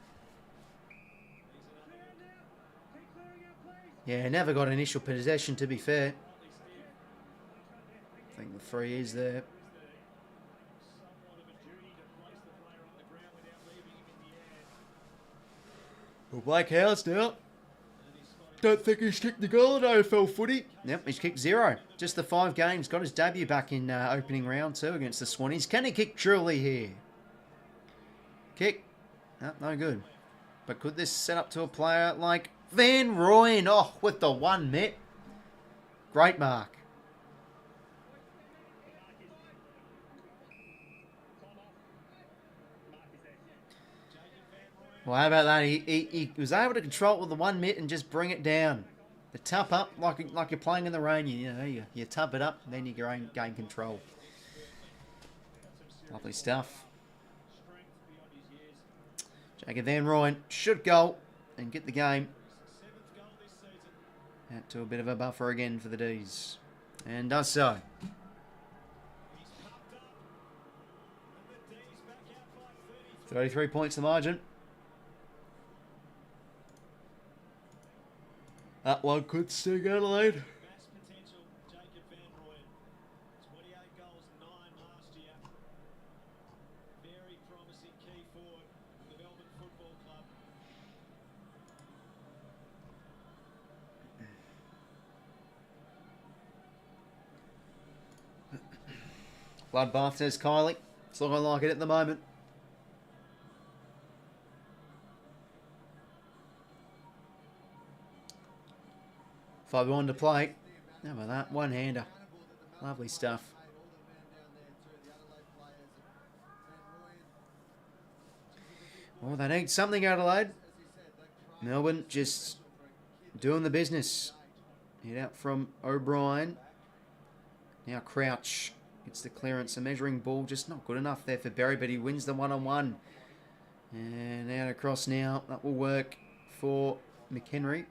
Yeah, never got initial possession, to be fair. I think the free is there. Well, Blake Howes now. Don't think he's kicked the goal in AFL footy. Yep, he's kicked 0. Just the 5 games. Got his debut back in opening round 2 against the Swannies. Can he kick truly here? Kick. No good. But could this set up to a player like Van Rooyen? Oh, with the 1 mitt. Great mark. Well, how about that? He was able to control it with the 1 mitt and just bring it down. The tap up, like you're playing in the rain. You tap it up, and then you gain control. Lovely stuff. Jacob Van Rooyen should go and get the game out to a bit of a buffer again for the D's. And does so. 33 points the margin. That one could sting Adelaide. Vast potential, Jacob Van Rooyen. 28 goals, 9 last year. Very promising key forward for the Melbourne Football Club. Bloodbath, says Kylie. It's looking like it at the moment. Five on to play. How about that? One-hander. Lovely stuff. Well, they need something, Adelaide. Melbourne just doing the business. Hit out from O'Brien. Now Crouch gets the clearance. A measuring ball just not good enough there for Berry, but he wins the one-on-one. And out across now. That will work for McHenry.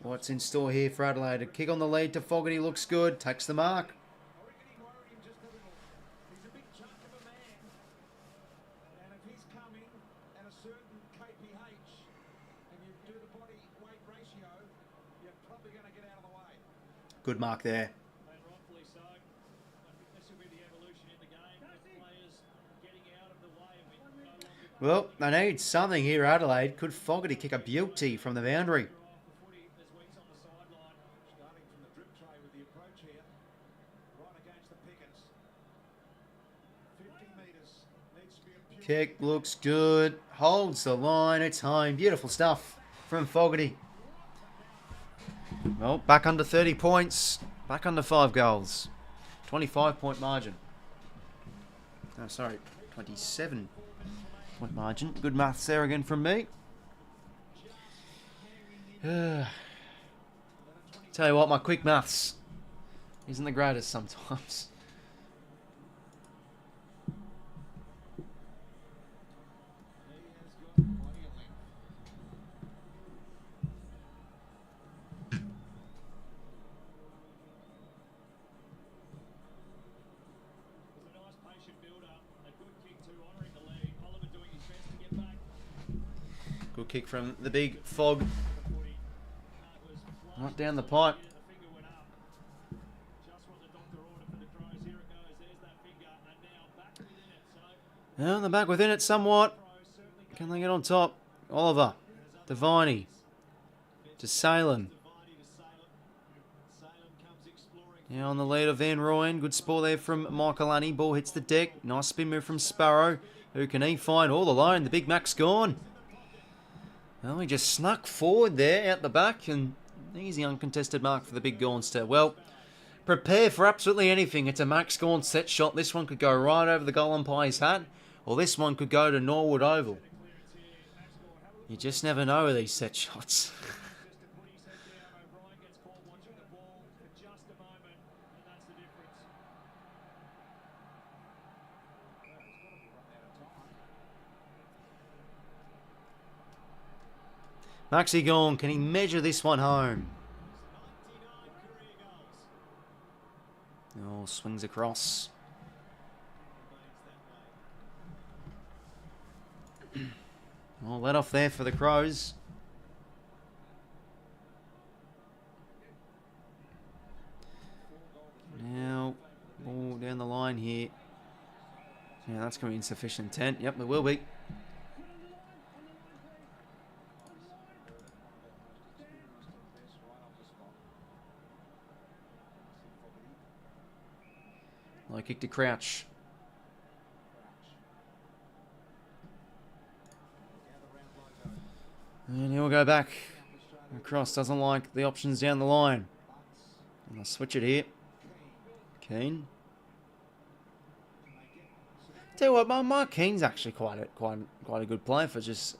What's in store here for Adelaide? A kick on the lead to Fogarty looks good. Takes the mark. I reckon he worried him just a little. He's a big chunk of a man. And if he's coming at a certain kph and you do the body weight ratio, you're probably going to get out of the way. Good mark there. And rightfully so. I think this will be the evolution in the game. The players getting out of the way and we no longer... Well, they need something here, Adelaide. Could Fogarty kick a beauty from the boundary? Kick looks good. Holds the line. It's home. Beautiful stuff from Fogarty. Well, back under 30 points. Back under 5 goals. 25-point margin. Oh, sorry. 27-point margin. Good maths there again from me. Tell you what, my quick maths isn't the greatest sometimes. Good kick from the big Fog. Not down the pipe. Now they're back within it somewhat. Can they get on top? Oliver. To Viney. To Salem. Now on the lead of Van Rooyen. Good sport there from 𝐼𝐵. Ball hits the deck. Nice spin move from Sparrow. Who can he find all alone? The big Mac's gone. Well, he just snuck forward there out the back and easy uncontested mark for the big 𝐼𝐵. Well, prepare for absolutely anything. It's a Max-Gawn set shot. This one could go right over the goal umpire's hat, or this one could go to Norwood Oval. You just never know with these set shots. 𝐼𝐚𝐭𝐞𝐬, can he measure this one home? Oh, swings across. Well, let off there for the Crows. Now, ball down the line here. Yeah, that's going to be insufficient intent. Yep, it will be. Low kick to Crouch. And he'll go back across. Doesn't like the options down the line. And I'll switch it here. Kane. Tell you what, Mark Keane's actually quite a good player for just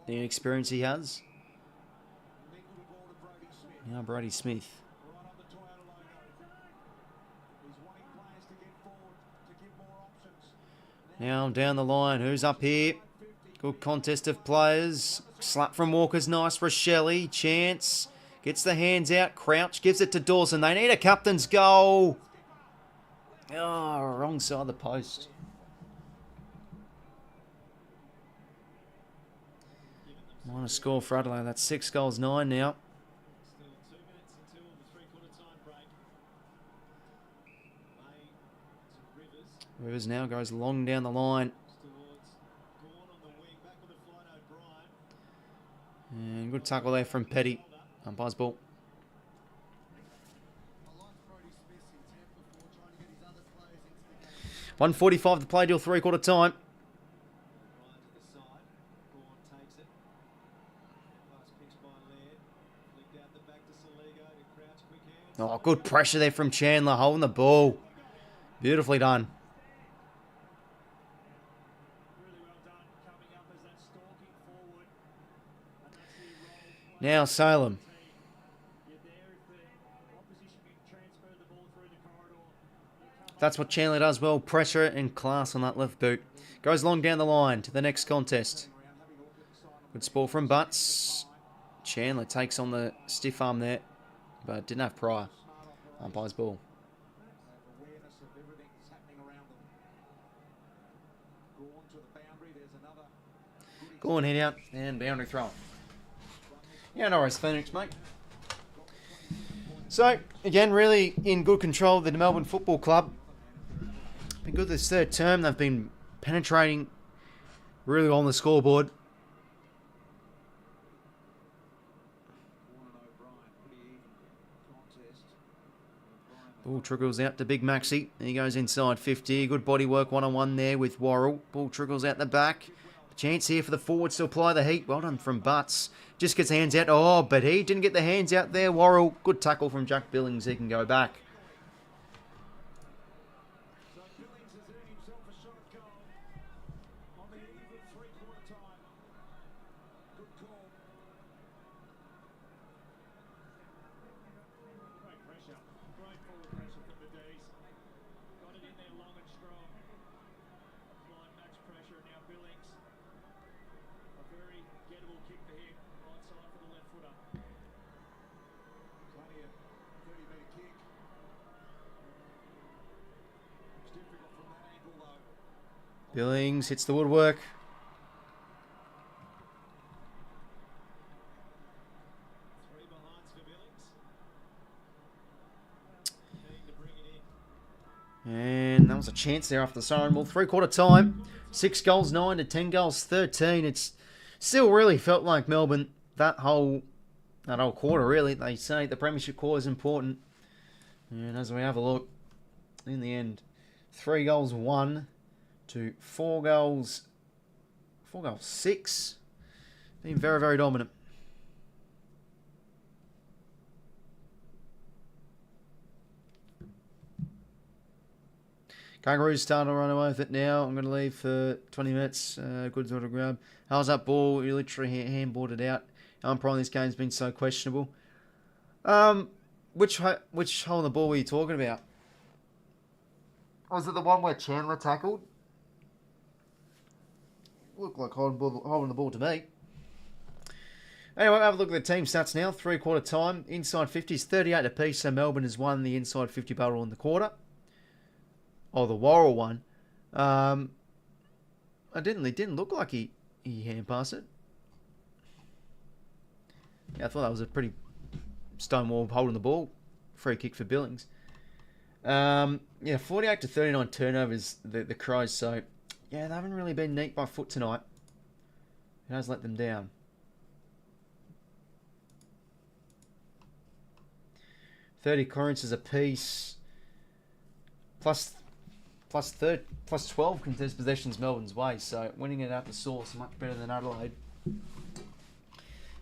the inexperience he has. Now Brody Smith. Now down the line, who's up here? Good contest of players. Slap from Walker's nice. Rochelle, chance. Gets the hands out. Crouch gives it to Dawson. They need a captain's goal. Oh, wrong side of the post. Minus score for Adelaide. That's 6 goals, 9 now. Rivers now goes long down the line. And good tackle there from Petty. Umpire's ball. $1:45 to play till 3/4 time. Oh, good pressure there from Chandler, holding the ball. Beautifully done. Now Salem. That's what Chandler does well. Pressure and class on that left boot. Goes long down the line to the next contest. Good sport from Butts. Chandler takes on the stiff arm there, but didn't have prior. Umpire's ball. Go on, head out and boundary throw. Yeah, no worries, Phoenix, mate. So, again, really in good control of the Melbourne Football Club. Been good this third term. They've been penetrating really well on the scoreboard. Ball trickles out to Big Maxi. He goes inside 50. Good body work one-on-one there with Worrell. Ball trickles out the back. Chance here for the forwards to apply the heat. Well done from Butts. Just gets hands out. Oh, but he didn't get the hands out there. Worrell. Good tackle from Jack Billings. He can go back. Billings hits the woodwork. And that was a chance there after the siren ball. 3/4 time. 6 goals 9 to 10 goals 13. It's still really felt like Melbourne that whole quarter really. They say the premiership quarter is important. And as we have a look, in the end, 3 goals 1 to 4 goals 6. Been very, very dominant. Kangaroos starting to run away with it now. I'm going to leave for 20 minutes. Good sort of grab. How's that ball? You literally handballed it out. Umpiring this game's been so questionable. Which hole in the ball were you talking about? Was it the one where Chandler tackled? Looked like holding the ball to me. Anyway, have a look at the team stats now. 3/4 time. Inside 50s, 38 apiece. So Melbourne has won the inside 50 battle in the quarter. Oh, the Worrell one. It didn't look like he hand passed it. Yeah, I thought that was a pretty stonewall holding the ball. Free kick for Billings. Yeah, 48 to 39 turnovers, the Crows. So, yeah, they haven't really been neat by foot tonight. It has let them down. +30 clearances apiece. Plus 12 contested possessions Melbourne's way. So, winning it out the source, much better than Adelaide.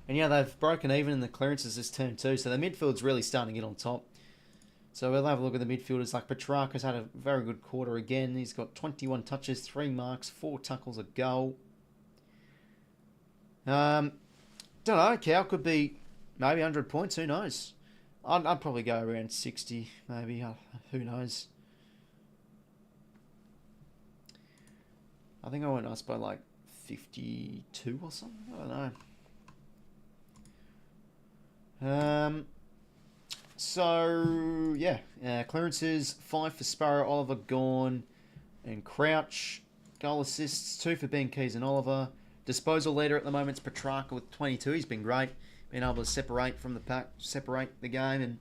And yeah, they've broken even in the clearances this term too. So the midfield's really starting to get on top. So we'll have a look at the midfielders. Like Petrarca's had a very good quarter again. He's got 21 touches, 3 marks, 4 tackles, a goal. Don't know. Cow could be maybe 100 points. Who knows? I'd probably go around 60, maybe. Who knows? I think I went nice by like 52 or something. I don't know. So, yeah. Clearances, 5 for Sparrow, Oliver, Gawn, and Crouch. Goal assists, 2 for Ben Keys and Oliver. Disposal leader at the moment is Petrarca with 22. He's been great. Been able to separate from the pack, separate the game, and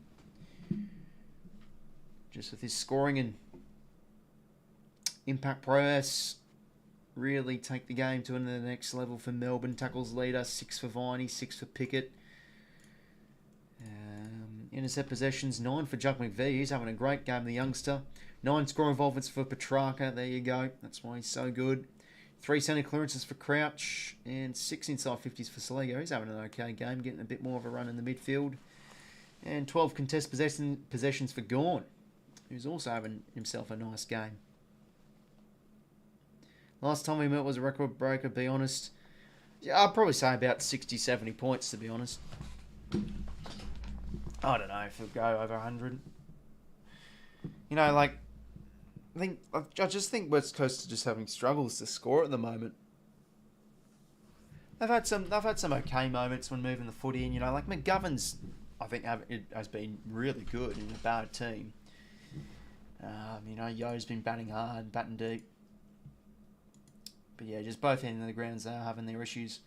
just with his scoring and impact prowess, really take the game to the next level for Melbourne. Tackles leader, 6 for Viney, 6 for Pickett. Intercept possessions, 9 for 𝐓𝐿 𝐿𝐼. He's having a great game, the youngster. 9 score involvements for Petrarca. There you go. That's why he's so good. 3 centre clearances for Crouch. And 6 inside 50s for Saligo. He's having an okay game, getting a bit more of a run in the midfield. And 12 contest possessions for Gawn, who's also having himself a nice game. Last time we met was a record breaker, be honest. Yeah, I'd probably say about 60, 70 points, to be honest. I don't know if it'll go over 100. You know, like, I just think West Coast are just having struggles to score at the moment. They've had some okay moments when moving the footy in. You know, like McGovern's, I think, has been really good in a bad team. You know, Yo's been batting hard, batting deep. But yeah, just both ends of the grounds are having their issues.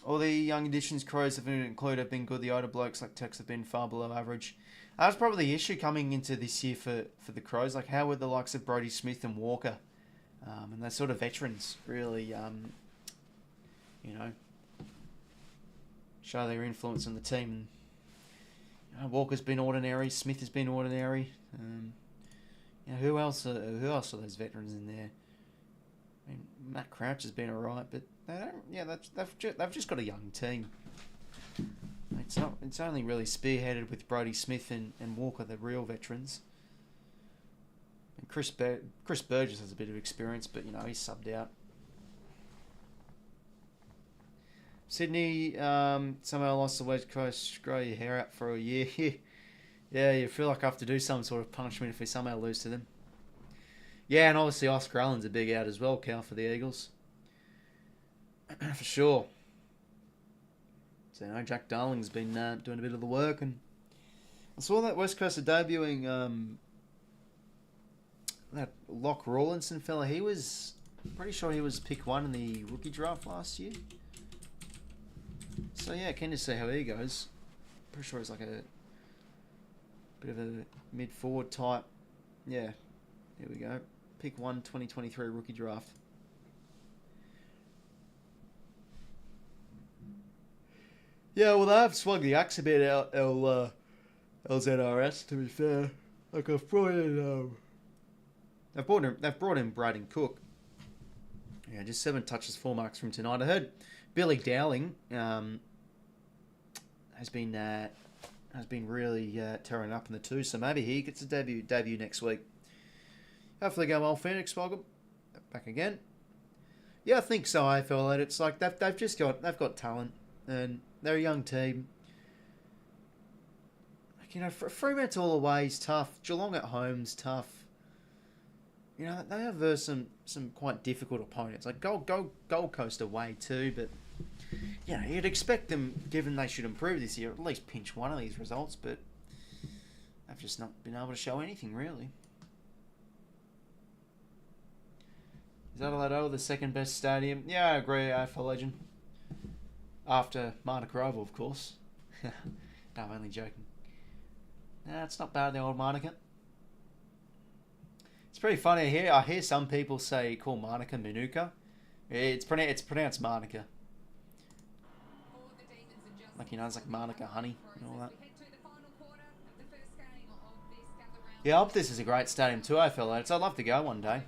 All the young additions Crows have included have been good. The older blokes like Tex have been far below average. That was probably the issue coming into this year for the Crows. Like, how were the likes of Brodie Smith and Walker, and they're sort of veterans, really, you know, show their influence on the team. You know, Walker's been ordinary. Smith has been ordinary. You know, who else are those veterans in there? I mean, Matt Crouch has been alright, but they don't. Yeah, they've just got a young team. It's only really spearheaded with Brodie Smith and Walker, the real veterans. And Chris Burgess has a bit of experience, but you know, he's subbed out. Sydney somehow lost the West Coast. Grow your hair out for a year. Yeah, you feel like I have to do some sort of punishment if we somehow lose to them. Yeah, and obviously Oscar Allen's a big out as well, Cal, for the Eagles. For sure. So, you know, Jack Darling's been doing a bit of the work, and I saw that West Coast are debuting that Locke Rawlinson fella. He was pretty sure he was pick 1 in the rookie draft last year. So yeah, keen to see how he goes. Pretty sure he's like a bit of a mid-forward type. Yeah, here we go. Pick 1, 2023 rookie draft. Yeah, well, they've swung the axe a bit out LZRS, to be fair. Like, I've brought in, they've brought in Braden Cook. Yeah, just 7 touches, 4 marks from tonight. I heard Billy Dowling has been has been really tearing up in the two, so maybe he gets a debut next week. Hopefully go well, 𝐼𝐴 back again. Yeah, I think so. AFL, it's like they've got talent, and they're a young team. Like, you know, Fremantle away is tough. Geelong at home's tough. You know, they have some quite difficult opponents. Like Gold Coast away too, but you know, you'd expect them, given they should improve this year, at least pinch one of these results, but they've just not been able to show anything really. Is Adelaide the second best stadium? Yeah, I agree, AFL legend. After Monaco Oval, of course. No, I'm only joking. Nah, it's not bad, the old Monaco. It's pretty funny. I hear some people call Monaco Manuka. It's pronounced Monaco. Like, you know, it's like Monaco honey and all that. Yeah, I hope this is a great stadium too, AFL. I'd love to go one day.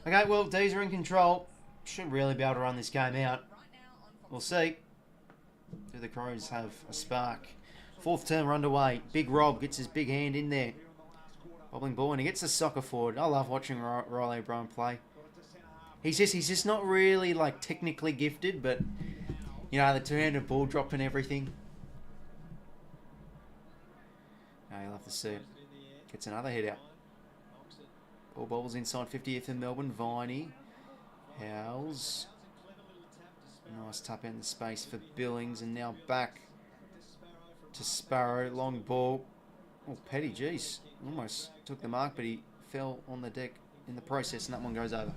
Okay, well, D's are in control. Should really be able to run this game out. We'll see. Do the Crows have a spark? Fourth term underway. Big Rob gets his big hand in there. Bobbling ball, and he gets the soccer forward. I love watching Riley O'Brien play. He's just not really like technically gifted, but you know, the two-handed ball drop and everything. Oh, you'll have to see it. Gets another hit out. Ball bobbles inside 50th for Melbourne. 𝐼𝐴 howls. Nice tap in the space for Billings, and now back to Sparrow. Long ball. Oh, Petty, jeez. Almost took the mark, but he fell on the deck in the process, and that one goes over.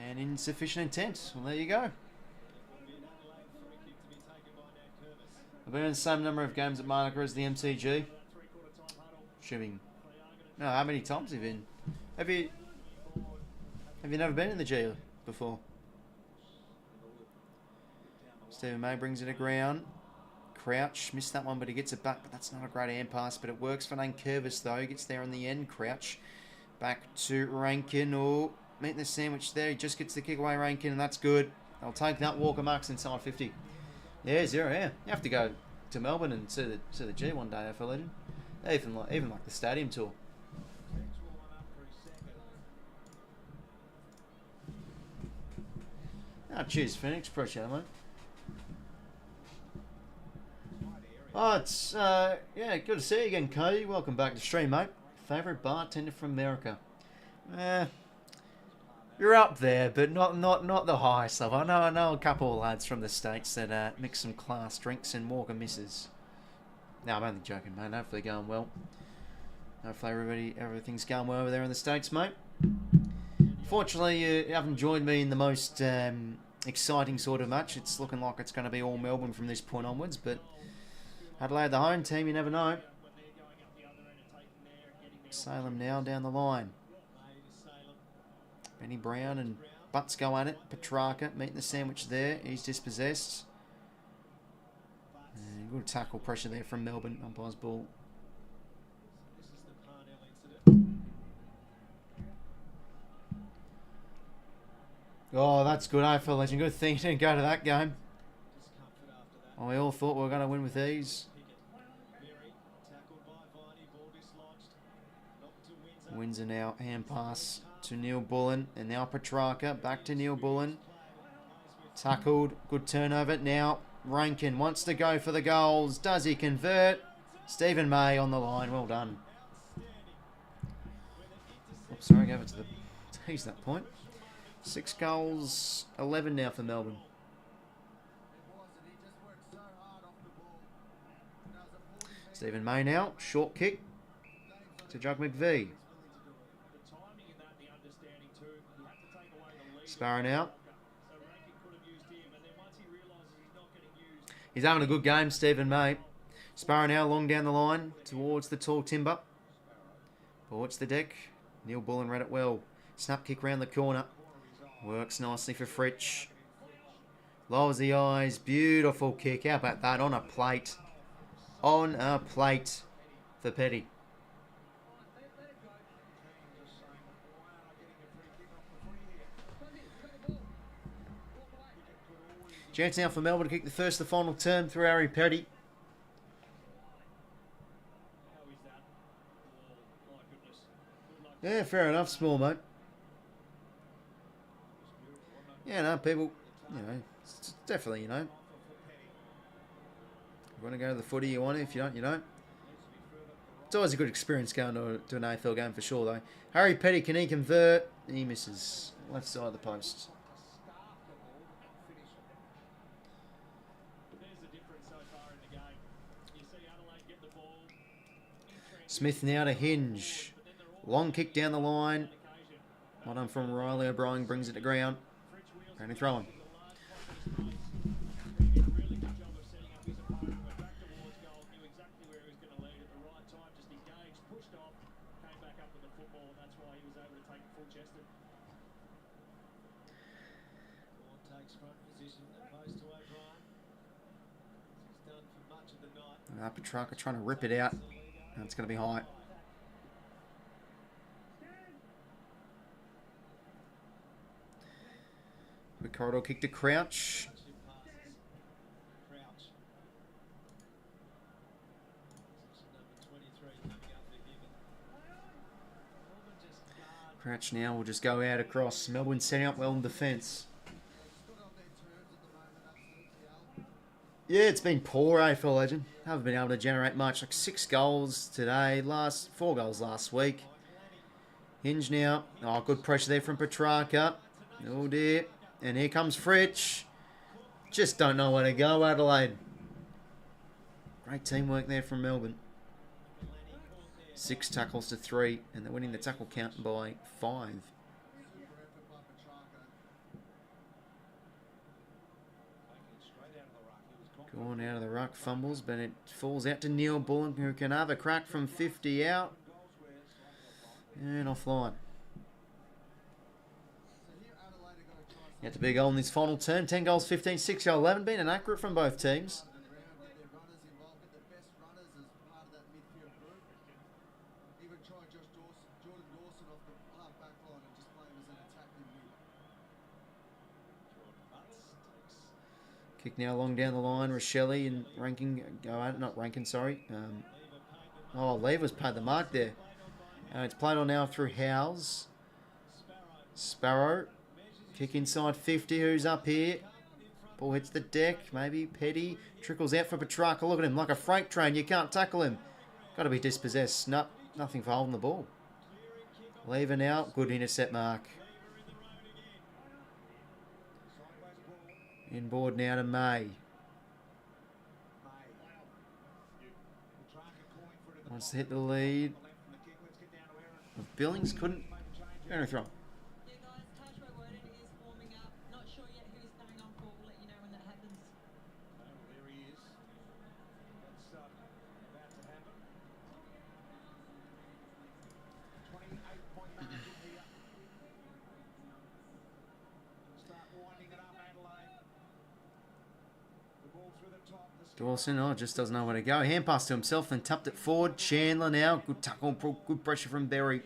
And insufficient intent. Well, there you go. I've been in the same number of games at Monaco as the MCG. Shipping. No, how many times have you been? Have you never been in the G before? Stephen May brings it to ground. Crouch missed that one, but he gets it back. But that's not a great hand pass, but it works for 𝐼𝐴 though. He gets there in the end. Crouch back to Rankin. Oh, meeting the sandwich there. He just gets the kick away, Rankin, and that's good. I'll take that. Walker marks inside 50. Yeah, 0. Yeah, you have to go to Melbourne and see the G one day, AFL legend. Even like the stadium tour. Oh, cheers, Phoenix. Appreciate it, mate. Oh, it's, yeah, good to see you again, Cody. Welcome back to the stream, mate. Favourite bartender from America? You're up there, but not the highest level. I know a couple of lads from the States that mix some class drinks and walk and misses. No, I'm only joking, mate. Hopefully going well. Hopefully everything's going well over there in the States, mate. Fortunately, you haven't joined me in the most exciting sort of match. It's looking like it's going to be all Melbourne from this point onwards, but Adelaide, the home team, you never know. Salem now down the line. Benny Brown and Butts go at it. Petrarca meeting the sandwich there. He's dispossessed. And good tackle pressure there from Melbourne. Umpire's ball. Oh, that's good, AFL legend. Good thing you didn't go to that game. Oh, we all thought we were going to win with ease. Windsor now hand pass to Neil Bullen, and now Petrarca back to Neil Bullen. Tackled, good turnover. Now Rankin wants to go for the goals. Does he convert? Stephen May on the line. Well done. Oops, sorry, gave it to the T's that point. 6 goals, 11 now for Melbourne. Stephen May now, short kick to 𝐼𝐴. Sparrow now. He's having a good game, Stephen May. Sparrow now long down the line towards the tall timber. Towards the deck. Neil Bullen read it well. Snap kick round the corner. Works nicely for 𝐼𝐴. Lowers the eyes. Beautiful kick. How about that? On a plate. On a plate for Petty. Chance now for Melbourne to kick the first of the final term through Harry Petty. Yeah, fair enough, small mate. Yeah, no, people, you know, it's definitely, you know. You want to go to the footy, you want it. If you don't, you don't. It's always a good experience going to an AFL game for sure, though. Harry Petty, can he convert? He misses. Left side of the post. Smith now to Hinge. Long kick down the line. Well done from Riley O'Brien, brings it to ground. Only throwing. 𝐼𝐴 trying to rip it out. And it's going to be high. Quick corridor kick to Crouch. Crouch now will just go out across. Melbourne setting up well in defence. Yeah, it's been poor, AFL legend. Haven't been able to generate much. Like 6 goals today. 4 goals last week. Hinge now. Oh, good pressure there from Petrarca. Oh dear. And here comes 𝐼𝐴. Just don't know where to go, Adelaide. Great teamwork there from Melbourne. 6 tackles to 3. And they're winning the tackle count by 5. Going out of the ruck, fumbles, but it falls out to Neil Bullen, who can have a crack from 50 out. And offline. Yet to be a goal in this final term. 10 goals, 15, 6 goal, 11. Been inaccurate from both teams. Kick now long down the line. 𝐼𝐴 and Rankin go at it. Not Rankin, sorry. Lever's paid the mark there. It's played on now through Howes. Sparrow. Kick inside 50. Who's up here? Ball hits the deck. Maybe Petty. Trickles out for Petrarca. Look at him. Like a freight train. You can't tackle him. Got to be dispossessed. No, nothing for holding the ball. Lever now. Good intercept mark. Inboard now to May. Wants to hit the lead. Billings couldn't. Going to throw. Dawson, just doesn't know where to go. Hand pass to himself, then tapped it forward. Chandler now. Good tackle, good pressure from Berry.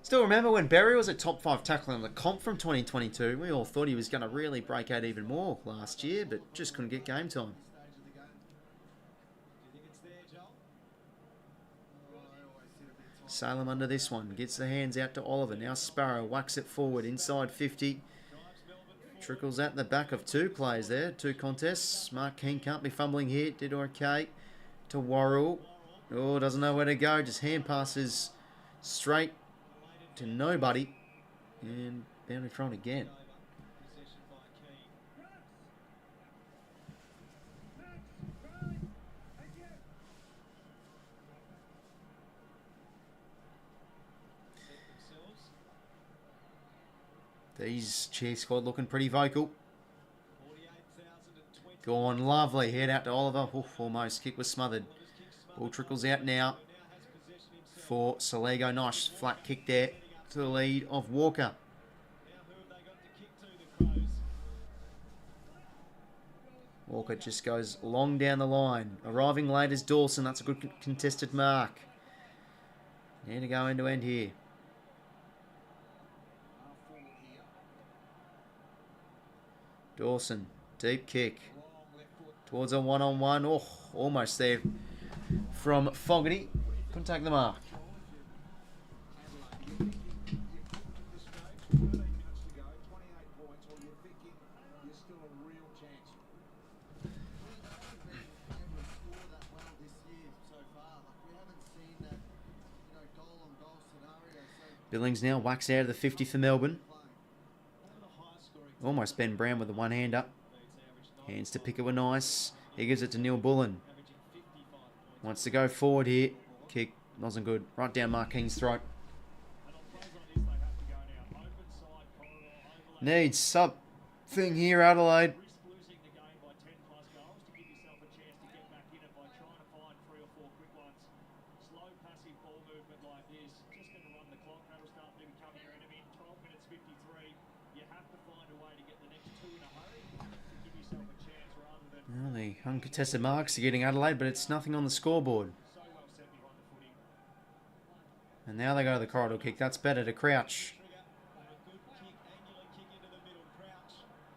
Still remember when Berry was a top 5 tackler in the comp from 2022. We all thought he was going to really break out even more last year, but just couldn't get game time. Salem under this one. Gets the hands out to Oliver. Now Sparrow whacks it forward inside 50. Trickles at the back of 2 players there. 2 contests. Mark King can't be fumbling here. Did okay. To 𝐼𝐴. Oh, doesn't know where to go. Just hand passes straight to nobody. And boundary thrown again. These cheer squad looking pretty vocal. Gone lovely. Head out to Oliver. Oof, almost. Kick was smothered. Ball trickles out now for Soligo. Nice flat kick there to the lead of Walker. Walker just goes long down the line. Arriving late is Dawson. That's a good contested mark. Need to go end to end here. Dawson, deep kick towards a one-on-one. Oh, almost there from Fogarty. Couldn't take the mark. Billings now whacks out of the 50 for Melbourne. Almost Ben Brown with the one hand up. Hands to Pickett were nice. He gives it to Neil Bullen. Wants to go forward here. Kick wasn't good. Right down Mark King's throat. Needs something here, Adelaide. Well, the uncontested marks are getting Adelaide, but it's nothing on the scoreboard. And now they go to the corridor kick. That's better to Crouch.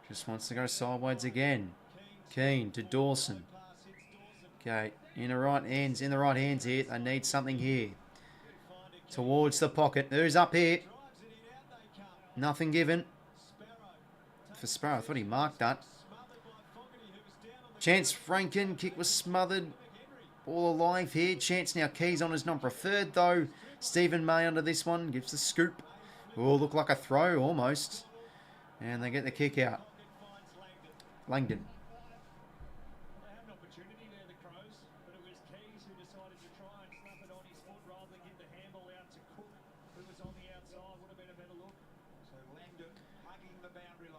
Just wants to go sideways again. Keane to Dawson. Okay, in the right hands here. They need something here. Towards the pocket. Who's up here? Nothing given. For Sparrow, I thought he marked that. Chance Rankin, kick was smothered. All alive here. Chance now keys on his non-preferred though. Stephen May under this one. Gives the scoop. Oh, look like a throw almost. And they get the kick out. Langdon.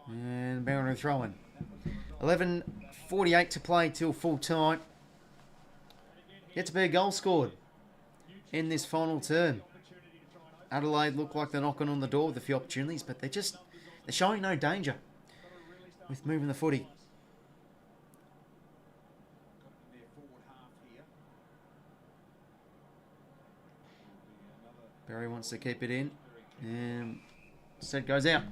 And boundary throw-in. 11:48 to play till full time. Yet to be a goal scored in this final term. Adelaide look like they're knocking on the door with a few opportunities, but they're showing no danger with moving the footy. Barry wants to keep it in, and set goes out.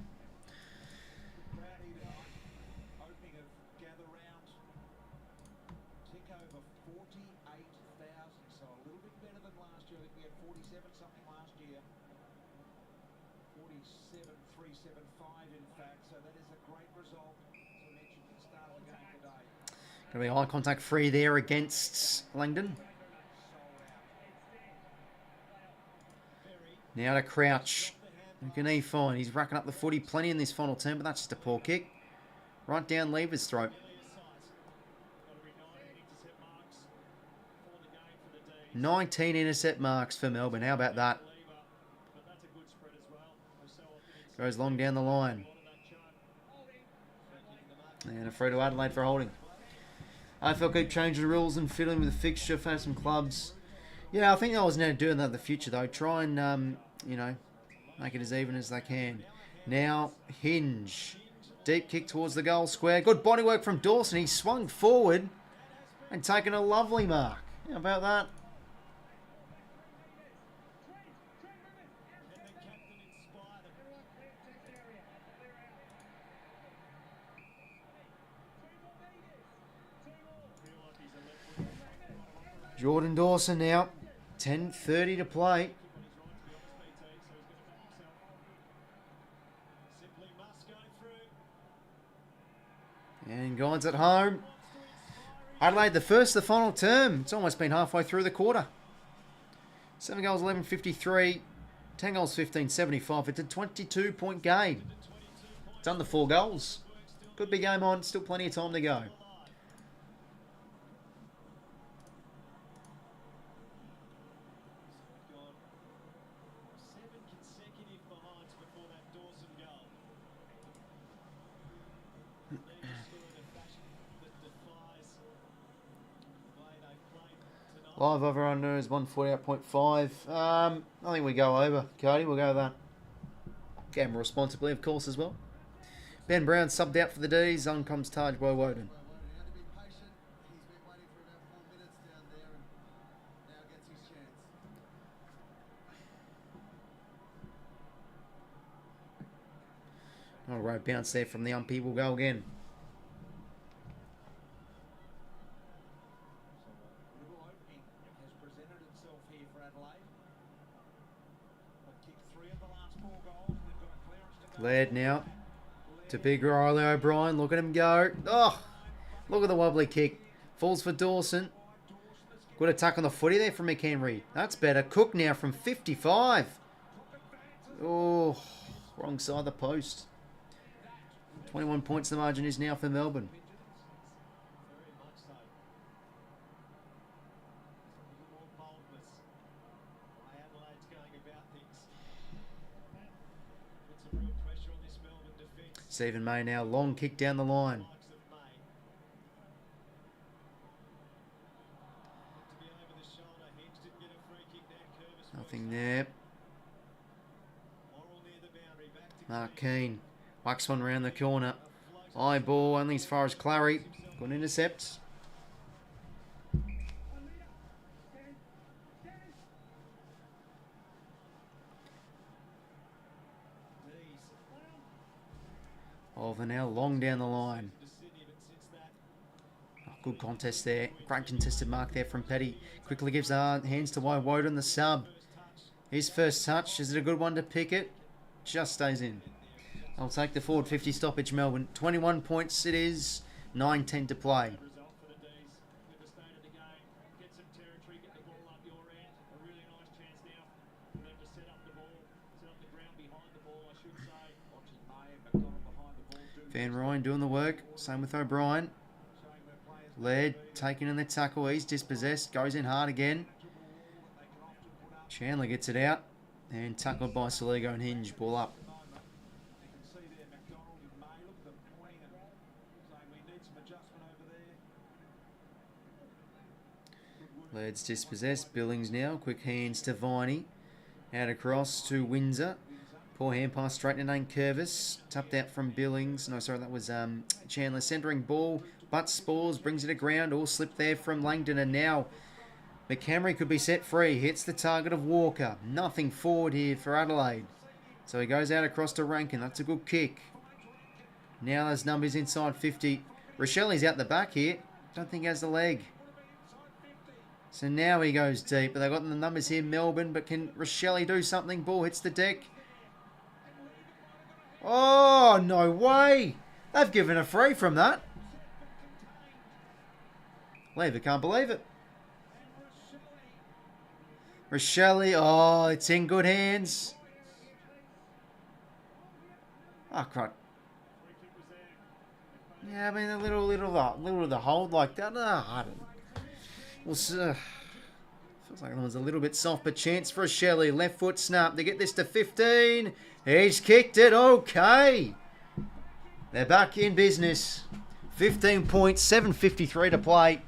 Going to be eye contact free there against Langdon. Now to Crouch. Who can he find? He's racking up the footy plenty in this final term, but that's just a poor kick. Right down Lever's throat. 19 intercept marks for Melbourne. How about that? Goes long down the line. And a free to Adelaide for holding. AFL keep changing the rules and fiddling with the fixture for some clubs. Yeah, I think they was now doing that in the future though. Try and, you know, make it as even as they can. Now, Hinge. Deep kick towards the goal square. Good body work from Dawson. He swung forward and taken a lovely mark. How about that? Jordan Dawson now. 10:30 to play. And Guy's at home. Adelaide, the first of the final term. It's almost been halfway through the quarter. 7 goals, 11.53. 10 goals, 15.75. It's a 22-point game. It's under 4 goals. Could be game on. Still plenty of time to go. Live over under is 148.5. I think we go over, Cody. We'll go with that. Gamble responsibly, of course, as well. Ben Brown subbed out for the D's. On comes 𝐼𝐻𝐿𝐴 𝐻𝐿𝐴. Not a great bounce there from the umpy. We'll go again. Laird now to big Riley O'Brien. Look at him go. Oh, look at the wobbly kick. Falls for Dawson. Good attack on the footy there from McHenry. That's better. Cook now from 55. Oh, wrong side of the post. 21 points the margin is now for Melbourne. Stephen May now, long kick down the line. Nothing there. Mark Keane. Whacks one round the corner. High ball, only as far as Clary. Good intercept. Oliver now long down the line. Oh, good contest there. Great contested mark there from Petty. Quickly gives hands to 𝐻𝐻𝐻𝐿 the sub. His first touch. Is it a good one to pick it? Just stays in. I'll take the forward 50 stoppage, Melbourne. 21 points it is. 9:10 to play. Van Ryan doing the work. Same with O'Brien. Laird taking in the tackle. He's dispossessed. Goes in hard again. Chandler gets it out. And tackled by 𝐼𝐻𝐿𝐻𝐿 and Hinge. Ball up. Laird's dispossessed. Billings now. Quick hands to 𝐼𝐻𝐻𝐿𝐻. Out across to Windsor. Poor hand pass straight to 𝐻𝐻𝐿𝐻. Tapped out from Billings. No, sorry, that was Chandler. Centering ball. But Spores brings it to ground. All slipped there from Langdon. And now McHenry could be set free. Hits the target of Walker. Nothing forward here for Adelaide. So he goes out across to Rankin. That's a good kick. Now there's numbers inside 50. Rochelli's out the back here. Don't think he has the leg. So now he goes deep. But they've got the numbers here, Melbourne. But can Rochelle do something? Ball hits the deck. Oh, no way. They've given a free from that. Lever can't believe it. Rochelle. Oh, it's in good hands. Oh, crud. Yeah, I mean, a little of the hold like that. I don't know. Well, feels like that one's a little bit soft, but chance for Shelley. Left foot snap to get this to 15. He's kicked it. Okay. They're back in business. 15 points, 7:53 to play.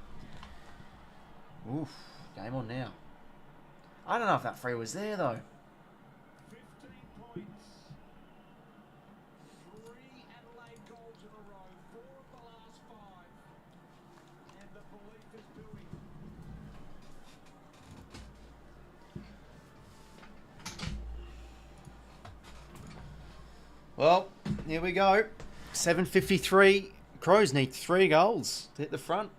Oof, game on now. I don't know if that free was there, though. 15 points. 3 Adelaide goals in a row. 4 of the last 5. And the belief is building. Well, here we go. 7:53. Crows need 3 goals to hit the front.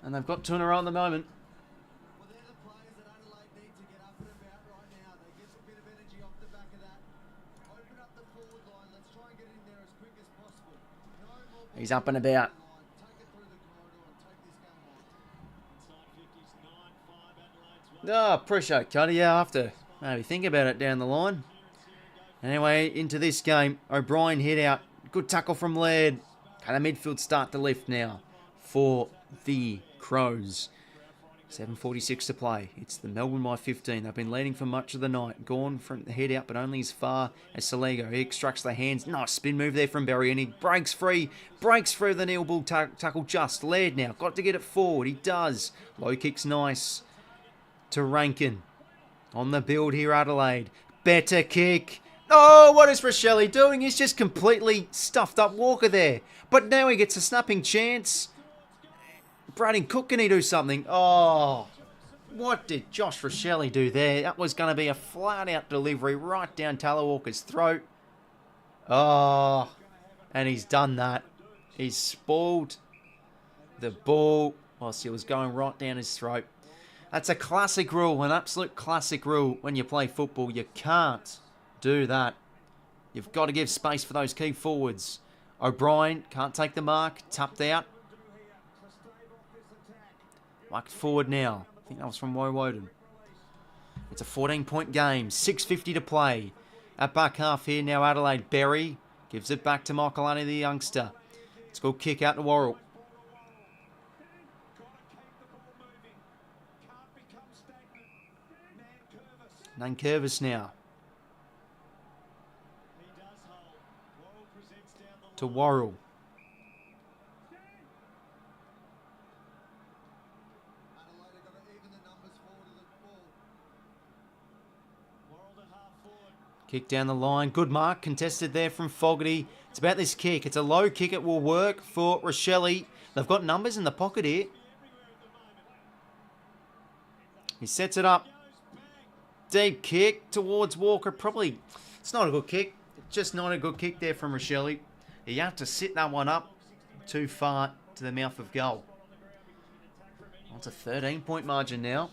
And they've got 2 in a row at the moment. Well, they're the players that Adelaide need to get up and about right now. They get a bit of energy off the back of that. Open up the forward line. Let's try and get in there as quick as possible. No more He's up and about. take it through the corridor and take this game on. Inside 50s, 9-5 Adelaide's way. Oh, appreciate it, Cuddy. Yeah, I have to maybe think about it down the line. Anyway, into this game. O'Brien hit out. Good tackle from Laird. Can the midfield start to lift now for the Crows? 7:46 to play. It's the Melbourne by 15. They've been leading for much of the night. Gone from the head out, but only as far as 𝐼𝐻𝐿𝐻. He extracts the hands. Nice spin move there from Berry, and he breaks free. Breaks through the Neil Bull tackle just. Laird now. Got to get it forward. He does. Low kick's nice to Rankin. On the build here, Adelaide. Better kick. Oh, what is Rochelle doing? He's just completely stuffed up Walker there. But now he gets a snapping chance. Braden Cook, can he do something? Oh, what did Josh Rochelle do there? That was going to be a flat-out delivery right down Taylor Walker's throat. Oh, and he's done that. He's spoiled the ball whilst it was going right down his throat. That's a classic rule, an absolute classic rule when you play football. You can't do that. You've got to give space for those key forwards. O'Brien can't take the mark. Tapped out. Whacked forward now. I think that was from 𝐬𝐻𝐿𝐹. It's a 14-point game. 6:50 to play. At back half here now Adelaide. Berry gives it back to 𝐼𝐻𝐿𝐹, the youngster. It's called kick out to 𝐬𝐻𝐿𝐹. 𝗚𝐚𝐭𝐬 now. To 𝐬𝐻𝐿𝐹. Kick down the line. Good mark. Contested there from Fogarty. It's about this kick. It's a low kick. It will work for 𝐼𝐻𝐿𝐹. They've got numbers in the pocket here. He sets it up. Deep kick towards Walker. Probably, it's not a good kick. Just not a good kick there from 𝐼𝐻𝐿𝐹. You have to sit that one up too far to the mouth of goal. Well, it's a 13-point margin now.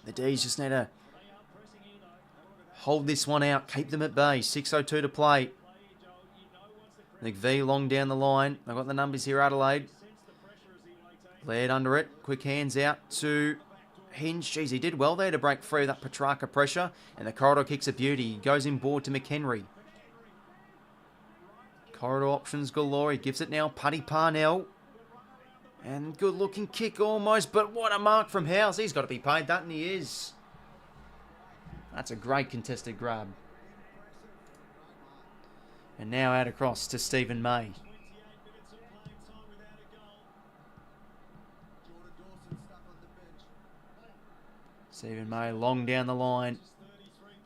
The D's just need to hold this one out. Keep them at bay. 6:02 to play. 𝐼𝐻𝐿𝐹 long down the line. They've got the numbers here, Adelaide. Laird under it. Quick hands out to Hinge. Jeez, he did well there to break free of that Petrarca pressure. And the corridor kick's a beauty. He goes inboard to McHenry. Corridor options galore. He gives it now. Paddy Parnell. And good looking kick almost. But what a mark from House. He's got to be paid that, and he is. That's a great contested grab. And now out across to Stephen May. Stephen May long down the line.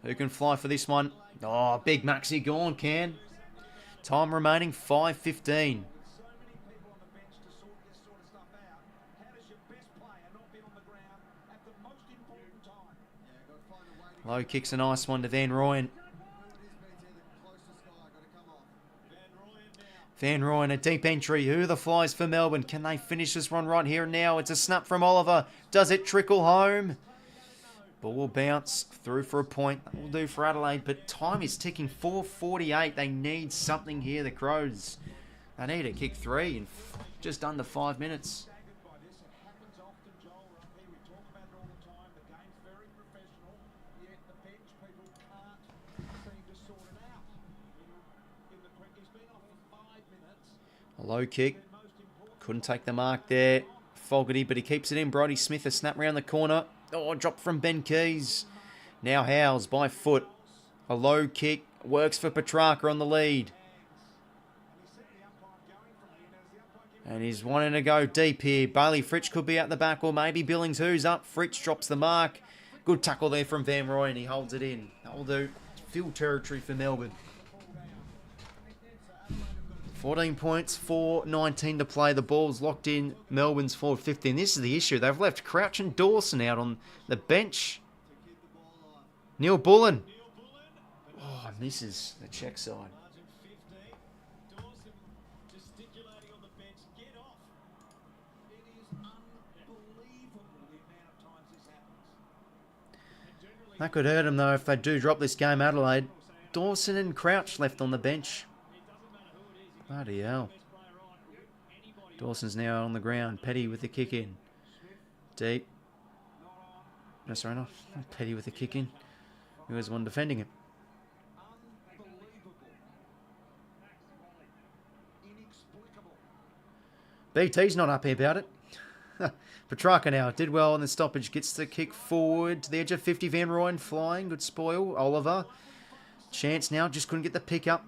Who can fly for this one? Oh, big Maxi gone, can. Time remaining 5:15. Low kick's a nice one to Van Rooyen. Van Rooyen, a deep entry. Who are the flies for Melbourne? Can they finish this one right here and now? It's a snap from Oliver. Does it trickle home? Ball will bounce through for a point. That will do for Adelaide, but time is ticking. 4:48. They need something here, the Crows. They need a kick 3 in just under 5 minutes. A low kick. Couldn't take the mark there. Fogarty, but he keeps it in. Brodie Smith, a snap round the corner. Oh, drop from Ben Keys. Now Howes by foot. A low kick. Works for Petrarca on the lead. And he's wanting to go deep here. Bailey Fritsch could be at the back, or maybe Billings. Who's up? Fritsch drops the mark. Good tackle there from Van Rooyen. He holds it in. That will do. Field territory for Melbourne. 14 points, 4:19 to play. The ball's locked in. Melbourne's forward 50. And this is the issue. They've left Crouch and Dawson out on the bench. Neil Bullen. Oh, misses the check side. That could hurt them, though, if they do drop this game, Adelaide. Dawson and Crouch left on the bench. Bloody hell. Dawson's now on the ground. Petty with the kick in. Deep. No, sorry, not Petty with the kick in. Who was the one defending it? BT's not happy about it. Petrarca now did well on the stoppage. Gets the kick forward to the edge of 50. Van Rooyen flying. Good spoil. Oliver. Chance now. Just couldn't get the pick up.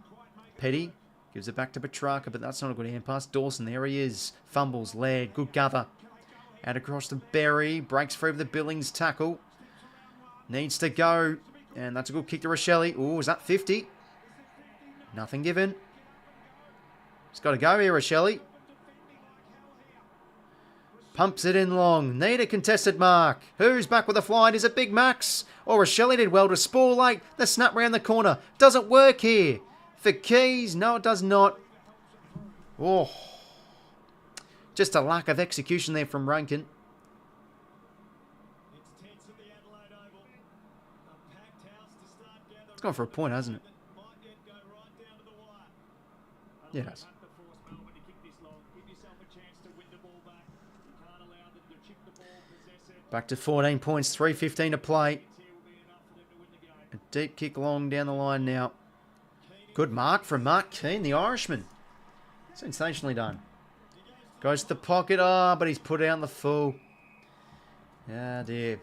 Petty. Gives it back to Petrarca, but that's not a good hand pass. Dawson, there he is. Fumbles, Laird, good gather. Out across to Berry. Breaks free with the Billings tackle. Needs to go. And that's a good kick to 𝐼𝐻𝐿𝐹. Oh, is that 50? Nothing given. It's got to go here, 𝐼𝐻𝐿𝐹. Pumps it in long. Need a contested mark. Who's back with a fly? Is it Big Max? Or 𝐼𝐻𝐿𝐹 did well to spoil late. The snap round the corner. Doesn't work here. For Keys, no, it does not. Oh, just a lack of execution there from Rankin. It's gone for a point, hasn't it? Yeah, it has. Back to 14 points, 3:15 to play. A deep kick long down the line now. Good mark from Mark Keane, the Irishman. Sensationally done. Goes to the pocket. Oh, but he's put out in the full. Ah, dear.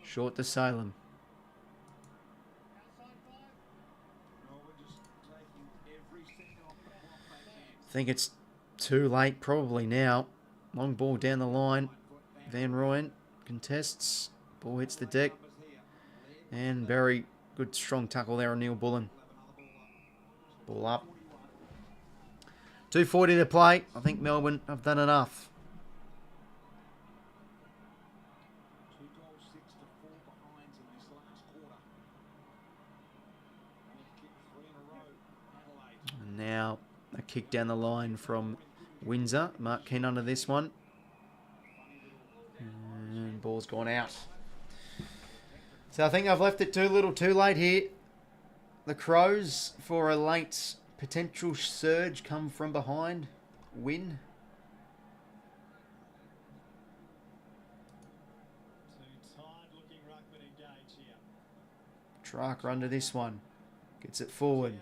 Short to Salem. Think it's too late probably now. Long ball down the line. Van Rooyen contests. Ball hits the deck. And very good strong tackle there on Neil Bullen. Ball up. 2:40 to play. I think Melbourne have done enough. And now a kick down the line from Windsor. Mark Keane under this one. And ball's gone out. So I think I've left it too little too late here. The Crows, for a late potential surge, come from behind. Win. Tracker under this one. Gets it forward.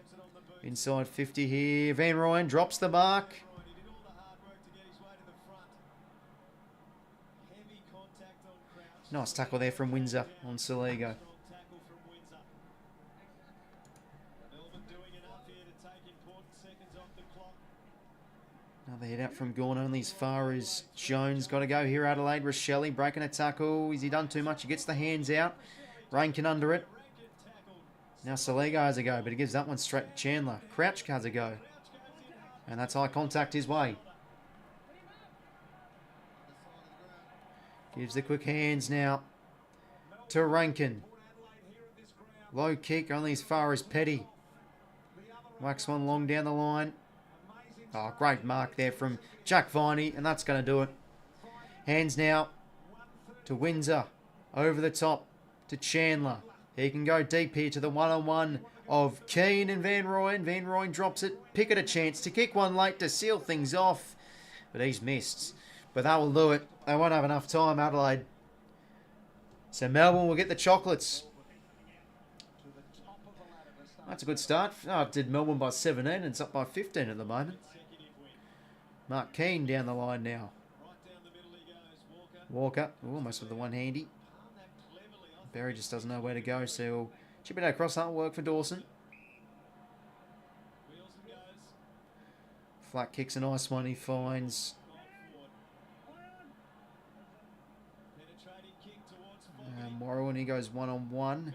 Inside 50 here. Van Rooyen drops the mark. Nice tackle there from Windsor on 𝐼𝐶. Another hit out from Gawn, only as far as Jones. Got to go here, Adelaide. 𝐼𝐶 breaking a tackle. Has he done too much? He gets the hands out. Rankin under it. Now 𝐼𝐶 has a go, but he gives that one straight to Chandler. 𝐓𝐴𝐿𝐴 has a go. And that's eye contact his way. Gives the quick hands now to Rankin. Low kick, only as far as Petty. Whacks one long down the line. Oh, great mark there from Jack Viney, and that's going to do it. Hands now to Windsor. Over the top to Chandler. He can go deep here to the one-on-one of Keane and Van Rooyen. Van Rooyen drops it. Pickett a chance to kick one late to seal things off. But he's missed. But that will do it. They won't have enough time, Adelaide. So Melbourne will get the chocolates. That's a good start. Oh, it did Melbourne by 17 and it's up by 15 at the moment. Mark Keane down the line now. Walker, almost with the one-handy. Berry just doesn't know where to go, so he'll chip it across. That'll work for Dawson. Flat kick's a nice one. He finds Morrow, and he goes one-on-one.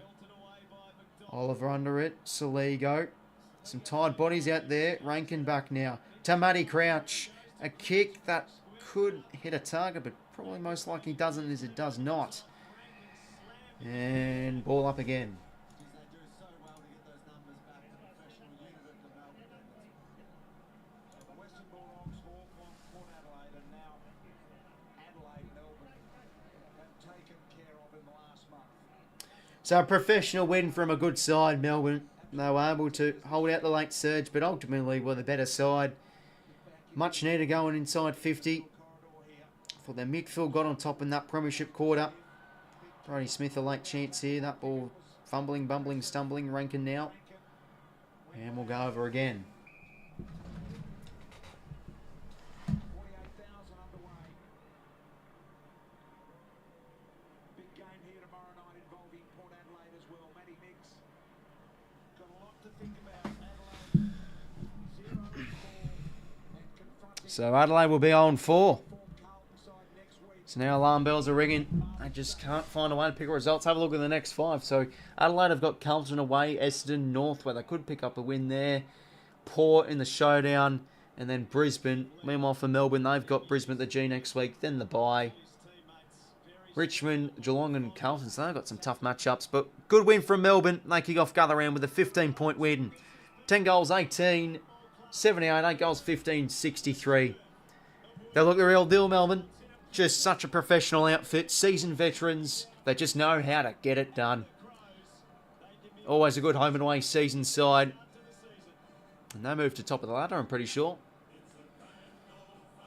Oliver under it. 𝐶𝐶. Some tired bodies out there. Rankin back now. To Matty Crouch. A kick that could hit a target, but probably most likely doesn't, as it does not. And ball up again. So a professional win from a good side, Melbourne. They were able to hold out the late surge, but ultimately were the better side. Much needed going inside 50. For their midfield got on top in that premiership quarter. Brody Smith a late chance here. That ball fumbling, bumbling, stumbling. Rankin now. And we'll go over again. So Adelaide will be on 4. So now alarm bells are ringing. I just can't find a way to pick results. Have a look at the next 5. So Adelaide have got Carlton away, Essendon, North, where they could pick up a win there. Port in the showdown, and then Brisbane. Meanwhile for Melbourne, they've got Brisbane at the G next week, then the bye. Richmond, Geelong and Carlton, so they've got some tough matchups. But good win from Melbourne. They kick off the other round with a 15-point win. 10 goals, 18, 78, 8 goals, 15, 63. They look the real deal, Melbourne. Just such a professional outfit. Seasoned veterans. They just know how to get it done. Always a good home and away season side. And they move to top of the ladder, I'm pretty sure.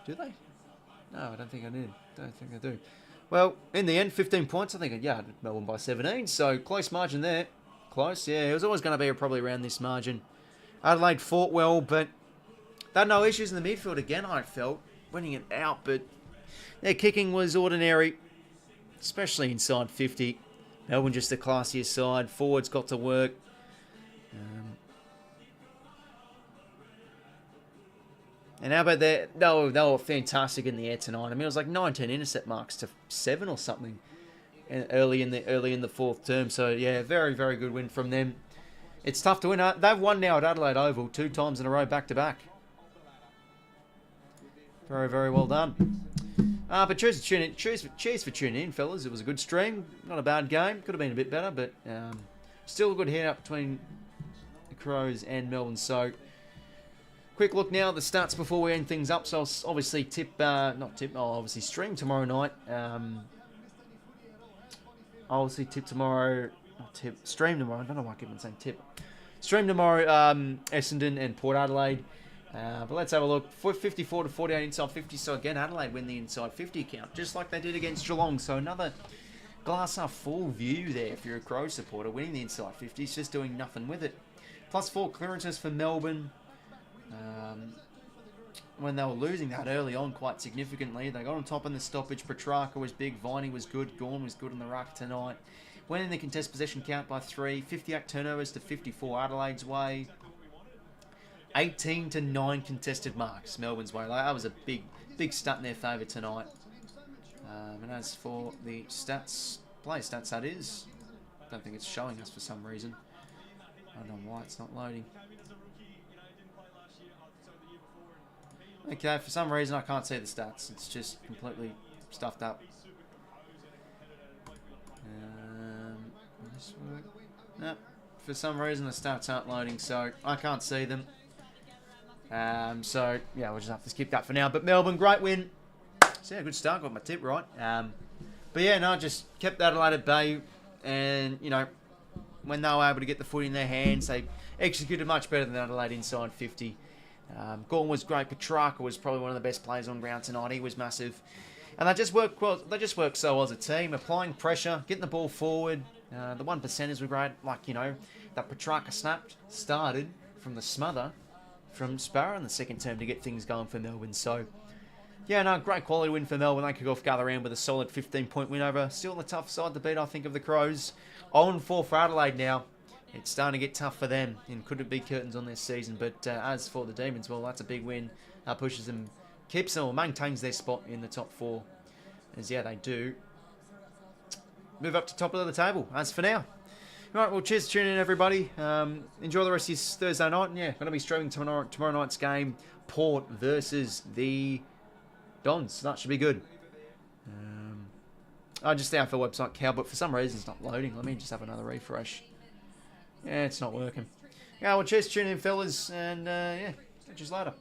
Do they? No, I don't think I did. Don't think I do. Well, in the end, 15 points. I think, yeah, Melbourne by 17. So, close margin there. Close, yeah. It was always going to be probably around this margin. Adelaide fought well, but they had no issues in the midfield again, I felt. Winning it out, but their kicking was ordinary, especially inside 50. Melbourne just the classier side. Forwards got to work. And how about that? They were fantastic in the air tonight. I mean, it was like 19 intercept marks to 7 or something early in the fourth term. So yeah, very, very good win from them. It's tough to win. They've won now at Adelaide Oval 2 times in a row, back to back. Very, very well done. But cheers for tuning in, fellas. It was a good stream. Not a bad game. Could have been a bit better, but still a good head up between the Crows and Melbourne. So, quick look now at the stats before we end things up. So, I'll obviously I'll obviously stream tomorrow night. I'll obviously stream tomorrow. I don't know why I keep on saying tip. Stream tomorrow, Essendon and Port Adelaide. But let's have a look. 54 to 48 inside 50. So again, Adelaide win the inside 50 count, just like they did against Geelong. So another glass half full view there if you're a Crow supporter. Winning the inside 50 is just doing nothing with it. +4 clearances for Melbourne. When they were losing that early on quite significantly, they got on top in the stoppage. Petrarca was big. Viney was good. Gawn was good in the ruck tonight. Winning the contest possession count by 3. 58 turnovers to 54 Adelaide's way. 18 to 9 contested marks Melbourne's way. That was a big stat in their favour tonight. And as for the stats, player stats that is, I don't think it's showing us for some reason. I don't know why it's not loading. Okay, for some reason I can't see the stats. It's just completely stuffed up. No, for some reason the stats aren't loading, so I can't see them. So, yeah, we'll just have to skip that for now. But Melbourne, great win. So, yeah, good start. Got my tip right. But, yeah, no, just kept Adelaide at bay. And, you know, when they were able to get the foot in their hands, they executed much better than Adelaide inside 50. Gawn was great. Petrarca was probably one of the best players on ground tonight. He was massive. And they just worked well. They just worked so well as a team. Applying pressure, getting the ball forward. The 1%ers were great. Like, you know, that Petrarca started from the smother from Sparrow in the second term to get things going for Melbourne. So, yeah, no, great quality win for Melbourne. They could go off the other end with a solid 15-point win over still a tough side to beat, I think, of the Crows. 0-4 for Adelaide now. It's starting to get tough for them. And could it be curtains on their season? But as for the Demons, well, that's a big win. Pushes them, keeps them, or maintains their spot in the top 4. As, yeah, they do move up to top of the table. As for now. Right, well, cheers for tuning in, everybody. Enjoy the rest of your Thursday night. And, yeah, going to be streaming tomorrow night's game, Port versus the Dons. So that should be good. Just the AFL website, 𝐓𝐴, but for some reason it's not loading. Let me just have another refresh. Yeah, it's not working. Yeah, well, cheers for tuning in, fellas. And, yeah, catch you later.